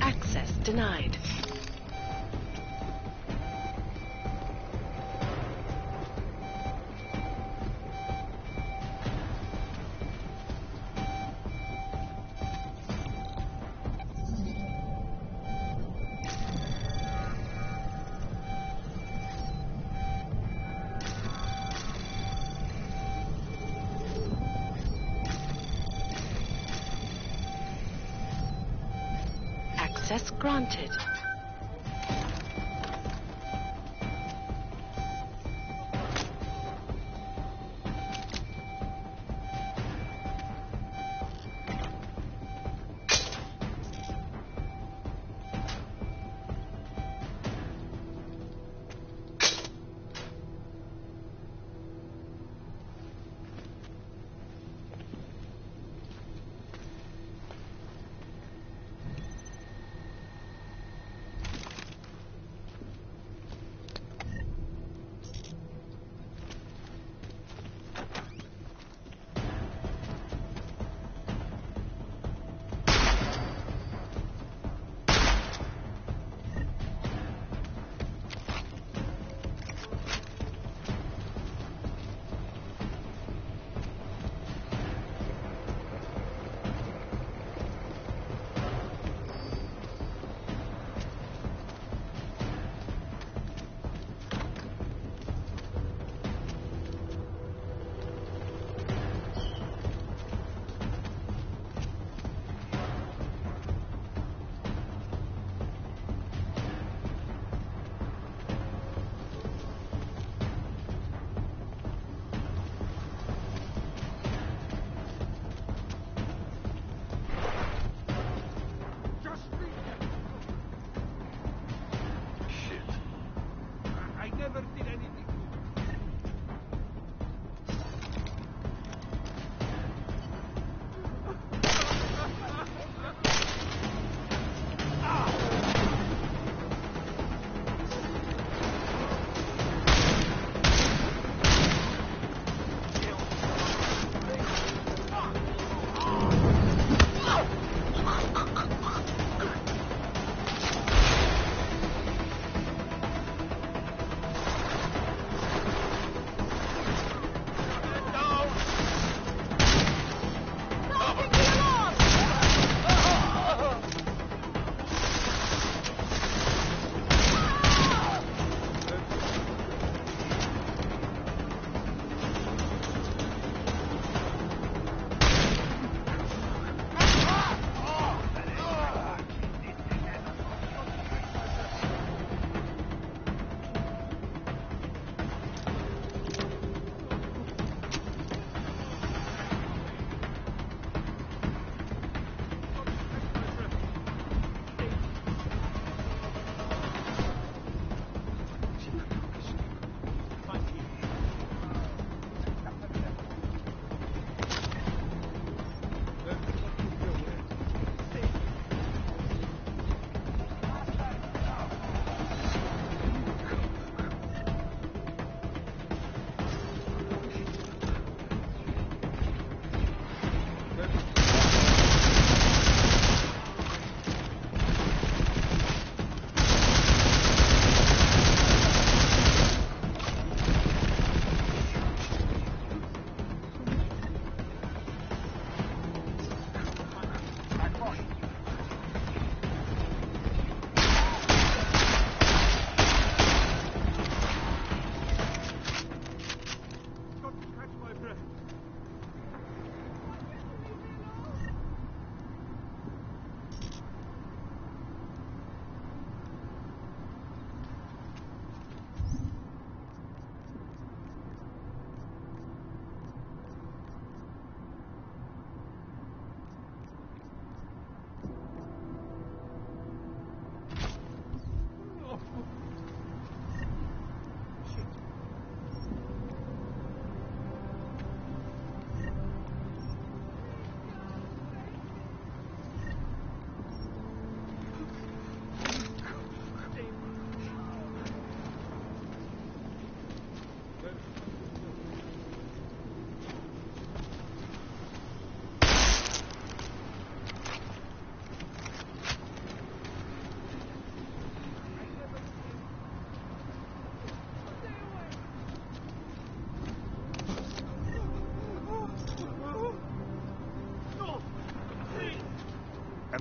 Access denied. Access granted.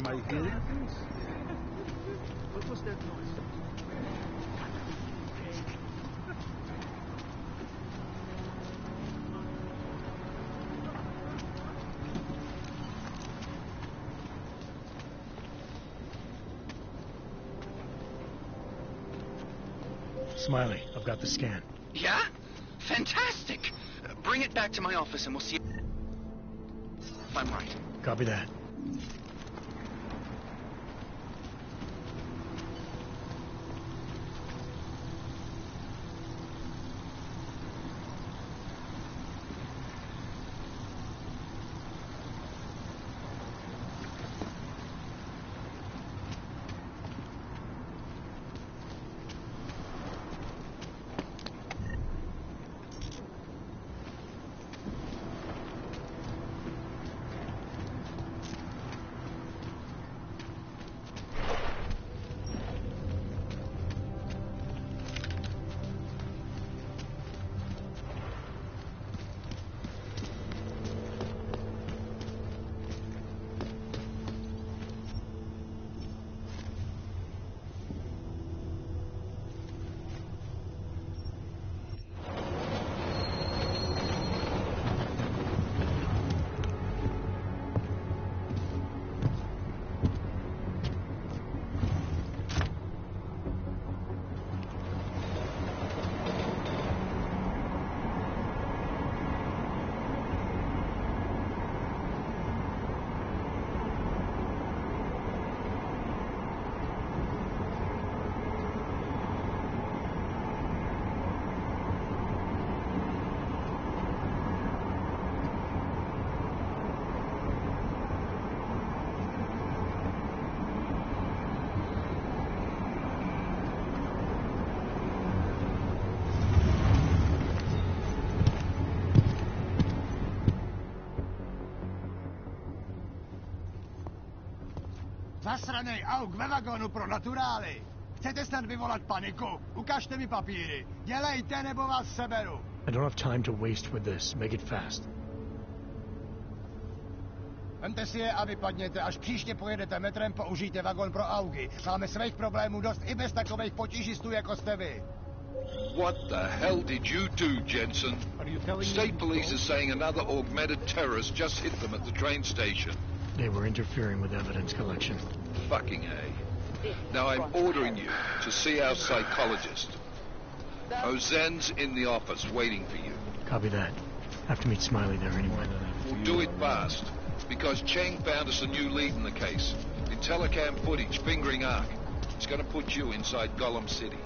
Am I hearing things? What was that noise? Smiley, I've got the scan. Yeah? Fantastic! Bring it back to my office and we'll see if I'm right. Copy that. Zasranej auk ve vagonu pro naturály. Chcete snad vyvolat paniku? Ukažte mi papíry. Dělejte, nebo vás seberu. I don't have time to waste with this. Make it fast. Vemte si je a vypadněte. Až příště pojedete metrem, použijte vagon pro augy. Máme svých problémů dost i bez takových potížistů, jako jste vy. What the hell did you do, Jensen? State police are saying another augmented terrorist just hit them at the train station. They were interfering with evidence collection. Fucking A. Now I'm ordering you to see our psychologist. Ozen's in the office waiting for you. Copy that. Have to meet Smiley there anyway. We'll do it fast, because Cheng found us a new lead in the case. In telecam footage fingering Ark. It's gonna put you inside Gollum City.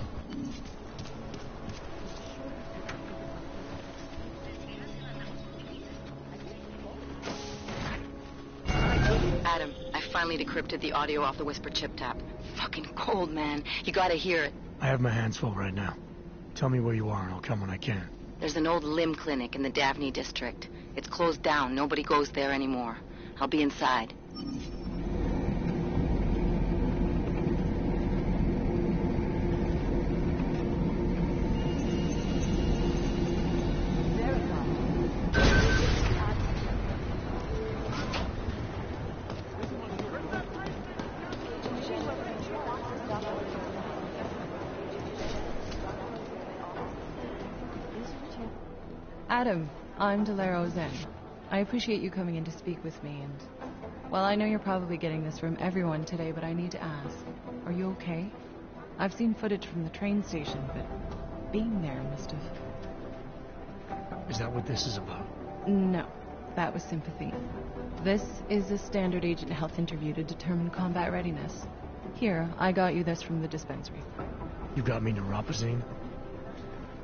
Adam, I finally decrypted the audio off the Whisper chip tap. Fucking cold, man. You gotta hear it. I have my hands full right now. Tell me where you are and I'll come when I can. There's an old limb clinic in the Daphne district. It's closed down. Nobody goes there anymore. I'll be inside. Adam, I'm Delaro Zen. I appreciate you coming in to speak with me, and... well, I know you're probably getting this from everyone today, but I need to ask. Are you okay? I've seen footage from the train station, but being there must have... Is that what this is about? No, that was sympathy. This is a standard agent health interview to determine combat readiness. Here, I got you this from the dispensary. You got me neuropazine?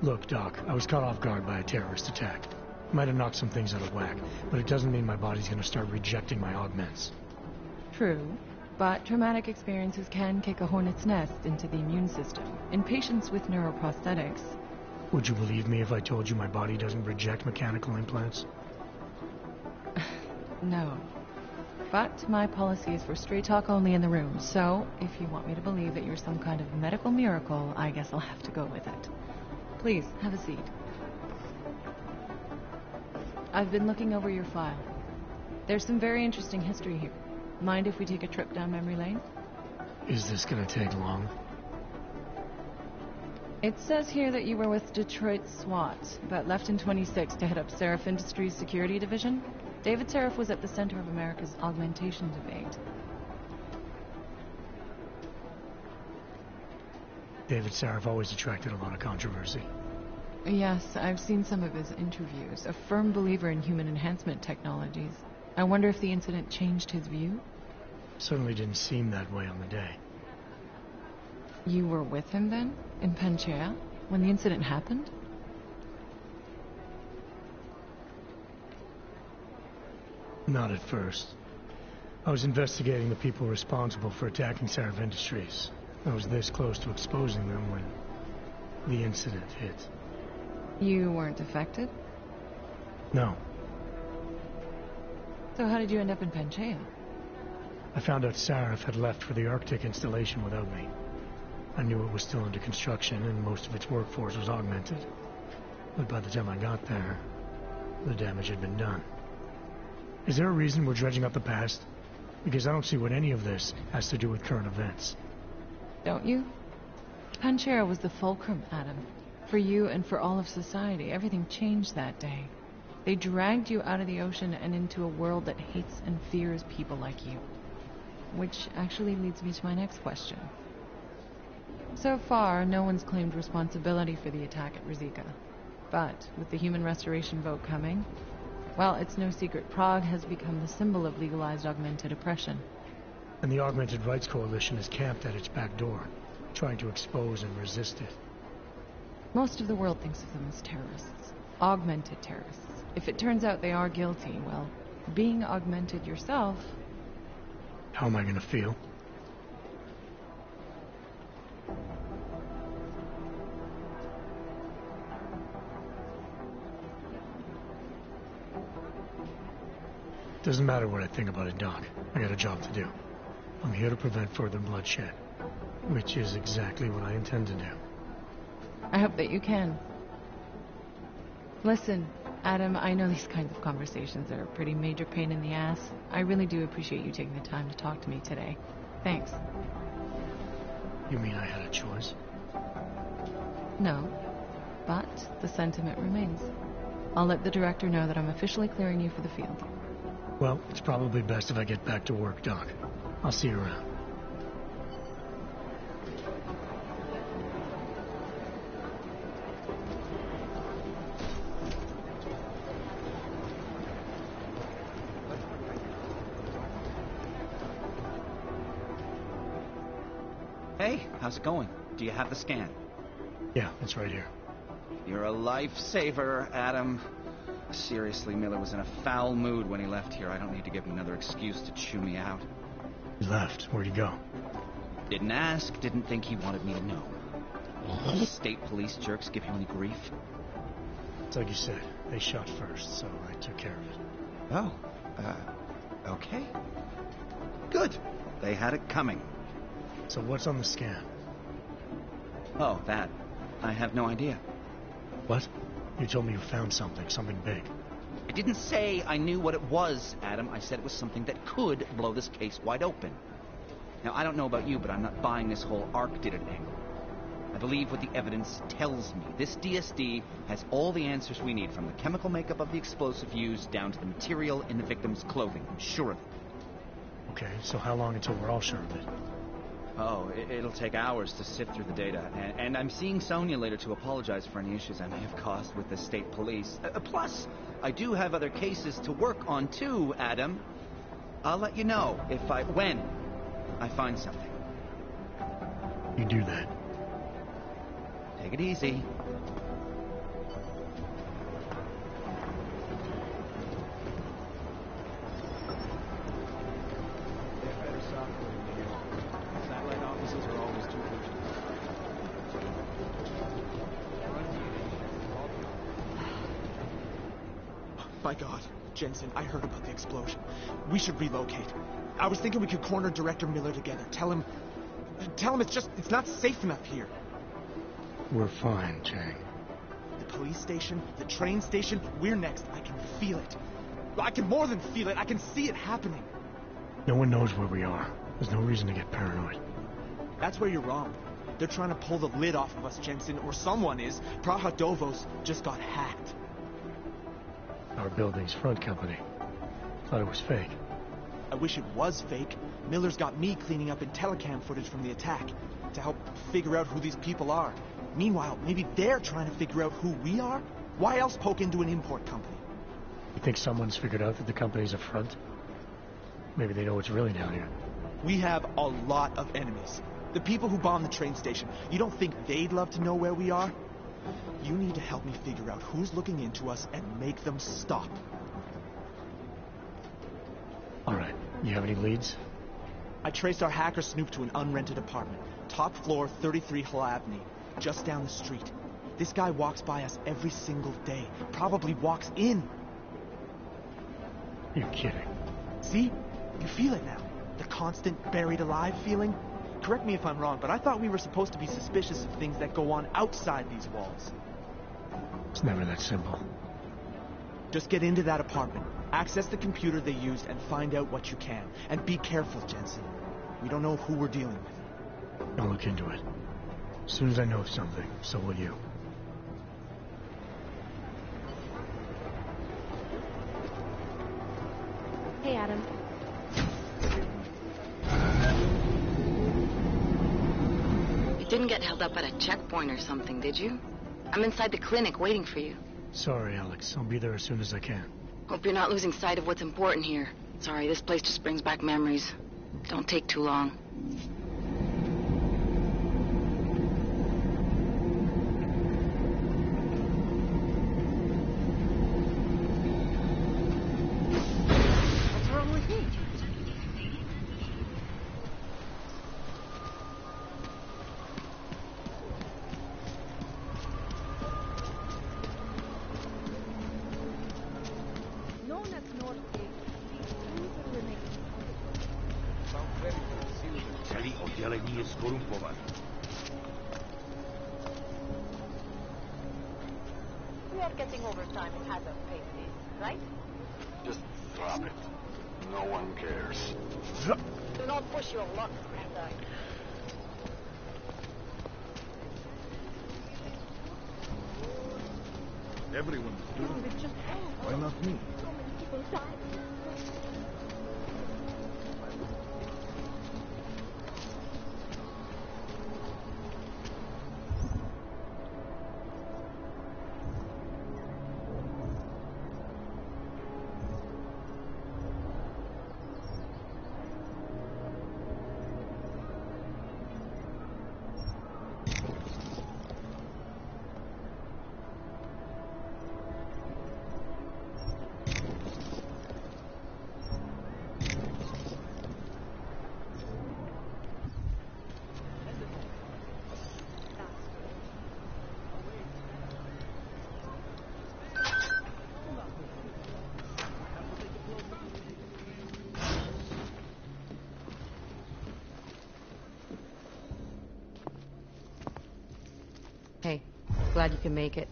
Look, Doc, I was caught off guard by a terrorist attack. Might have knocked some things out of whack, but it doesn't mean my body's gonna start rejecting my augments. True, but traumatic experiences can kick a hornet's nest into the immune system. In patients with neuroprosthetics... Would you believe me if I told you my body doesn't reject mechanical implants? No. But my policy is for straight talk only in the room, so if you want me to believe that you're some kind of medical miracle, I guess I'll have to go with it. Please, have a seat. I've been looking over your file. There's some very interesting history here. Mind if we take a trip down memory lane? Is this gonna take long? It says here that you were with Detroit SWAT, but left in 26 to head up Seraph Industries' security division. David Seraph was at the center of America's augmentation debate. David Seraph always attracted a lot of controversy. Yes, I've seen some of his interviews. A firm believer in human enhancement technologies. I wonder if the incident changed his view? Certainly didn't seem that way on the day. You were with him then? In Panchea? When the incident happened? Not at first. I was investigating the people responsible for attacking Seraph Industries. I was this close to exposing them when the incident hit. You weren't affected? No. So how did you end up in Panchea? I found out Seraph had left for the Arctic installation without me. I knew it was still under construction and most of its workforce was augmented. But by the time I got there, the damage had been done. Is there a reason we're dredging up the past? Because I don't see what any of this has to do with current events. Don't you? Panchea was the fulcrum, Adam. For you and for all of society, everything changed that day. They dragged you out of the ocean and into a world that hates and fears people like you. Which actually leads me to my next question. So far, no one's claimed responsibility for the attack at Rizika. But with the human restoration vote coming, well, it's no secret Prague has become the symbol of legalized augmented oppression. And the Augmented Rights Coalition is camped at its back door, trying to expose and resist it. Most of the world thinks of them as terrorists. Augmented terrorists. If it turns out they are guilty, well, being augmented yourself... How am I gonna feel? Doesn't matter what I think about it, Doc. I got a job to do. I'm here to prevent further bloodshed, which is exactly what I intend to do. I hope that you can. Listen, Adam, I know these kinds of conversations are a pretty major pain in the ass. I really do appreciate you taking the time to talk to me today. Thanks. You mean I had a choice? No, but the sentiment remains. I'll let the director know that I'm officially clearing you for the field. Well, it's probably best if I get back to work, Doc. I'll see you around. Hey, how's it going? Do you have the scan? Yeah, it's right here. You're a lifesaver, Adam. Seriously, Miller was in a foul mood when he left here. I don't need to give him another excuse to chew me out. He left. Where'd he go? Didn't ask, didn't think he wanted me to know. State police jerks give you any grief? It's like you said, they shot first, so I took care of it. Oh, okay. Good. They had it coming. So what's on the scan? Oh, that. I have no idea. What? You told me you found something big. I didn't say I knew what it was, Adam. I said it was something that could blow this case wide open. Now, I don't know about you, but I'm not buying this whole Ark did it angle. I believe what the evidence tells me. This DSD has all the answers we need, from the chemical makeup of the explosive used down to the material in the victim's clothing. I'm sure of it. Okay, so how long until we're all sure of it? Oh, it'll take hours to sift through the data. And I'm seeing Sonia later to apologize for any issues I may have caused with the state police. Plus, I do have other cases to work on too, Adam. I'll let you know when I find something. You do that. Take it easy. By God, Jensen, I heard about the explosion. We should relocate. I was thinking we could corner Director Miller together. Tell him it's not safe enough here. We're fine, Chang. The police station, the train station, we're next. I can feel it. I can more than feel it. I can see it happening. No one knows where we are. There's no reason to get paranoid. That's where you're wrong. They're trying to pull the lid off of us, Jensen, or someone is. Praha Dovos just got hacked. Our building's front company. Thought it was fake. I wish it was fake. Miller's got me cleaning up telecam footage from the attack to help figure out who these people are. Meanwhile, maybe they're trying to figure out who we are? Why else poke into an import company? You think someone's figured out that the company's a front? Maybe they know what's really down here. We have a lot of enemies. The people who bombed the train station. You don't think they'd love to know where we are? You need to help me figure out who's looking into us and make them stop. All right. You have any leads? I traced our hacker snoop to an unrented apartment. Top floor, 33 Hlabny. Just down the street. This guy walks by us every single day. Probably walks in. You're kidding. See? You feel it now. The constant buried alive feeling. Correct me if I'm wrong, but I thought we were supposed to be suspicious of things that go on outside these walls. It's never that simple. Just get into that apartment, access the computer they used, and find out what you can. And be careful, Jensen. We don't know who we're dealing with. I'll look into it. As soon as I know something, so will you. Hey, Adam. You didn't get held up at a checkpoint or something, did you? I'm inside the clinic waiting for you. Sorry, Alex. I'll be there as soon as I can. Hope you're not losing sight of what's important here. Sorry, this place just brings back memories. Don't take too long. What's wrong with me? Celý oddělení je skorumpované. We are getting overtime in hazard pay fees, right? Just drop it. No one cares. Do not push your luck, and Everyone's doing it. Why not me? so many people died. Hey, glad you can make it.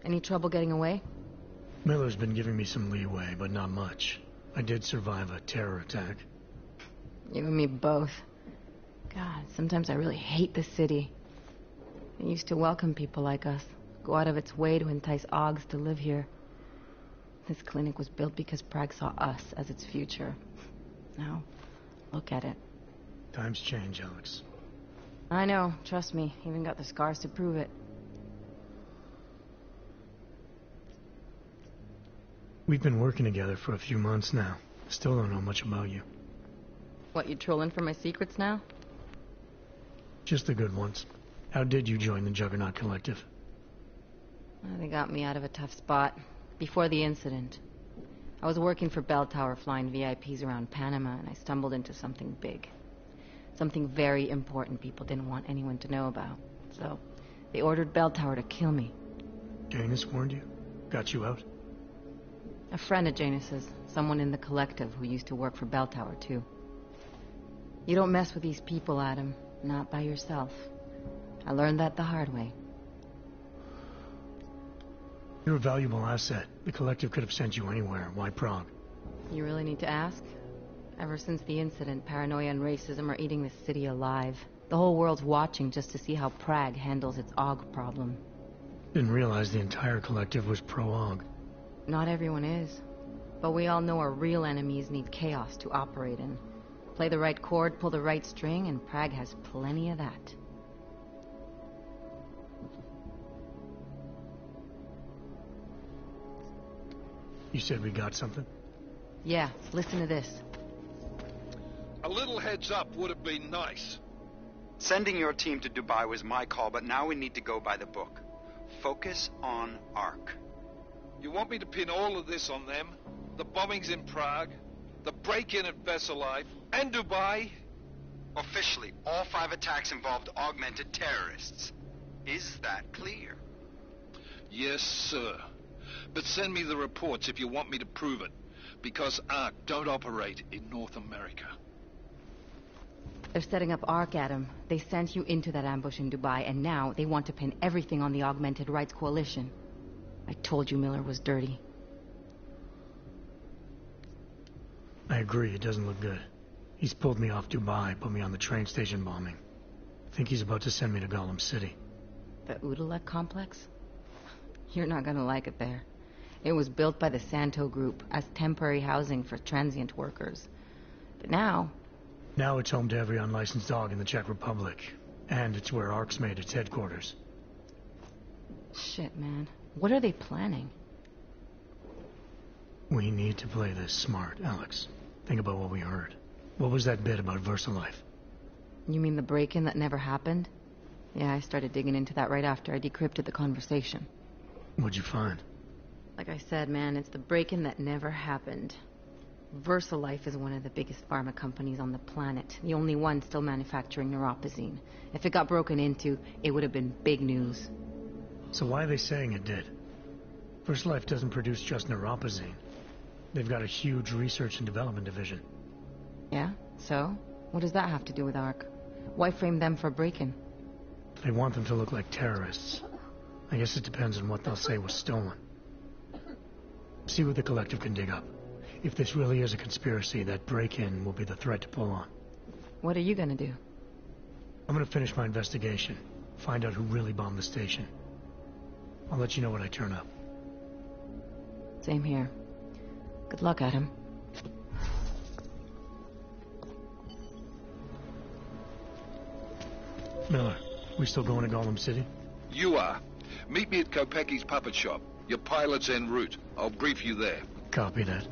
Any trouble getting away? Miller's been giving me some leeway, but not much. I did survive a terror attack. You and me both. God, sometimes I really hate the city. It used to welcome people like us, go out of its way to entice Augs to live here. This clinic was built because Prague saw us as its future. Now, look at it. Times change, Alex. I know, trust me, even got the scars to prove it. We've been working together for a few months now. Still don't know much about you. What, you trolling for my secrets now? Just the good ones. How did you join the Juggernaut Collective? They got me out of a tough spot. Before the incident. I was working for Bell Tower flying VIPs around Panama, and I stumbled into something big. Something very important people didn't want anyone to know about. So, they ordered Bell Tower to kill me. Janus warned you? Got you out? A friend of Janus's, someone in the collective who used to work for Bell Tower, too. You don't mess with these people, Adam. Not by yourself. I learned that the hard way. You're a valuable asset. The collective could have sent you anywhere. Why Prague? You really need to ask? Ever since the incident, paranoia and racism are eating this city alive. The whole world's watching just to see how Prague handles its AUG problem. Didn't realize the entire collective was pro-AUG. Not everyone is. But we all know our real enemies need chaos to operate in. Play the right chord, pull the right string, and Prague has plenty of that. You said we got something? Yeah, listen to this. A little heads up would have been nice. Sending your team to Dubai was my call, but now we need to go by the book. Focus on ARC. You want me to pin all of this on them? The bombings in Prague, the break-in at Vesellife, and Dubai? Officially, all 5 attacks involved augmented terrorists. Is that clear? Yes, sir. But send me the reports if you want me to prove it, because ARC don't operate in North America. They're setting up ARC, Adam. They sent you into that ambush in Dubai, and now they want to pin everything on the Augmented Rights Coalition. I told you Miller was dirty. I agree, it doesn't look good. He's pulled me off Dubai, put me on the train station bombing. I think he's about to send me to Gollum City. The Udalek complex? You're not gonna like it there. It was built by the Santo Group as temporary housing for transient workers. But now it's home to every unlicensed dog in the Czech Republic. And it's where ARC's made its headquarters. Shit, man. What are they planning? We need to play this smart, Alex. Think about what we heard. What was that bit about VersaLife? You mean the break-in that never happened? Yeah, I started digging into that right after I decrypted the conversation. What'd you find? Like I said, man, it's the break-in that never happened. VersaLife is one of the biggest pharma companies on the planet. The only one still manufacturing neuropozyne. If it got broken into, it would have been big news. So why are they saying it did? VersaLife doesn't produce just neuropozyne. They've got a huge research and development division. Yeah? So? What does that have to do with ARC? Why frame them for break-in? They want them to look like terrorists. I guess it depends on what they'll say was stolen. See what the collective can dig up. If this really is a conspiracy, that break-in will be the thread to pull on. What are you gonna do? I'm gonna finish my investigation. Find out who really bombed the station. I'll let you know when I turn up. Same here. Good luck, Adam. Miller, we still going to Gollum City? You are. Meet me at Kopecki's puppet shop. Your pilot's en route. I'll brief you there. Copy that.